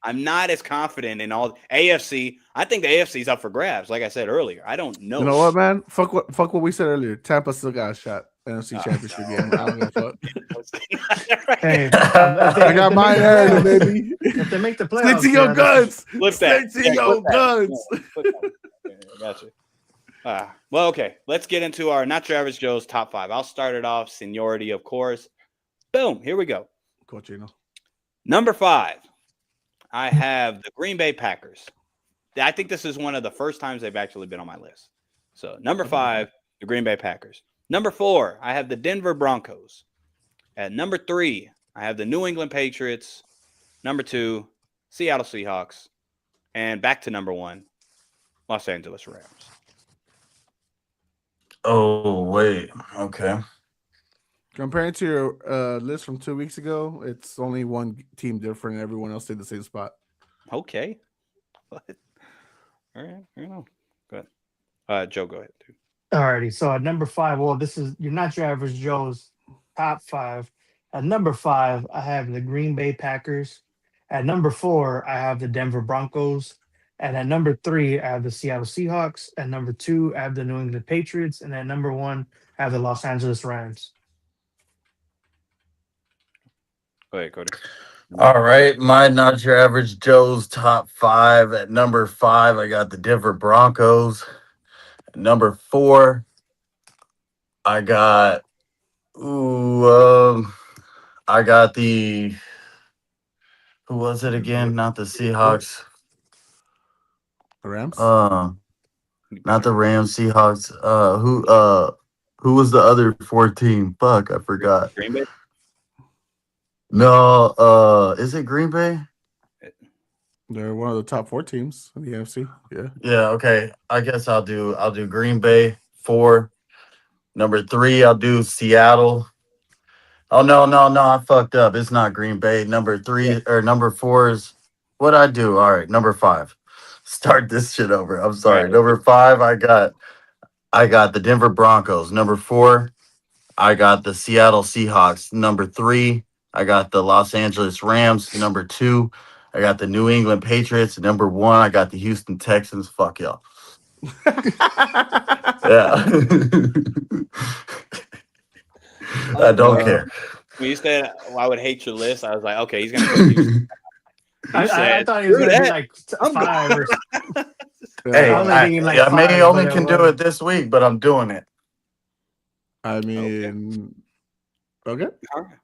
D: I'm not as confident in all AFC. I think the AFC is up for grabs. Like I said earlier, I don't know.
B: You know what, man? Fuck what we said earlier. Tampa still got a shot. NFC Championship game. I don't give a fuck.
C: Hey,
B: I got my hand, baby.
C: If they make the playoffs,
B: Stick to your guns.
D: Flip that.
B: Stick to your guns.
D: Gotcha. Well, okay. Let's get into our Not Your Average Joe's top 5. I'll start it off. Seniority, of course. Boom. Here we go.
B: Coachino.
D: Number 5. I have the Green Bay Packers. I think this is one of the first times they've actually been on my list. So, number 5, the Green Bay Packers. Number 4, I have the Denver Broncos. At number 3, I have the New England Patriots. Number 2, Seattle Seahawks. And back to number 1, Los Angeles Rams.
E: Oh, wait. Okay.
B: Comparing to your list from 2 weeks ago, it's only one team different. And everyone else stayed the same spot.
D: Okay. What? All right. Go ahead. Joe, go ahead, dude.
C: Alrighty, so at number 5, well, this is you're not your average Joe's top 5. At number 5, I have the Green Bay Packers. At number 4, I have the Denver Broncos. And at number 3, I have the Seattle Seahawks. At number 2, I have the New England Patriots. And at number 1, I have the Los Angeles Rams.
D: Go ahead, Cody.
E: All right. My Not Your Average Joe's top 5. At number 5, I got the Denver Broncos. At number 4, I got I got the who was it again? Not the Seahawks.
B: The Rams?
E: Not the Rams, Seahawks. Who was the other 4th team? Fuck, I forgot.
D: Green Bay?
E: No, is it Green Bay?
B: They're one of the top 4 teams in the NFC. Yeah.
E: Yeah, okay. I guess I'll do Green Bay 4. Number 3, I'll do Seattle. Oh no, I fucked up. It's not Green Bay. Number 3 or number 4 is what I do. All right, number 5. Start this shit over. I'm sorry.
D: Right.
E: Number 5, I got the Denver Broncos. Number 4, I got the Seattle Seahawks. Number 3, I got the Los Angeles Rams. Number 2, I got the New England Patriots. Number 1, I got the Houston Texans. Fuck y'all. Yeah. I don't care.
D: When you said I would hate your list, I was like, okay, he's gonna put Houston.
C: I thought he was
D: Screw
C: gonna be
D: that.
C: like
D: I'm
C: 5 or.
E: Hey,
C: I was
B: I,
C: thinking like
E: I may
C: 5,
E: only
C: but,
E: can do it this week, but I'm doing it.
B: I mean, okay.
D: All right.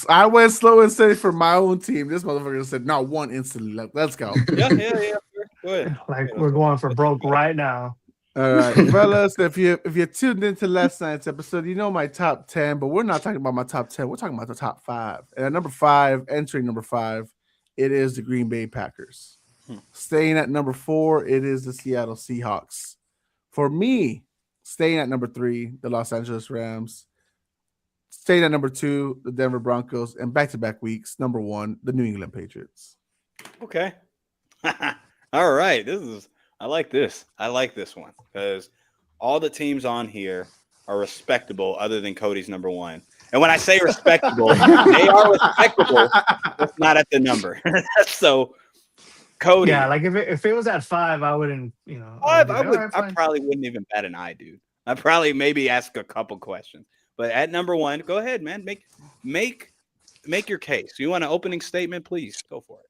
B: I went slow and steady for my own team. This motherfucker said not one instantly. Let's go.
D: Yeah. Sure. Go ahead.
C: like we're going for broke right now.
B: All right, fellas. If you tuned into last night's episode, you know my top 10, but we're not talking about my top 10. We're talking about the top 5. And at number 5, entering number 5, it is the Green Bay Packers. Staying at number 4, it is the Seattle Seahawks. For me, staying at number 3, the Los Angeles Rams. Staying at number 2, the Denver Broncos, and back-to-back weeks, number 1, the New England Patriots.
D: Okay. All right. I like this. I like this one because all the teams on here are respectable other than Cody's number 1. And when I say respectable, they are respectable, just not at the number. So, Cody.
C: Yeah, like if it was at 5, I wouldn't,
D: I
C: fine.
D: probably wouldn't even bat an eye, dude. I'd probably maybe ask a couple questions. But at number 1, go ahead, man. Make your case. You want an opening statement? Please go for it.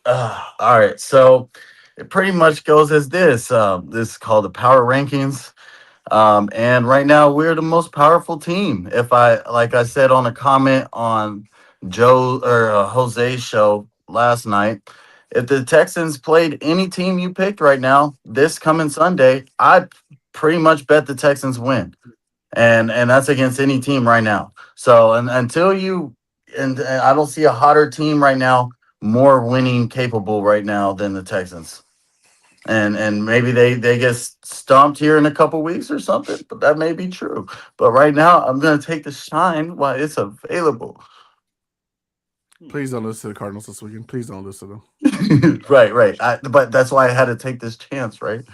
E: All right, so it pretty much goes as this. This is called the Power Rankings, and right now we're the most powerful team. Like I said on a comment on Joe or Jose's show last night, if the Texans played any team you picked right now this coming Sunday, I'd pretty much bet the Texans win, and that's against any team right now. So until you and I don't see a hotter team right now, more winning capable right now than the Texans. And maybe they get stomped here in a couple weeks or something, but that may be true. But right now, I'm going to take the shine while it's available.
B: Please don't listen to the Cardinals this weekend. Please don't listen to them.
E: Right. But that's why I had to take this chance, right?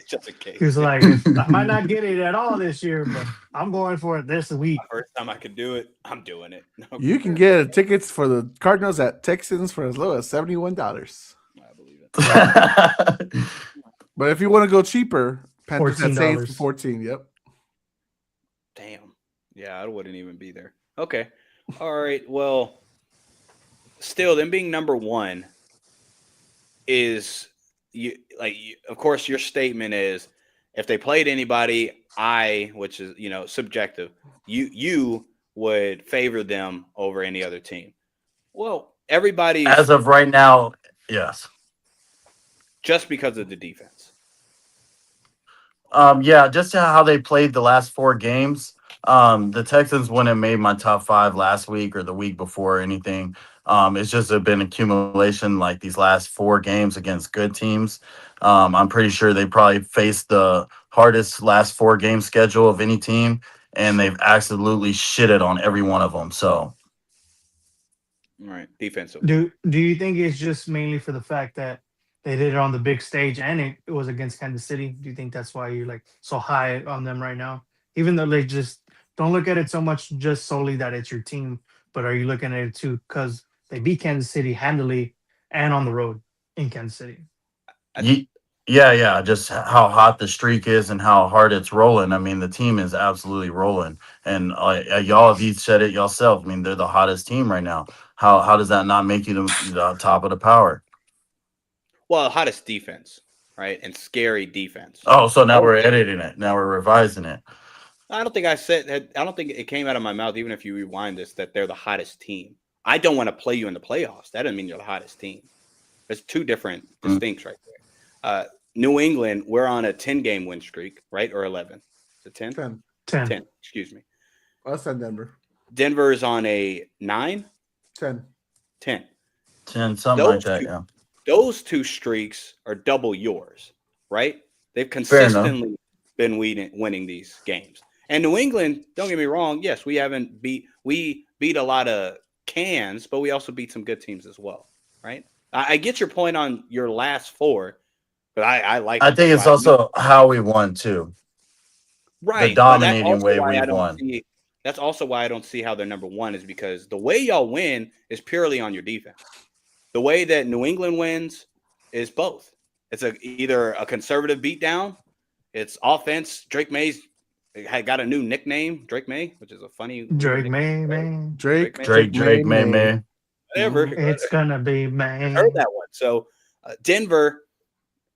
D: Just in case.
C: He was like, I might not get it at all this year, but I'm going for it this week.
D: First time I could do it, I'm doing it. No,
B: You can get tickets for the Cardinals at Texans for as low as $71.
D: I believe it.
B: But if you want to go cheaper, Panthers at Saints
C: $14.
B: for 14. Yep.
D: Damn. Yeah, I wouldn't even be there. Okay. All right. Well, still, them being number 1 is of course, your statement is if they played anybody, which is subjective, you would favor them over any other team. Well, everybody
E: as of right now, yes.
D: Just because of the defense.
E: Yeah, just how they played the last 4 games. The Texans wouldn't have made my top 5 last week or the week before or anything. It's just been accumulation like these last 4 games against good teams. I'm pretty sure they probably faced the hardest last 4 game schedule of any team, and they've absolutely shitted on every one of them. So,
D: All right, defensive.
C: Do you think it's just mainly for the fact that they did it on the big stage and it was against Kansas City? Do you think that's why you're like so high on them right now? Even though they just don't look at it so much just solely that it's your team, but are you looking at it too because they beat Kansas City handily and on the road in Kansas City?
E: Yeah. Just how hot the streak is and how hard it's rolling. I mean, the team is absolutely rolling. And y'all have each said it yourself. I mean, they're the hottest team right now. How does that not make you the top of the power?
D: Well, hottest defense, right? And scary defense.
E: Oh, so now we're editing it. Now we're revising it.
D: I don't think it came out of my mouth, even if you rewind this, that they're the hottest team. I don't want to play you in the playoffs. That doesn't mean you're the hottest team. There's 2 different distincts right there. New England, we're on a 10-game win streak, right? Or 11? Is it 10?
B: 10.
C: 10.
D: Excuse me.
B: I'll send Denver.
D: Denver is on a 9?
B: 10.
D: 10.
E: 10, something like that, yeah.
D: Those 2 streaks are double yours, right? They've consistently been winning these games. And New England, don't get me wrong, yes, we beat a lot of cans, but we also beat some good teams as well, right? I get your point on your last 4, but I think
E: it's also how we won too.
D: Right.
E: The dominating way we won.
D: That's also why I don't see how they're number 1 is because the way y'all win is purely on your defense. The way that New England wins is both. It's either a conservative beatdown, it's offense. Drake May's got a new nickname, Drake May, which is a funny
C: Drake May, man.
B: Drake
E: May.
D: whatever.
C: It's gonna be, man.
D: Heard that one. So Denver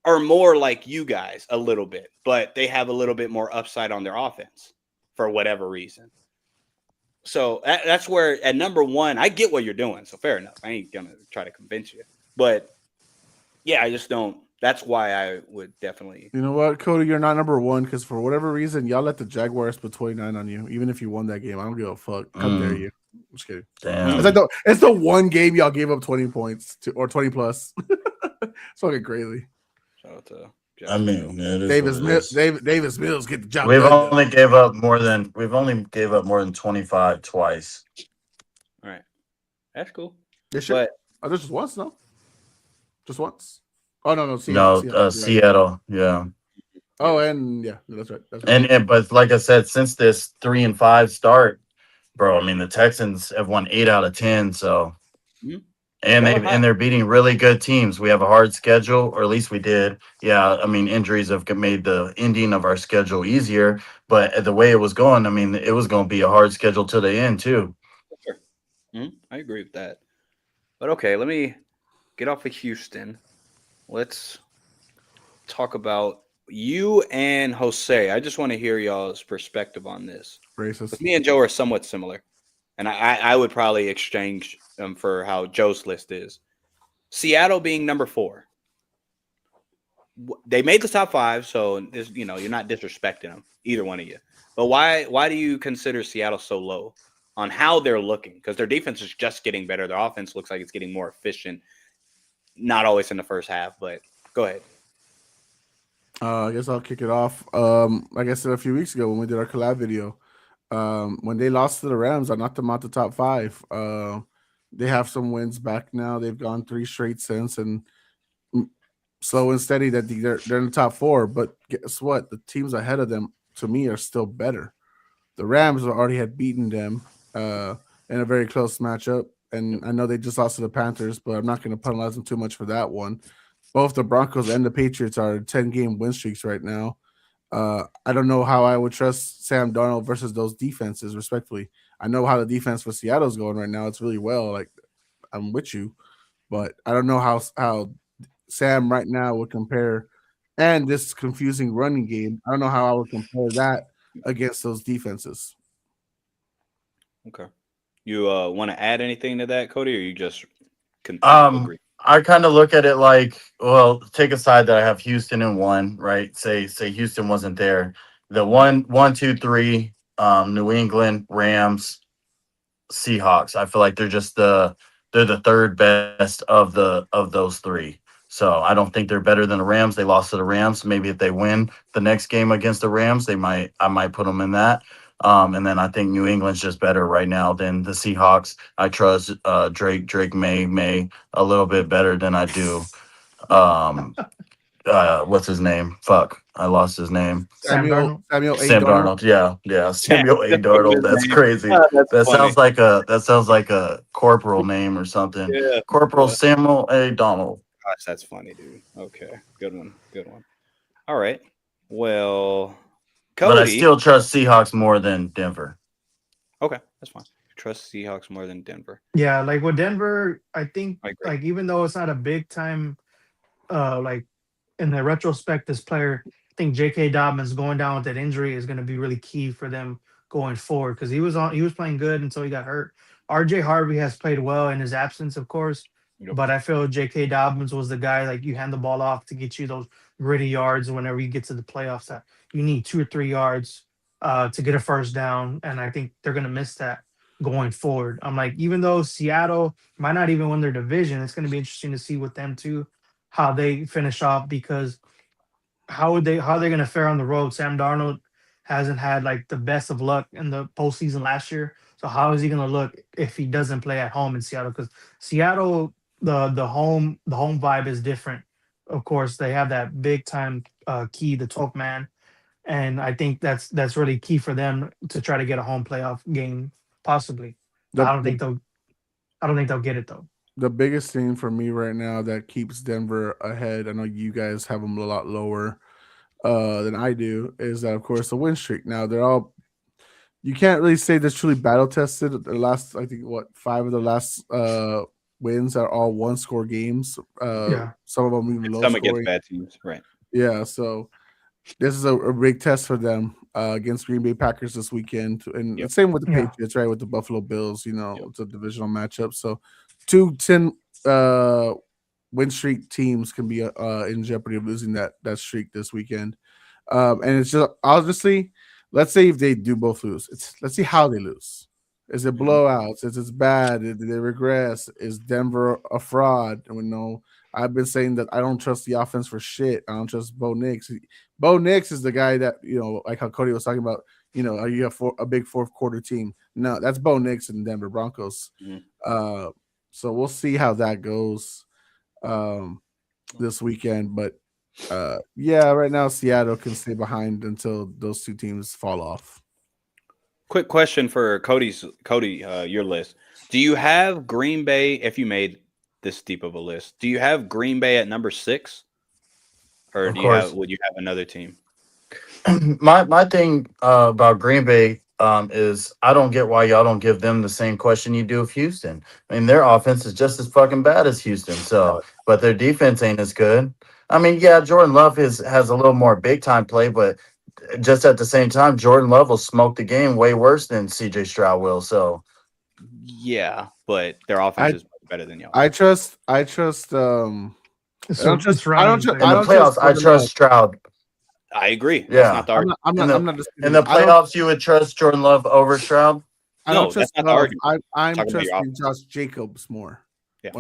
D: are more like you guys a little bit, but they have a little bit more upside on their offense for whatever reason. So that's where at number one, I get what you're doing. So fair enough. I ain't gonna try to convince you, but yeah, I just don't. That's why I would definitely.
B: You know what, Cody? You're not number one because for whatever reason, y'all let the Jaguars put 29 on you. Even if you won that game, I don't give a fuck. How dare you? I'm just kidding.
E: Damn.
B: It's the one game y'all gave up 20 points to, or 20 plus. It's fucking crazy.
D: Shout out to
E: I mean, it is
B: Davis
E: what it is.
B: Davis Mills get the job.
E: We've
B: done.
E: only gave up more than 25 twice.
D: all right. That's cool.
B: They should.
D: But
B: Oh, there's just once, no? Just once? Oh no,
E: Seattle, yeah.
B: Oh, and yeah, that's right. That's right.
E: And but like I said, since this 3-5 start, bro, I mean the Texans have won 8 out of 10, so
D: Mhm.
E: and
D: Well,
E: they're beating really good teams. We have a hard schedule, or at least we did. Yeah, I mean injuries have made the ending of our schedule easier, but the way it was going, I mean it was going to be a hard schedule till the end too.
D: Sure. I agree with that. But okay, let me get off of Houston. Let's talk about you and Jose. I just want to hear y'all's perspective on this.
B: Racist.
D: Me and Joe are somewhat similar, and I would probably exchange them for how Joe's list is. Seattle being number 4. They made the top 5, so this, you're not disrespecting them, either one of you. But why do you consider Seattle so low on how they're looking? Because their defense is just getting better. Their offense looks like it's getting more efficient. Not always in the first half, but go ahead.
B: I guess I'll kick it off. Like I said a few weeks ago when we did our collab video, when they lost to the Rams, I knocked them out the top 5. They have some wins back now. They've gone 3 straight since, and slow and steady that they're in the top 4. But guess what? The teams ahead of them, to me, are still better. The Rams already had beaten them in a very close matchup. And I know they just lost to the Panthers, but I'm not going to penalize them too much for that one. Both the Broncos and the Patriots are 10-game win streaks right now. I don't know how I would trust Sam Darnold versus those defenses, respectfully. I know how the defense for Seattle is going right now. It's really well. Like, I'm with you. But I don't know how Sam right now would compare. And this confusing running game, I don't know how I would compare that against those defenses.
D: Okay. You want to add anything to that, Cody, or you just agree?
E: I kind of look at it like, well, take aside that I have Houston in 1, right? Say Houston wasn't there. The 1, 2, 3, New England, Rams, Seahawks. I feel like they're just they're the third best of those 3. So I don't think they're better than the Rams. They lost to the Rams. Maybe if they win the next game against the Rams, I might put them in that. And then I think New England's just better right now than the Seahawks. I trust Drake May a little bit better than I do. What's his name? Fuck, I lost his name.
C: Sam Darnold.
E: Sam Darnold. Yeah. Samuel A. Darnold. That's crazy. That sounds like a corporal name or something.
D: Yeah.
E: Corporal Samuel A. Donald.
D: Gosh, that's funny, dude. Okay, good one. All right. Well, Cody.
E: But I still trust Seahawks more than Denver.
D: Okay, that's fine. Trust Seahawks more than Denver.
C: Yeah, like with Denver, I think
D: I agree.
C: like even though it's not a big time, like in the retrospect, this player, I think J.K. Dobbins going down with that injury is going to be really key for them going forward because he was playing good until he got hurt. R.J. Harvey has played well in his absence, of course,
D: Yep.
C: but I feel J.K. Dobbins was the guy like you hand the ball off to get you those gritty yards whenever you get to the playoffs. That you need 2 or 3 yards to get a first down, and I think they're going to miss that going forward. I'm like, even though Seattle might not even win their division, it's going to be interesting to see with them too, how they finish off because how they're going to fare on the road. Sam Darnold hasn't had like the best of luck in the postseason last year. So how is he going to look if he doesn't play at home in Seattle? Because Seattle, the home vibe is different. Of course, they have that big time key, the 12th man, and I think that's really key for them to try to get a home playoff game possibly. But I don't think they'll get it though.
B: The biggest thing for me right now that keeps Denver ahead, I know you guys have them a lot lower than I do, is that of course the win streak. Now you can't really say they're truly battle tested. The last, I think, 5 of the last wins are all 1-score games. Some of them even
D: And
B: low
D: some against
B: scoring.
D: bad teams, right?
B: Yeah, so this is a big test for them against Green Bay Packers this weekend, and
D: Yep.
B: same with the
C: Yeah.
B: Patriots, right? With the Buffalo Bills, you know,
D: Yep.
B: it's a divisional matchup. So 2-10 win streak teams can be in jeopardy of losing that streak this weekend. And it's just honestly, let's say if they do both lose, let's see how they lose. Is it blowouts? Is it bad? Did they regress? Is Denver a fraud? And we know I've been saying that I don't trust the offense for shit. I don't trust Bo Nix. Bo Nix is the guy that, you know, like how Cody was talking about, you know, you have a big fourth quarter team. No, that's Bo Nix and Denver Broncos. So we'll see how that goes this weekend. But yeah, right now Seattle can stay behind until those two teams fall off.
D: Quick question for Cody, your list. Do you have Green Bay, if you made this deep of a list, do you have Green Bay at number 6? Or
E: Of
D: would you have another team?
E: My thing about Green Bay is I don't get why y'all don't give them the same question you do of Houston. I mean, their offense is just as fucking bad as Houston. So, but their defense ain't as good. I mean, yeah, Jordan Love has a little more big time play, but just at the same time, Jordan Love will smoke the game way worse than CJ Stroud will. So,
D: Yeah, but their offense is much better than y'all.
B: I trust
C: So
B: I don't trust-
C: running
B: I don't
C: thing.
B: trust-
E: in the
B: don't
E: playoffs, I
B: Jordan
E: trust
B: Love.
E: Stroud.
D: I agree.
E: Yeah.
D: That's not the argument.
B: I'm not disputing
E: In the
B: it. I don't-
E: playoffs, you would trust Jordan Love over Stroud?
B: I don't
D: No,
B: trust
D: that's not the
B: Love.
D: argument.
B: I'm
D: Talking about your
B: trusting Josh Jacobs more.
D: Yeah.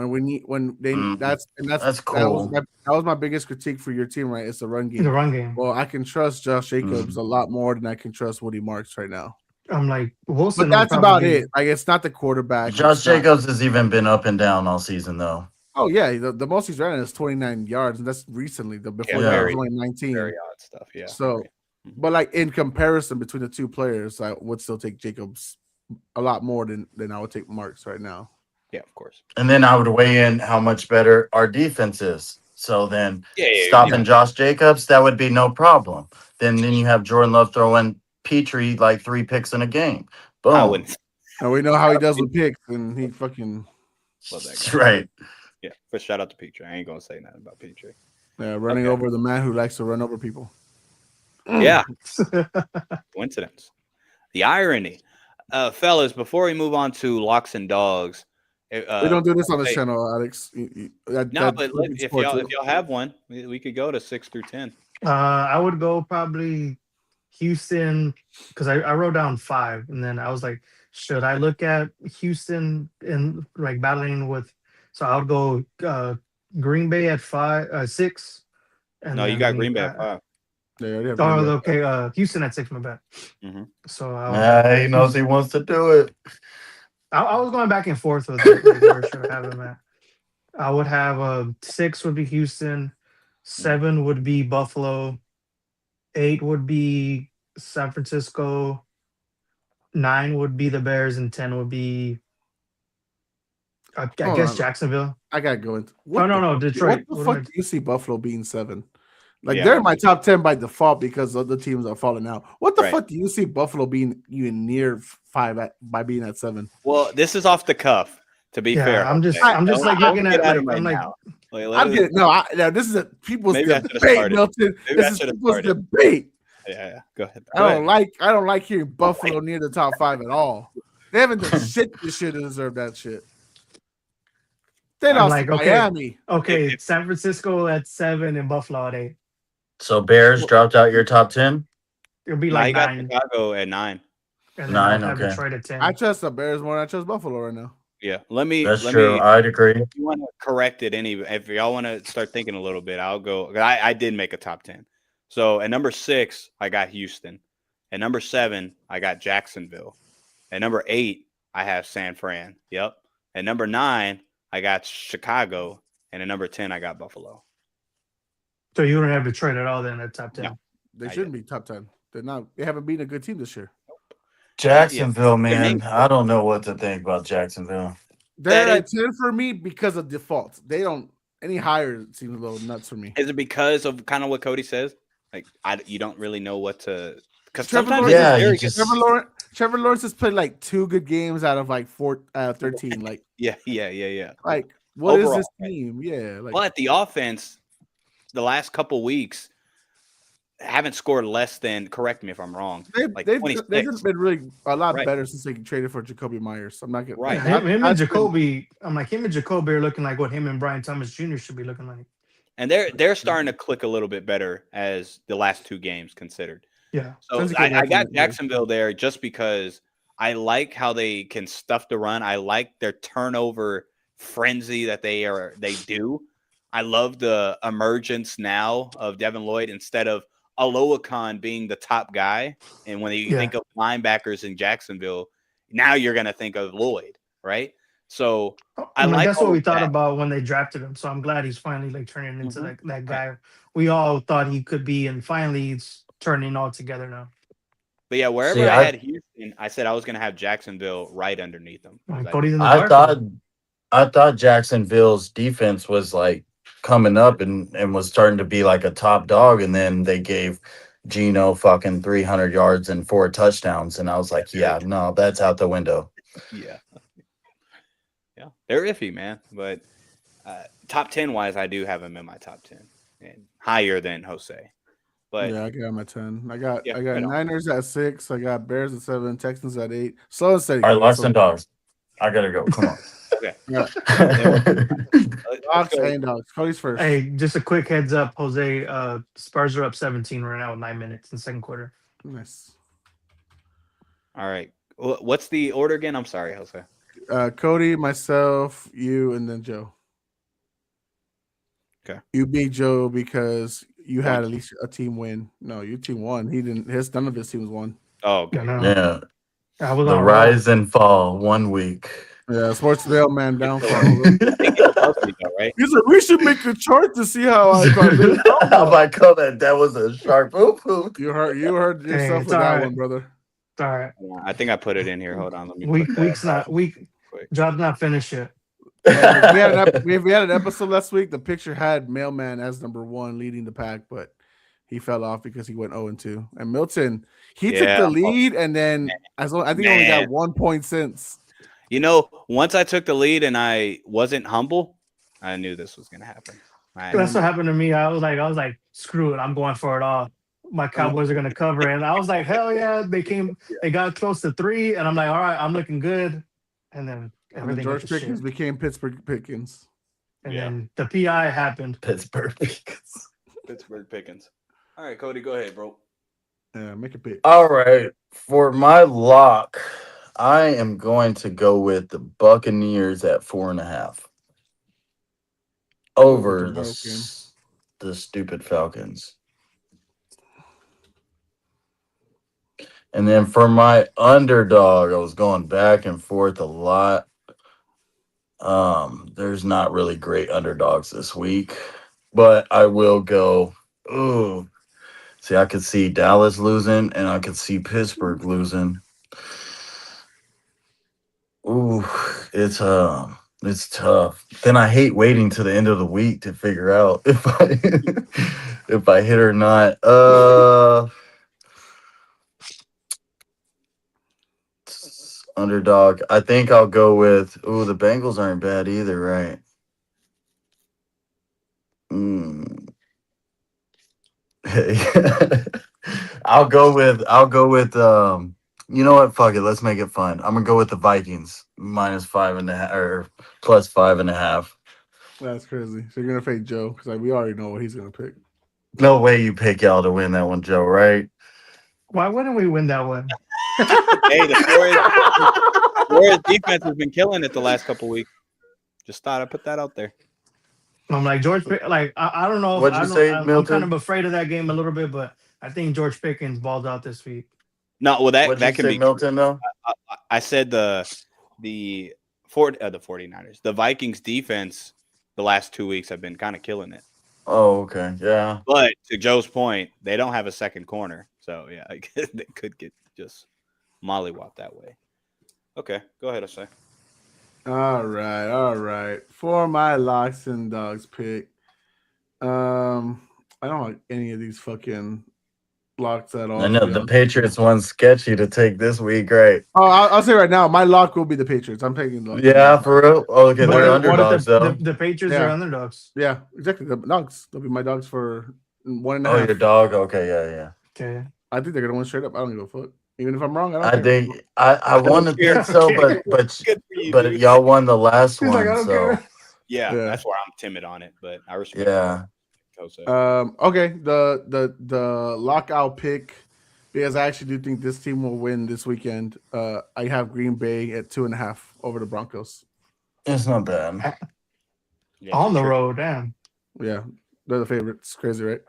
B: That's
E: cool.
B: That was my biggest critique for your team, right? It's the run game.
C: The run game.
B: Well, I can trust Josh Jacobs a lot more than I can trust Woody Marks right now.
C: I'm like Wilson.
B: But
C: will
B: that's about
C: probably-
B: it. Like, it's not the quarterback.
E: Josh
B: It's not-
E: Jacobs has even been up and down all season, though.
B: Oh yeah, the most he's ran is 29 yards, and that's recently. Before
E: Yeah.
B: that was only 19.
D: Very odd stuff. Yeah.
B: So,
D: agree.
B: but like in comparison between the two players, I would still take Jacobs a lot more than I would take Marks right now.
D: Yeah, of course.
E: And then I would weigh in how much better our defense is. So then
D: Yeah,
E: stopping Josh Jacobs, that would be no problem. Then you have Jordan Love throwing Petrie like 3 picks in a game. Boom.
D: I wouldn't.
B: And we know how he does with picks, and he fucking
D: Love that
E: That's
D: guy.
E: right.
D: Yeah, but shout out to Petrie. I ain't gonna say nothing about Petrie.
B: running over the man who likes to run over people.
D: Yeah, coincidence. The irony, fellas. Before we move on to locks and dogs,
B: we don't do this on this
D: hey,
B: channel, Alex.
D: but look, if y'all have one, we could go to 6 through 10.
C: I would go probably Houston because I wrote down 5, and then I was like, should I look at Houston in like battling with? So I would go Green Bay at 6. And
D: No, you
C: then
D: got Green Bay at 5.
C: Okay, Houston at 6. My bad.
D: Mhm.
C: So
E: He knows he wants to do it.
C: I was going back and forth with it, like, where should I have him at? I would have 6 would be Houston, 7 would be Buffalo, 8 would be San Francisco, 9 would be the Bears, and 10 would be I
B: Hold
C: guess
B: on.
C: Jacksonville.
B: I got going.
C: No, Detroit.
B: What the fuck do you see Buffalo being 7? Like
D: Yeah.
B: they're in my top 10 by default because other teams are falling out. What the
D: Right.
B: fuck do you see Buffalo being even near 5 by being at 7?
D: Well, this is off the cuff. To be
C: Yeah,
D: fair,
C: I'm just
D: Jose.
C: like
D: Don't
C: looking
D: get
C: at
D: out of
C: like
D: my
C: I'm like
D: mouth. Like,
B: I'm
D: let-
B: getting no. This is a people's
D: Maybe I should've
B: debate,
D: started.
B: Milton.
D: Maybe I
B: This is
D: should've
B: people's
D: started.
B: debate.
D: yeah, go ahead.
B: I don't like hearing Buffalo near the top 5 at all. They haven't done shit this year to deserve that shit. They
C: I'm
B: lost
C: like,
B: to
C: okay.
B: Miami.
C: okay, San Francisco at 7 and Buffalo at 8.
E: So Bears dropped out your top 10?
C: It'll be
D: Nah,
C: like
D: you got
C: 9,
D: Chicago at 9.
C: and then
E: 9,
C: I'll have
E: okay.
C: Detroit at 10.
B: I trust the Bears more than I trust Buffalo right now.
D: Yeah, let me.
E: That's true. I'd agree.
D: If you want to correct it, if y'all want to start thinking a little bit, I'll go. I did make a top 10. So at number 6, I got Houston. At number 7, I got Jacksonville. At number 8, I have San Fran. Yep. At number 9, I got Chicago. And at number 10, I got Buffalo.
C: So you don't have Detroit at all then at top 10.
D: No.
B: They
D: I
B: shouldn't be top 10. They're not. They haven't been a good team this year.
E: Jacksonville,
D: They're
E: man.
D: making-
E: I don't know what to think about Jacksonville.
B: They're
D: That
B: at 10 for me because of default. They don't any higher seems a little nuts for me.
D: Is it because of kind of what Cody says? Like you don't really know what to. Because
B: Trevor
D: sometimes
B: Lawrence-
D: it's
E: Yeah,
D: very
E: you just-
B: Trevor Lawrence has played like 2 good games out of like 13.
D: Yeah.
B: What is
D: Overall,
B: this
D: right.
B: team? Yeah,
D: But the offense, the last couple weeks, haven't scored less than. Correct me if I'm wrong. Like
B: they've
D: 26.
B: been really a lot
D: Right.
B: better since they traded for Jacoby Myers. I'm not gonna
D: Right.
C: Him and
B: that's been-
C: Jacoby. I'm like him and Jacoby are looking like what him and Brian Thomas Jr. should be looking like.
D: And they're starting to click a little bit better as the last 2 games considered.
C: Yeah.
D: So
B: Since he came
D: I
B: back
D: got
B: from injury.
D: Jacksonville there just because I like how they can stuff the run. I like their turnover frenzy that they do. I love the emergence now of Devin Lloyd instead of Aloakon being the top guy. And when you think of linebackers in Jacksonville, now you're going to think of Lloyd, right? So I
C: mean,
D: like
C: that's what
D: all
C: we
D: of
C: thought
D: that.
C: about when they drafted him. So I'm glad he's finally like turning into that guy we all thought he could be, and finally he's turning all together now.
D: But yeah, wherever
E: See,
D: I had Houston, I said I was going to have Jacksonville right underneath them.
C: Cody's in the
E: I
C: dark.
E: thought Jacksonville's defense was like coming up and was starting to be like a top dog, and then they gave Geno fucking 300 yards and 4 touchdowns, and I was like, yeah, no, that's out the window.
D: Yeah, they're iffy, man. But top 10 wise, I do have him in my top 10 and higher than Jose. But
B: yeah, I got him at 10. I got
D: right on.
B: Niners at 6. I got Bears at 7. Texans at 8. Slow and steady.
E: All right, Locks and Dogs. I gotta go. Come on.
D: Okay.
B: Dogs and dogs. Cody's first.
C: Hey, just a quick heads up, Jose. Spurs are up 17 right now with 9 minutes in the second quarter.
B: Nice.
D: All right. What's the order again? I'm sorry, Jose.
B: Cody, myself, you, and then Joe.
D: Okay.
B: You beat Joe because you had at least a team win. No, your team won. He didn't. None of his teams won.
D: Oh, okay.
E: Yeah.
C: I was
E: The
C: on
E: rise and fall 1 week.
B: Yeah, sports mailman downfall.
D: Right?
B: He's like, we should make a chart to see how I got it.
E: How about call that was a sharp poop.
B: You heard yourself
C: Hey,
B: with
C: it's
B: that
C: all right.
B: one, brother.
C: All right.
D: I think I put it in here. Hold on. Let me.
C: Job's not finished yet.
B: Yeah, we had an episode last week. The picture had mailman as number 1 leading the pack, but he fell off because he went 0-2. And Milton, he took the lead, and then I think he only got 1 point since.
D: You know, once I took the lead and I wasn't humble, I knew this was gonna happen.
C: That's what happened to me. I was like, screw it, I'm going for it all. My Cowboys are gonna cover, and I was like, hell yeah! They got close to 3, and I'm like, all right, I'm looking good. And then everything.
B: George Pickens became Pittsburgh Pickens.
C: And then the PI happened.
E: Pittsburgh
D: Pickens. All right, Cody, go ahead, bro.
B: Yeah, make a pick.
E: All right. For my lock, I am going to go with the Buccaneers at 4.5 over the stupid Falcons. And then for my underdog, I was going back and forth a lot. There's not really great underdogs this week, but I will go. Ooh, see, I could see Dallas losing, and I could see Pittsburgh losing. Ooh, it's tough. Then I hate waiting to the end of the week to figure out if I hit or not. Underdog. I think I'll go with. Ooh, the Bengals aren't bad either, right? I'll go with you know what? Fuck it. Let's make it fun. I'm gonna go with the Vikings -5.5 or +5.5.
B: That's crazy. So you're gonna fade Joe because we already know what he's gonna pick.
E: No way you pick y'all to win that one, Joe, right?
C: Why wouldn't we win that one?
D: Hey, the Warriors defense has been killing it the last couple weeks. Just thought I'd put that out there.
C: I'm like George. Like I don't know.
E: What'd you say,
C: I'm
E: Milton?
C: kind of afraid of that game a little bit, but I think George Pickens balled out this week.
D: No, well that
E: What'd
D: that
E: you
D: can
E: say,
D: be
E: Milton though.
D: I said the 49ers, the Vikings defense the last 2 weeks have been kind of killing it.
E: Oh, okay, yeah.
D: But to Joe's point, they don't have a second corner, so yeah, they could get just mollywopped that way. Okay, go ahead, Asai.
B: All right. For my locks and dogs pick, I don't like any of these fucking locks at all.
E: I
B: to
E: know
B: be
E: the
B: honest.
E: Patriots one's sketchy to take this week, right?
B: Oh, I'll say right now, my lock will be the Patriots. I'm taking the
E: Yeah, for real. Oh, okay,
C: What
E: they're
C: if,
E: underdogs though.
C: the Patriots
B: Yeah.
C: are underdogs?
B: Yeah, exactly. The dogs. They'll be my dogs for 1.5.
E: Oh, your dog. Okay, yeah.
C: Okay.
B: I think they're gonna win straight up. I don't give a fuck. Even if I'm wrong, I don't
E: I
B: care.
E: think I want to
C: care.
E: think so,
C: Okay.
E: but
D: Good for you,
E: but
D: dude.
E: y'all won the last
C: He's like, I
E: one,
C: don't
E: so
C: care.
D: Yeah,
B: Yeah.
D: that's why I'm timid on it, but I respect.
E: yeah.
D: Kosa.
B: Okay. The lockout pick, because I actually do think this team will win this weekend. I have Green Bay at 2.5 over the Broncos.
E: It's not bad.
D: Yeah,
C: On the
D: sure.
C: road, damn.
B: Yeah, they're the favorites. Crazy, right?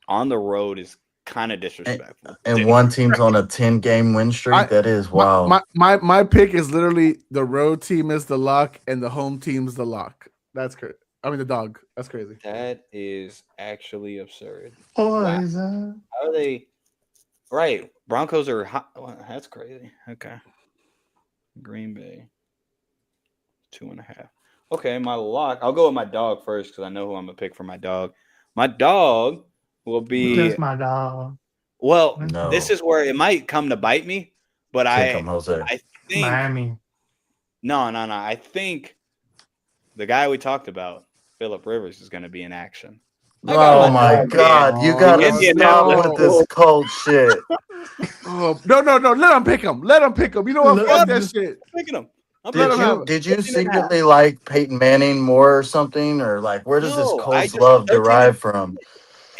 D: On the road is kind of disrespectful.
E: And one team's on a 10-game win streak. That is wow.
B: My pick is literally the road team is the lock and the home team's the lock. That's crazy. I mean the dog. That's crazy.
D: That is actually absurd.
C: Poison.
D: How are they? Right, Broncos are hot. Well, that's crazy. Okay, Green Bay 2.5. Okay, my lock. I'll go with my dog first because I know who I'm gonna pick for my dog. My dog will be
C: That's my dog.
D: well.
E: No.
D: This is where it might come to bite me, but
E: Pick 'em, Jose.
D: I think
C: Miami.
D: no. I think the guy we talked about, Phillip Rivers, is going to be in action.
E: Oh my God! You gotta
D: Oh,
E: stop
B: no.
E: with this cult shit.
B: Oh no! Let them pick him. Let them pick him. You know what? Fuck that shit.
D: I'm picking him. I'm
B: Let
D: picking
B: him
D: him.
B: have it.
E: Did you secretly like Peyton Manning more or something, or like where does this
D: No, I
E: Colts
D: just-
E: love
D: 13
E: derive from?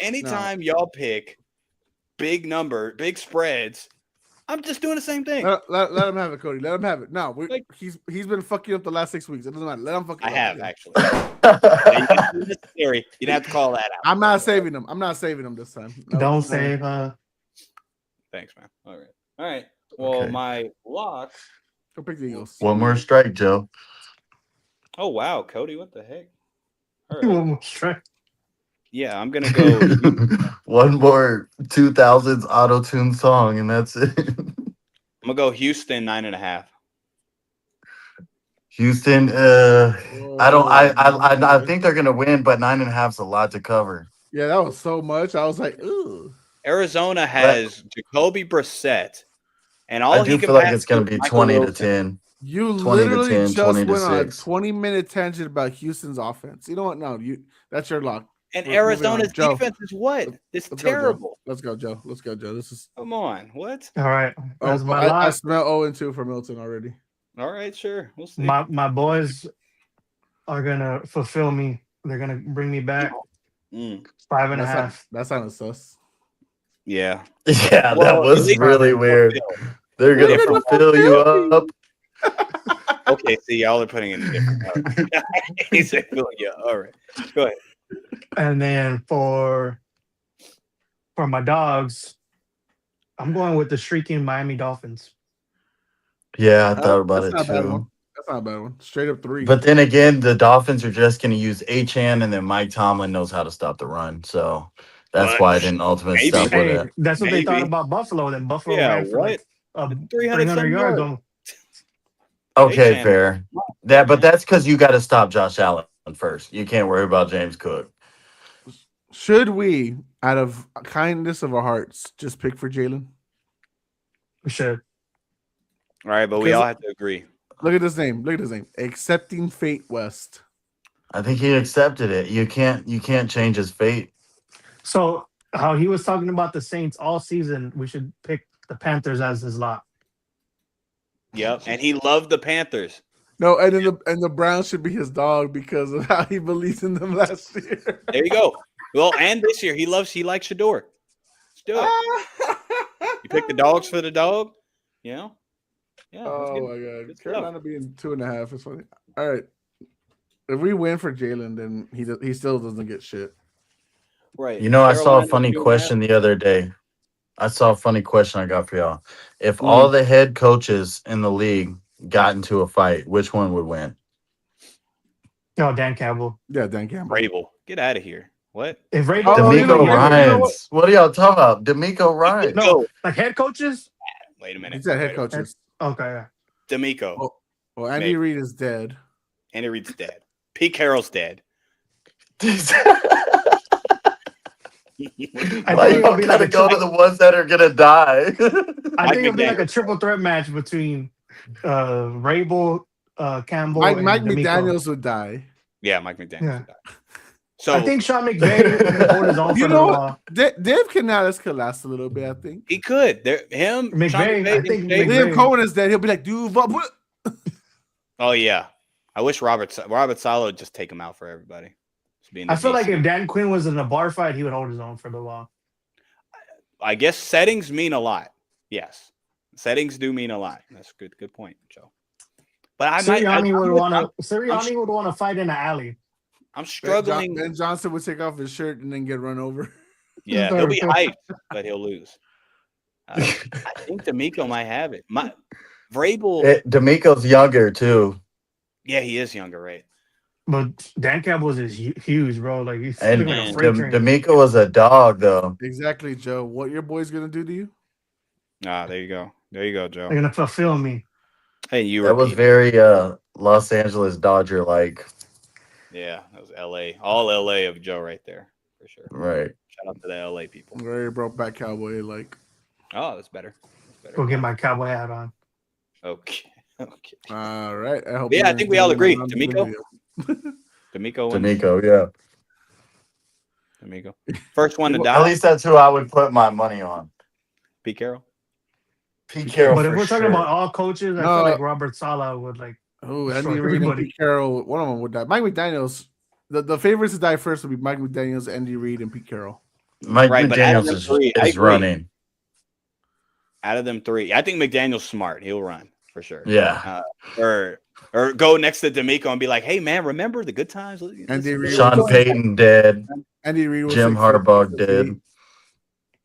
D: Anytime y'all pick big big spreads, I'm just doing the same thing.
B: Let him have it, Cody. Let him have it. No,
D: Like-
B: he's been fucking up the last 6 weeks. It doesn't matter. Let him fucking.
D: I
B: up
D: have
B: again.
D: actually. Yeah, you necessary. You didn't have to call that out.
B: I'm not saving him. I'm not saving him this time. No,
C: Don't
B: no.
C: save
D: Thanks, man. All right. Well,
E: Okay.
D: my lock.
B: Go pick the Eagles.
E: One more strike, Joe.
D: Oh wow, Cody, what the heck? All right.
C: One more strike.
D: Yeah, I'm gonna go.
E: One more 2000s auto tune song, and that's it.
D: I'm gonna go Houston 9.5.
E: Houston. I think they're gonna win, but 9.5's a lot to cover.
B: Yeah, that was so much. I was like, ooh.
D: Arizona has Jacoby Brissett, and all
E: I
D: he
E: do
D: can
E: feel like
D: pass
E: it's gonna
D: to
E: be
D: is Michael
E: 20 to
D: Wilson.
E: 10.
B: You
E: 20 to
B: literally
E: 10,
B: just
E: 20 to
B: went on a
E: 6.
B: 20-minute tangent about Houston's offense. You know what? No, that's your lock.
D: And
B: We're moving
D: Arizona's
B: on. Joe,
D: defense is what? It's
B: let's go, Joe.
D: terrible.
B: Let's go, Joe. Let's go, Joe. This is.
D: Come on, what?
C: All right. That's my
B: I
C: lock.
B: smell 0-2 for Milton already.
D: All right, sure, we'll see.
C: My boys are gonna fulfill me. They're gonna bring me back
D: Mm,
C: 5.5.
B: That sounded sus.
D: yeah.
E: Yeah,
D: Well,
E: that was
D: at
E: really
D: least-
E: weird. They're gonna
B: They're gonna
E: fulfill you up.
D: Okay, see, y'all are putting it in different. He said, "Yeah, all right, go ahead."
C: And then for my dogs, I'm going with the shrieking Miami Dolphins.
E: Yeah, I thought about
B: That's
E: it
B: not a bad
E: too.
B: one. That's not a bad one. Straight up 3.
E: But then again, the Dolphins are just going to use Achan, and then Mike Tomlin knows how to stop the run. So that's
D: But
E: why I didn't ultimately
D: maybe.
E: stop with
C: Hey,
E: it.
C: that's what they thought
D: Maybe.
C: about Buffalo. Then Buffalo
D: Yeah,
C: ran for like
D: 300
C: 300 yards.
D: yards.
E: Okay,
D: Achan.
E: fair. But that's because you got to stop Josh Allen first. You can't worry about James Cook.
B: Should we, out of kindness of our hearts, just pick for Jalen?
C: We should.
D: All right, but we
B: Because-
D: all have to agree.
B: Look at his name. Look at his name. Accepting Fate West.
E: I think he accepted it. You can't change his fate.
C: So how he was talking about the Saints all season, we should pick the Panthers as his lock.
D: Yep, and he loved the Panthers.
B: No, and then the Browns should be his dog because of how he believes in them last year.
D: There you go. Well, and this year he likes Shador. Let's do it. You pick the dogs for the dog. You know. Yeah. let's
B: Oh
D: get-
B: my god,
D: good stuff.
B: Carolina being 2.5 is funny. All right, if we win for Jalen, then he still doesn't get shit.
D: Right.
E: You know, I saw a
D: Carolina's
E: funny
D: doing
E: question
D: that.
E: the other day. I saw a funny question I got for y'all. If
B: Hmm.
E: all the head coaches in the league got into a fight, which one would win?
C: Oh, Dan Campbell.
B: Yeah, Dan Campbell.
D: Rabel, get out of here. What?
C: If Ray
B: Oh,
E: D'Amico
B: you know what?
E: Ryans. What are y'all talking about? D'Amico Ryans.
C: No, like head coaches.
D: Wait a minute.
B: He said head
D: Wait.
B: coaches.
C: Okay, yeah.
D: D'Amico.
B: Oh. Well, Andy
D: Maybe.
B: Reid is dead.
D: Andy Reid's dead. Pete Carroll's dead.
C: I
E: Why
C: think it'll
E: you
C: be
E: gotta
C: like
E: go to the ones that are gonna die?
C: I think it'll be like a
D: McDaniel.
C: triple threat match between Rabel, Campbell,
B: Mike
C: and D'Amico.
B: McDaniels would die.
D: Yeah, Mike McDaniels.
C: Yeah.
D: would die. So
C: I think Sean McVay will hold his own
B: You
C: for a
B: know
C: little
B: what?
C: while.
B: Dave Canales could last a little bit, I think.
D: he could. Sean
C: McVay, I
D: and
C: think
D: Jay-
C: McVay-
B: Liam Cohen is dead. He'll be like, dude, what?
D: Oh yeah, I wish Robert Saleh would just take him out for everybody. Just being
C: I
D: the
C: feel like
D: DC.
C: if Dan Quinn was in a bar fight, he would hold his own for a little while.
D: I guess settings mean a lot. Yes, settings do mean a lot. That's a good point, Joe. But
C: Sirianni would want
D: I'm-
C: to. Sirianni would want to fight in an alley.
D: I'm struggling.
B: Ben Johnson would take off his shirt and then get run over.
D: Yeah, he'll be hyped, but he'll lose. I think D'Amico might have it. Vrabel,
E: D'Amico's younger too,
D: yeah, he is younger, right?
C: But Dan Campbell is huge, bro. Like he's
E: and
C: looking like a freight train.
E: D'Amico was a dog though.
B: Exactly, Joe. What your boy's gonna do to you?
D: Ah, there you go. There you go, Joe.
C: They're gonna fulfill me.
D: Hey, you
E: That was very Los Angeles Dodger like.
D: Yeah, that was LA. All LA of Joe right there, for sure.
E: Right.
D: Shout out to the LA people.
B: Very broke back cowboy, like.
D: Oh, that's better. That's better.
C: Go get my cowboy hat on.
D: Okay. Okay.
B: All right. I hope.
D: Yeah, I
B: you're
D: think we all agree.
B: enjoying the
D: D'Amico?
B: video.
D: D'Amico.
E: D'Amico, yeah.
D: D'Amico. First one to
E: At
D: die.
E: least that's who I would put my money on.
D: Pete Carroll.
E: Pete Carroll.
C: But if
E: for
C: we're talking
E: sure.
C: about all coaches, I
B: No.
C: feel like Robert Saleh would like.
B: Oh,
C: Destroy
B: Andy Reid and
C: everybody.
B: Pete Carroll. One of them would die. Mike McDaniels. The favorites to die first would be Mike McDaniels, Andy Reid, and Pete Carroll.
E: Mike
D: Right, but out of
E: McDaniels
D: them
E: is,
D: three, I
E: is
D: agree.
E: running.
D: Out of them three, I think McDaniel's smart. He'll run for sure.
E: Yeah.
D: Or go next to D'Amico and be like, "Hey man, remember the good times?"
B: Andy Reid.
E: Sean Payton dead.
B: Andy Reid. was
E: Jim
B: 6'6",
E: Harbaugh dead.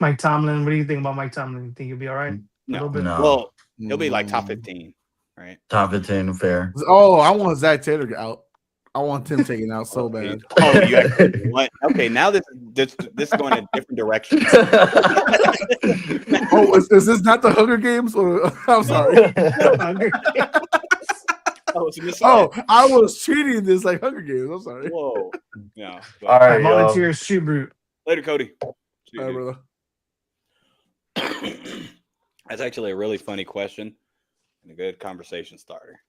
C: Mike Tomlin. What do you think about Mike Tomlin? You think he'll be all right? A
D: No,
C: little bit?
E: No.
D: well, he'll be like top 15, right?
E: Top 15, fair.
B: Oh, I want Zach Taylor out. I want him taken out so bad.
D: Oh, you actually want? Okay, now this is going in different directions.
B: Oh, is this not the Hunger Games? Or, I'm sorry. Oh, I was treating this like Hunger Games. I'm sorry.
D: Whoa. Yeah.
E: All
C: I
E: right, y'all.
C: volunteer shoot brute.
D: Later, Cody. See you,
B: All right,
D: dude.
B: brother.
D: That's actually a really funny question and a good conversation starter.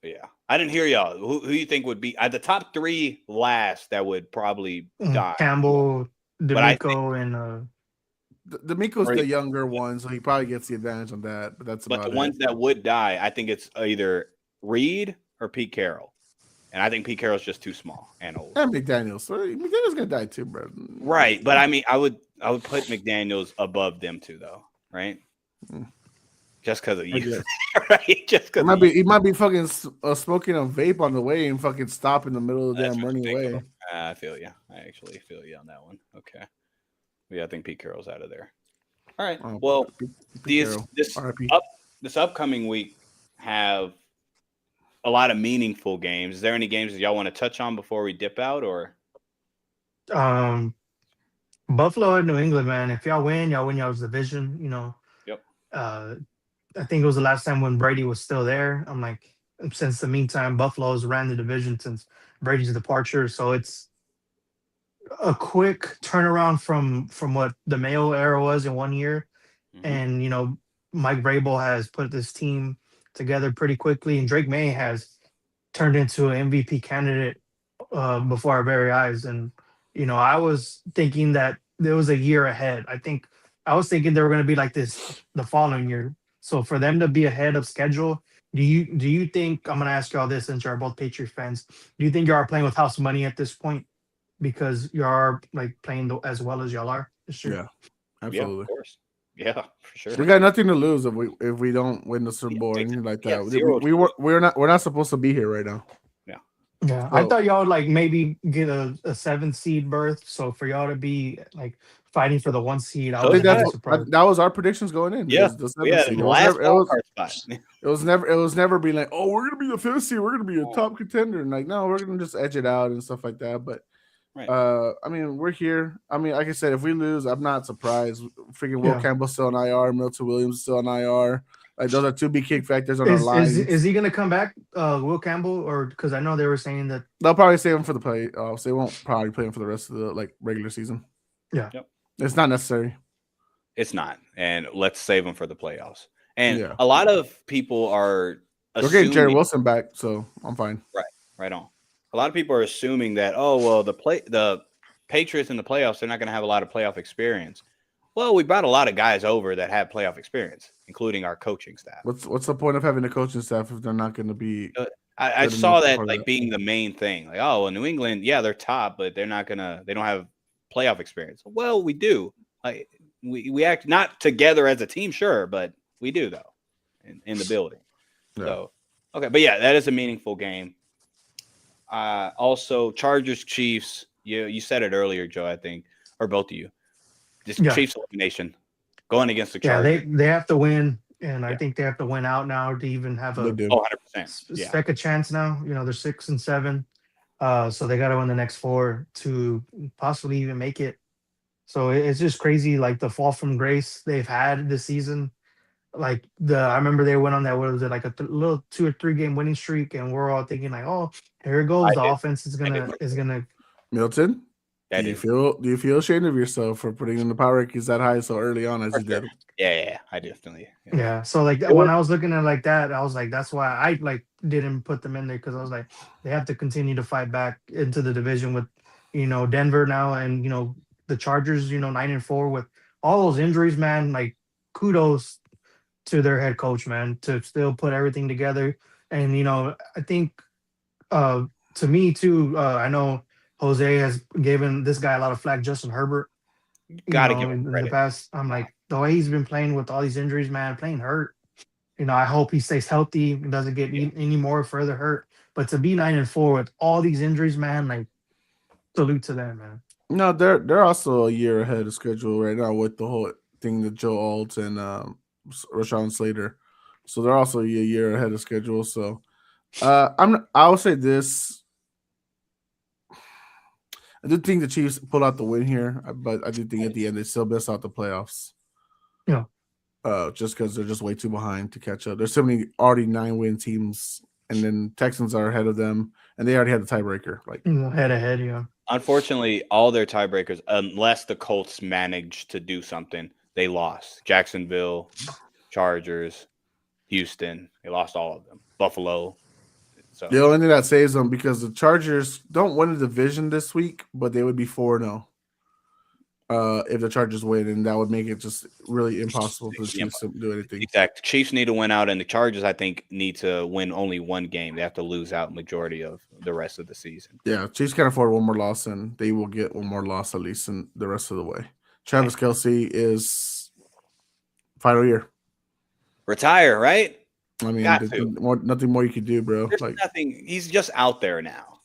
D: But yeah, I didn't hear y'all. Who you think would be at the top three last that would probably die?
C: Campbell,
D: I
C: D'Amico, and
B: D'Amico's
D: Right.
B: the younger one, so he probably gets the advantage on that. But that's
D: But
B: about
D: the ones that would die, I think it's either Reed or Pete Carroll. And I think Pete Carroll's just too small and old.
B: And McDaniels. So McDaniels gonna die too, bro.
D: Right. But I mean, I would put McDaniels above them two though, right?
B: Mm.
D: Just because of
B: I
D: you.
B: guess.
D: Right? Just because
B: He might be fucking smoking a vape on the way and fucking stop in the middle of the
D: That's
B: damn
D: what you
B: running
D: think
B: away.
D: of. I feel you. I actually feel you on that one. Okay. Yeah, I think Pete Carroll's out of there. All right.
B: Oh,
D: Well,
B: Pete
D: these
B: Carroll.
D: this
B: RIP.
D: this upcoming week have a lot of meaningful games. Is there any games that y'all want to touch on before we dip out, or
C: Buffalo and New England, man. If y'all win y'all's division, you know.
D: Yep.
C: I think it was the last time when Brady was still there. I'm like, since the meantime, Buffalo's ran the division since Brady's departure. So it's a quick turnaround from what the Mayo era was in 1 year.
D: Mhm.
C: And, you know, Mike Vrabel has put this team together pretty quickly. And Drake May has turned into an MVP candidate before our very eyes. And, you know, I was thinking that there was a year ahead. I was thinking they were going to be like this the following year. So for them to be ahead of schedule, do you think, I'm going to ask y'all this since you're both Patriots fans, do you think you are playing with house money at this point because you are like playing as well as y'all are this year?
B: Yeah,
D: Yeah,
B: absolutely.
D: of course. Yeah, for sure.
B: We got nothing to lose if we don't win the Super
D: Yeah,
B: Bowl or
D: we-
B: anything like
D: yeah,
B: that.
D: zero
B: We're not supposed to be here right now.
C: Yeah, I
B: So-
C: thought y'all would like maybe get a 7 seed berth. So for y'all to be like fighting for the 1 seed, I
B: I
C: was
B: think
C: really surprised.
B: that was our predictions going in.
D: Yeah,
B: the
D: we
B: seventh
D: had
B: seed.
D: the
B: It was
D: last
B: never- it was-
D: wild card spot.
B: It was never being like, oh, we're gonna be the fifth seed, we're gonna be a
D: Oh.
B: top contender, and like, no, we're gonna just edge it out and stuff like that. But
D: Right.
B: I mean, we're here. I mean, like I said, if we lose, I'm not surprised. Freaking Will
C: Yeah.
B: Campbell's still on IR, Milton Williams is still on IR. Like those are two big kick factors on our lines.
C: Is he gonna come back, Will Campbell, or because I know they were saying that?
B: They'll probably save him for the playoffs. They won't probably play him for the rest of the like regular season. It's not necessary.
D: It's not, and let's save them for the playoffs. And
B: Yeah.
D: a lot of people are
B: We're getting Jerry
D: assuming,
B: Wilson back, so I'm fine.
D: right on. A lot of people are assuming that, oh well, the Patriots in the playoffs, they're not going to have a lot of playoff experience. Well, we brought a lot of guys over that have playoff experience, including our coaching staff.
B: What's the point of having a coaching staff if they're not going to be?
D: I
B: good
D: saw
B: enough
D: that
B: for
D: like
B: that?
D: being the main thing. Like, oh, well, New England, yeah, they're top, but they don't have playoff experience. Well, we do. Like we act not together as a team, sure, but we do though in the building.
B: Yeah.
D: So okay, but yeah, that is a meaningful game. Also, Chargers Chiefs. You said it earlier, Joe. I think, or both of you. Just
C: Yeah.
D: Chiefs elimination going against the
C: Yeah,
D: Chargers.
C: they have to win, and I
D: Yeah.
C: think they have to win out now to even have
B: They
C: a
B: do.
D: 100%. Yeah.
C: second chance now. You know, they're 6-7. So they got to win the next 4 to possibly even make it. So it's just crazy, like the fall from grace they've had this season. Like I remember they went on that, what was it, like a little 2 or 3 game winning streak, and we're all thinking like, oh, here it goes.
D: I
C: The
D: did.
C: offense is gonna.
B: Milton,
D: I
B: do you
D: did.
B: feel ashamed of yourself for putting in the power rankings that high so early on as you did?
D: Yeah, I definitely.
C: Yeah. So like when I was looking at it like that, I was like, that's why I like didn't put them in there, because I was like, they have to continue to fight back into the division with, Denver now, and the Chargers, 9-4 with all those injuries, man. Like kudos to their head coach, man, to still put everything together. And I think to me too, I know Jose has given this guy a lot of flack, Justin Herbert.
D: Gotta give him
C: In the
D: credit.
C: past, I'm like, the way he's been playing with all these injuries, man, playing hurt. I hope he stays healthy and doesn't get any more further hurt. But to be 9-4 with all these injuries, man, like, salute to them, man.
B: No, they're also a year ahead of schedule right now with the whole thing that Joe Alt and Rashawn Slater. So they're also a year ahead of schedule. So I will say this. I do think the Chiefs pull out the win here, but I do think at the end they still miss out the playoffs.
C: Yeah.
B: Just because they're just way too behind to catch up. There's so many already 9-win teams, and then Texans are ahead of them, and they already had the tiebreaker. Like
C: Head ahead, yeah.
D: Unfortunately, all their tiebreakers, unless the Colts managed to do something, they lost. Jacksonville, Chargers, Houston, they lost all of them. Buffalo. So
B: the only thing that saves them, because the Chargers don't win the division this week, but they would be 4-0 if the Chargers win, and that would make it just really impossible for the Chiefs to do anything.
D: exact. Chiefs need to win out, and the Chargers, I think, need to win only one game. They have to lose out majority of the rest of the season.
B: Yeah, Chiefs can afford one more loss, and they will get one more loss at least in the rest of the way. Travis Kelce is final year.
D: Retire, right?
B: I mean,
D: Got
B: there's
D: to.
B: nothing more you could do, bro.
D: There's
B: Like,
D: nothing. He's just out there now.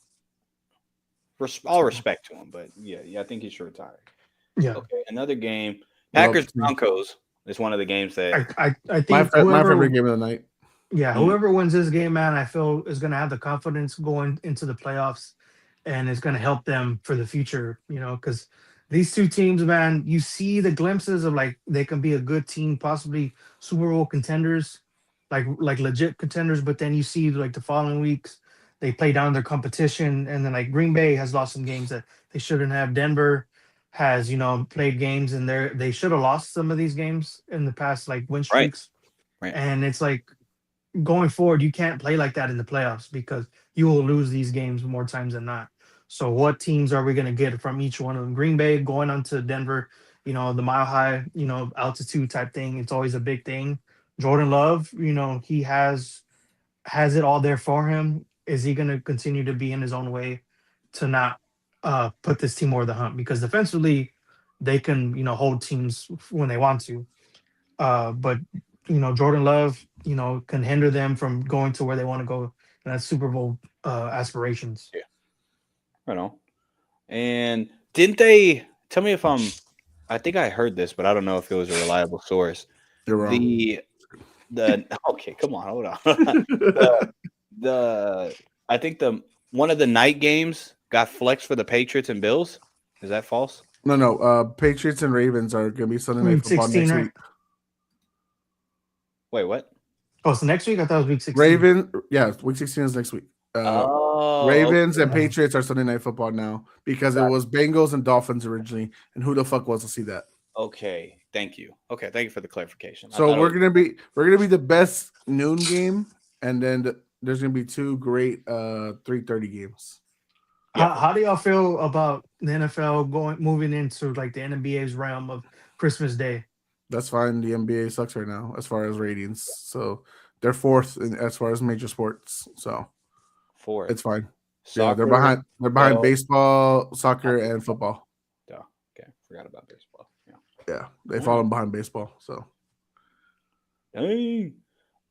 D: All respect to him, but yeah, I think he should retire.
C: Yeah.
D: Okay, another game.
B: Well,
D: Packers Broncos is one of the games that
C: I think
B: my
C: whoever,
B: favorite game of the night.
C: yeah, whoever wins this game, man, I feel is going to have the confidence going into the playoffs, and it's going to help them for the future, because these two teams, man, you see the glimpses of like they can be a good team, possibly Super Bowl contenders, like legit contenders, but then you see like the following weeks they play down their competition, and then like Green Bay has lost some games that they shouldn't have. Denver has played games, and they should have lost some of these games in the past, like win streaks.
D: Right.
C: And it's like going forward, you can't play like that in the playoffs, because you will lose these games more times than not. So what teams are we going to get from each one of them? Green Bay going on to Denver, the mile high, altitude type thing. It's always a big thing. Jordan Love, he has it all there for him. Is he going to continue to be in his own way to not put this team over the hump? Because defensively, they can, hold teams when they want to. But, Jordan Love, can hinder them from going to where they want to go. And that's Super Bowl aspirations.
D: Yeah. Right on. And didn't they tell me if I think I heard this, but I don't know if it was a reliable source.
B: You're wrong.
D: Okay, come on, hold on. I think one of the night games got flexed for the Patriots and Bills. Is that false?
B: No. Patriots and Ravens are going to be Sunday Night
C: Week
B: Football
C: 16,
B: next
C: right?
B: week.
D: Wait, what?
C: Oh, so next week? I thought it was week 16.
B: Week 16 is next week. Ravens and
C: okay.
B: Patriots are Sunday Night Football now because it was Bengals and Dolphins originally, and who the fuck wants to see that?
D: Okay, thank you. Okay, thank you for the clarification. I
B: So
D: thought it
B: we're gonna be the best noon game, and then there's gonna be two great 3:30 games.
D: Yeah.
C: How do y'all feel about the NFL moving into like the NBA's realm of Christmas Day?
B: That's fine. The NBA sucks right now as far as ratings, so they're fourth as far as major sports. So
D: for
B: it's fine.
D: Soccer,
B: Yeah, they're behind. They're behind
D: well,
B: baseball, soccer, and football.
D: Yeah. Okay, forgot about baseball. Yeah.
B: Yeah, they fallen behind baseball. So
D: Dang.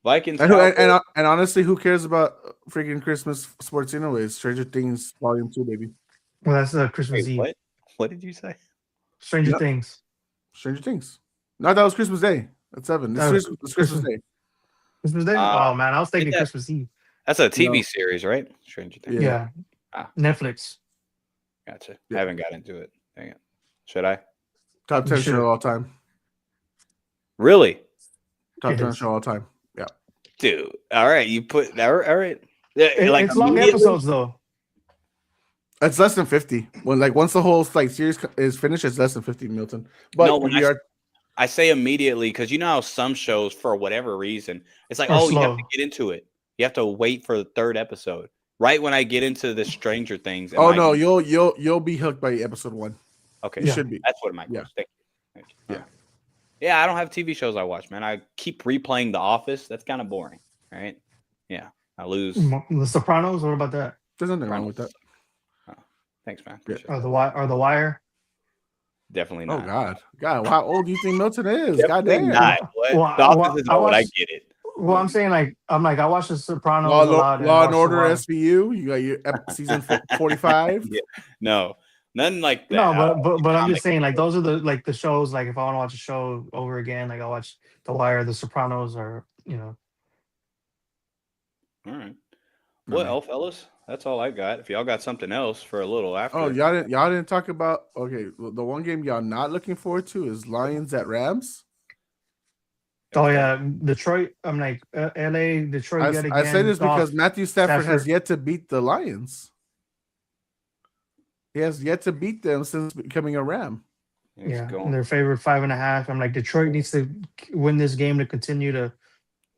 D: Vikings.
B: and,
D: Cowboys.
B: and honestly, who cares about freaking Christmas sports anyways? Stranger Things Volume 2, baby.
C: Well, that's Christmas
D: Wait,
C: Eve.
D: what? What did you say?
C: Stranger
B: Yep.
C: Things.
B: Stranger Things. No, that was Christmas Day. That's 7.
C: That was
B: It's Christmas Day.
C: Christmas Day?
D: Uh,
C: Oh man, I was thinking
D: that-
C: Christmas Eve.
D: That's a TV
B: No.
D: series, right? Stranger Things.
B: Yeah.
C: Yeah.
D: Ah.
C: Netflix.
D: Gotcha.
B: Yeah.
D: I haven't got into it. Dang it. Should I?
B: Top 10
C: Sure.
B: show all time.
D: Really?
B: Top
C: It
B: 10
C: is.
B: show all time. Yeah.
D: Dude. All right. You put all right. Yeah,
C: It's long
D: immediately?
C: episodes though.
B: It's less than 50. Once the whole series is finished, it's less than 50, Milton. But
D: No, when
B: we are
D: I say immediately because you know how some shows, for whatever reason, it's like,
C: Or
D: oh, you have
C: slow.
D: to get into it. You have to wait for the third episode. Right when I get into the Stranger Things. it
B: Oh
D: might
B: no,
D: be-
B: you'll be hooked by episode 1.
D: Okay.
B: You
C: Yeah.
B: should be.
D: That's what my
B: Yeah.
D: question. Thank you. Thank you.
B: Yeah.
D: All right. Yeah, I don't have TV shows I watch, man. I keep replaying The Office. That's kind of boring. Right? Yeah. I lose.
C: The Sopranos. What about that?
B: There's nothing wrong with that.
D: Thanks, man.
B: Yeah.
D: Appreciate
C: Or
D: that.
C: the Wire?
D: Definitely
B: Oh
D: not.
B: God, how old do you think Milton is? God
D: Definitely
B: damn.
D: not. What?
C: Well,
D: The Office
C: well,
D: is
C: I
D: old. I
C: watched-
D: get it.
C: Well, I'm saying I watched the Sopranos a lot.
B: Law
C: watched
B: and
C: The
B: Order
C: Wire.
B: SVU. You got your season 45.
D: Yeah. No, nothing like that.
C: No, but I'm
D: Comic.
C: just saying like those are the shows like if I want to watch a show over again, like I watch The Wire, The Sopranos, or
D: All right. Well, fellas, that's all I got. If y'all got something else for a little after.
B: Oh, y'all didn't talk about the one game y'all not looking forward to is Lions at Rams.
C: Oh yeah, Detroit. I'm like LA, Detroit. Yet again.
B: I say this
C: Goff.
B: because Matthew Stafford has
C: Stafford.
B: yet to beat the Lions. He has yet to beat them since becoming a Ram.
D: It's
C: Yeah,
D: going-
C: and they're favored 5.5. I'm like Detroit needs to win this game to continue to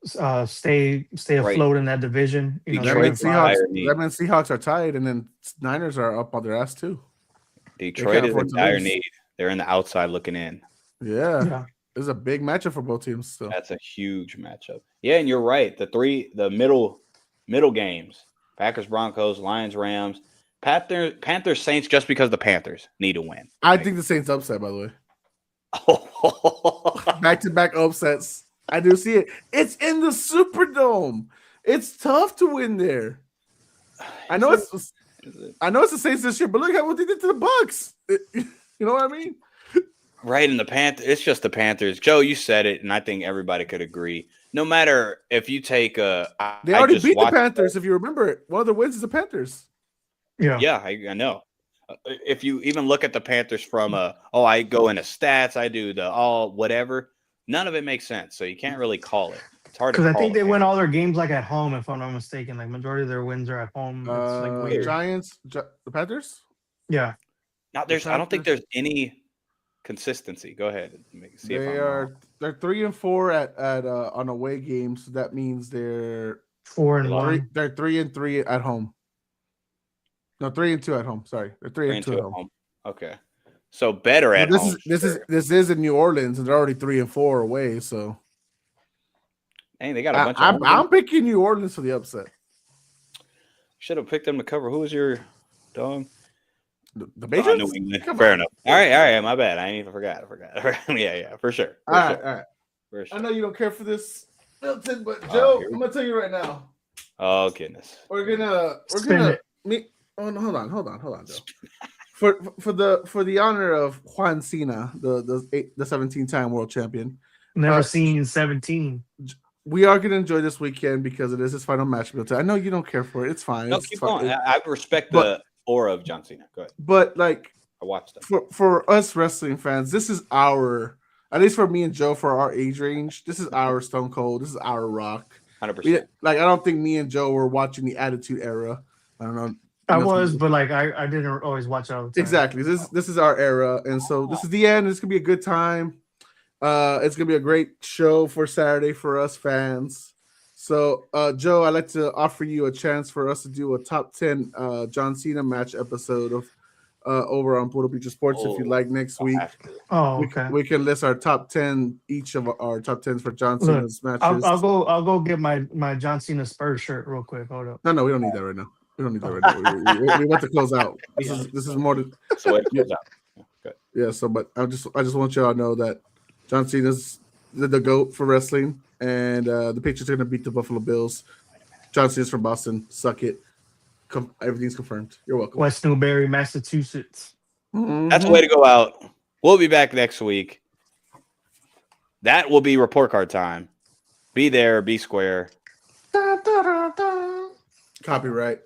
C: stay
D: Right.
C: afloat in that division. You know,
D: Detroit
C: they're
B: Them and
C: five.
B: Seahawks,
D: Dire need.
B: them and Seahawks are tied, and then Niners are up on their ass too.
D: Detroit
B: can't
D: is in
B: afford to
D: dire
B: lose.
D: need. They're in the outside looking in.
B: Yeah,
C: Yeah.
B: it's a big matchup for both teams. So
D: That's a huge matchup. Yeah, and you're right. The middle games: Packers, Broncos, Lions, Rams, Panthers, Saints. Just because the Panthers need to win.
B: I think the Saints upset. By the way,
D: think.
B: back-to-back upsets. I do see it. It's in the Superdome. It's tough to win there. I know it's the Saints this year, but look at what they did to the Bucks. You know what I mean?
D: Right in the Panthers. It's just the Panthers. Joe, you said it, and I think everybody could agree. No matter if you take
B: They
D: I
B: already
D: just
B: beat the
D: watched-
B: Panthers. If you remember it, one of the wins is the Panthers.
C: Yeah.
D: Yeah, I know. If you even look at the Panthers from I go into stats, I do the all whatever. None of it makes sense, so you can't really call it. It's hard to
C: Because I
D: call
C: think
D: the
C: they win
D: Panthers.
C: all their games like at home, if I'm not mistaken. Like majority of their wins are at home. It's like weird.
B: Giants, the Panthers.
C: Yeah.
D: Not there's. I don't think there's any consistency. Go ahead. See if I'm wrong.
B: They're 3-4 at on away games. So that means they're
C: 4-1.
B: they're 3-3 at home. No, 3-2 at home. Sorry, they're 3-2
D: Into
B: at
D: at
B: home.
D: home. Okay, so better at
B: But
D: home.
B: this is in New Orleans, and they're already 3-4 away. So
D: Dang, they got a bunch of.
B: I'm picking New Orleans for the upset.
D: Should have picked them to cover. Who was your dog?
B: The
D: Oh,
B: Patriots.
D: New England.
B: Come
D: Fair
B: on.
D: enough. All right. My bad. I even forgot. yeah, for sure. For
B: All
D: sure.
B: right, all right.
D: For
B: I
D: sure.
B: know you don't care for this, Milton, but
D: Oh,
B: Joe,
D: here we
B: I'm gonna tell you right now.
D: Oh goodness.
B: We're gonna
C: Spin it.
B: meet. Oh no, hold on, Joe. For the honor of Juan Cena, the 17-time world champion,
C: Never seen 17.
B: we are gonna enjoy this weekend because it is his final match. Milton, I know you don't care for it. It's fine.
D: No,
B: It's
D: keep
B: fine.
D: going. I respect
B: But-
D: the aura of John Cena. Go ahead.
B: But like
D: I watched them.
B: for us wrestling fans, this is our, at least for me and Joe, for our age range, this is our Stone Cold. This is our Rock.
D: 100%.
B: Like I don't think me and Joe were watching the Attitude Era. I don't know.
C: I
B: Nothing-
C: was, but like I didn't always watch it all the time.
B: Exactly. This is our era, and so this is the end. It's gonna be a good time. It's gonna be a great show for Saturday for us fans. So, Joe, I'd like to offer you a chance for us to do a top 10 John Cena match episode of over on Puro Picture Sports if you'd like next week.
C: Oh, okay.
B: We can list our top 10 each of our top 10s for John
C: Look,
B: Cena's matches.
C: I'll go get my John Cena Spurs shirt real quick. Hold up.
B: No, we don't need that right now. We don't need that right now. We want to close out. This is more than
D: So way to close out. Good.
B: yeah. So, but I just want y'all to know that John Cena's the GOAT for wrestling, and the Patriots are going to beat the Buffalo Bills. John Cena's from Boston. Suck it. Everything's confirmed. You're welcome.
C: West Newbury, Massachusetts.
B: Mhm.
D: That's the way to go out. We'll be back next week. That will be report card time. Be there, be square.
B: Copyright.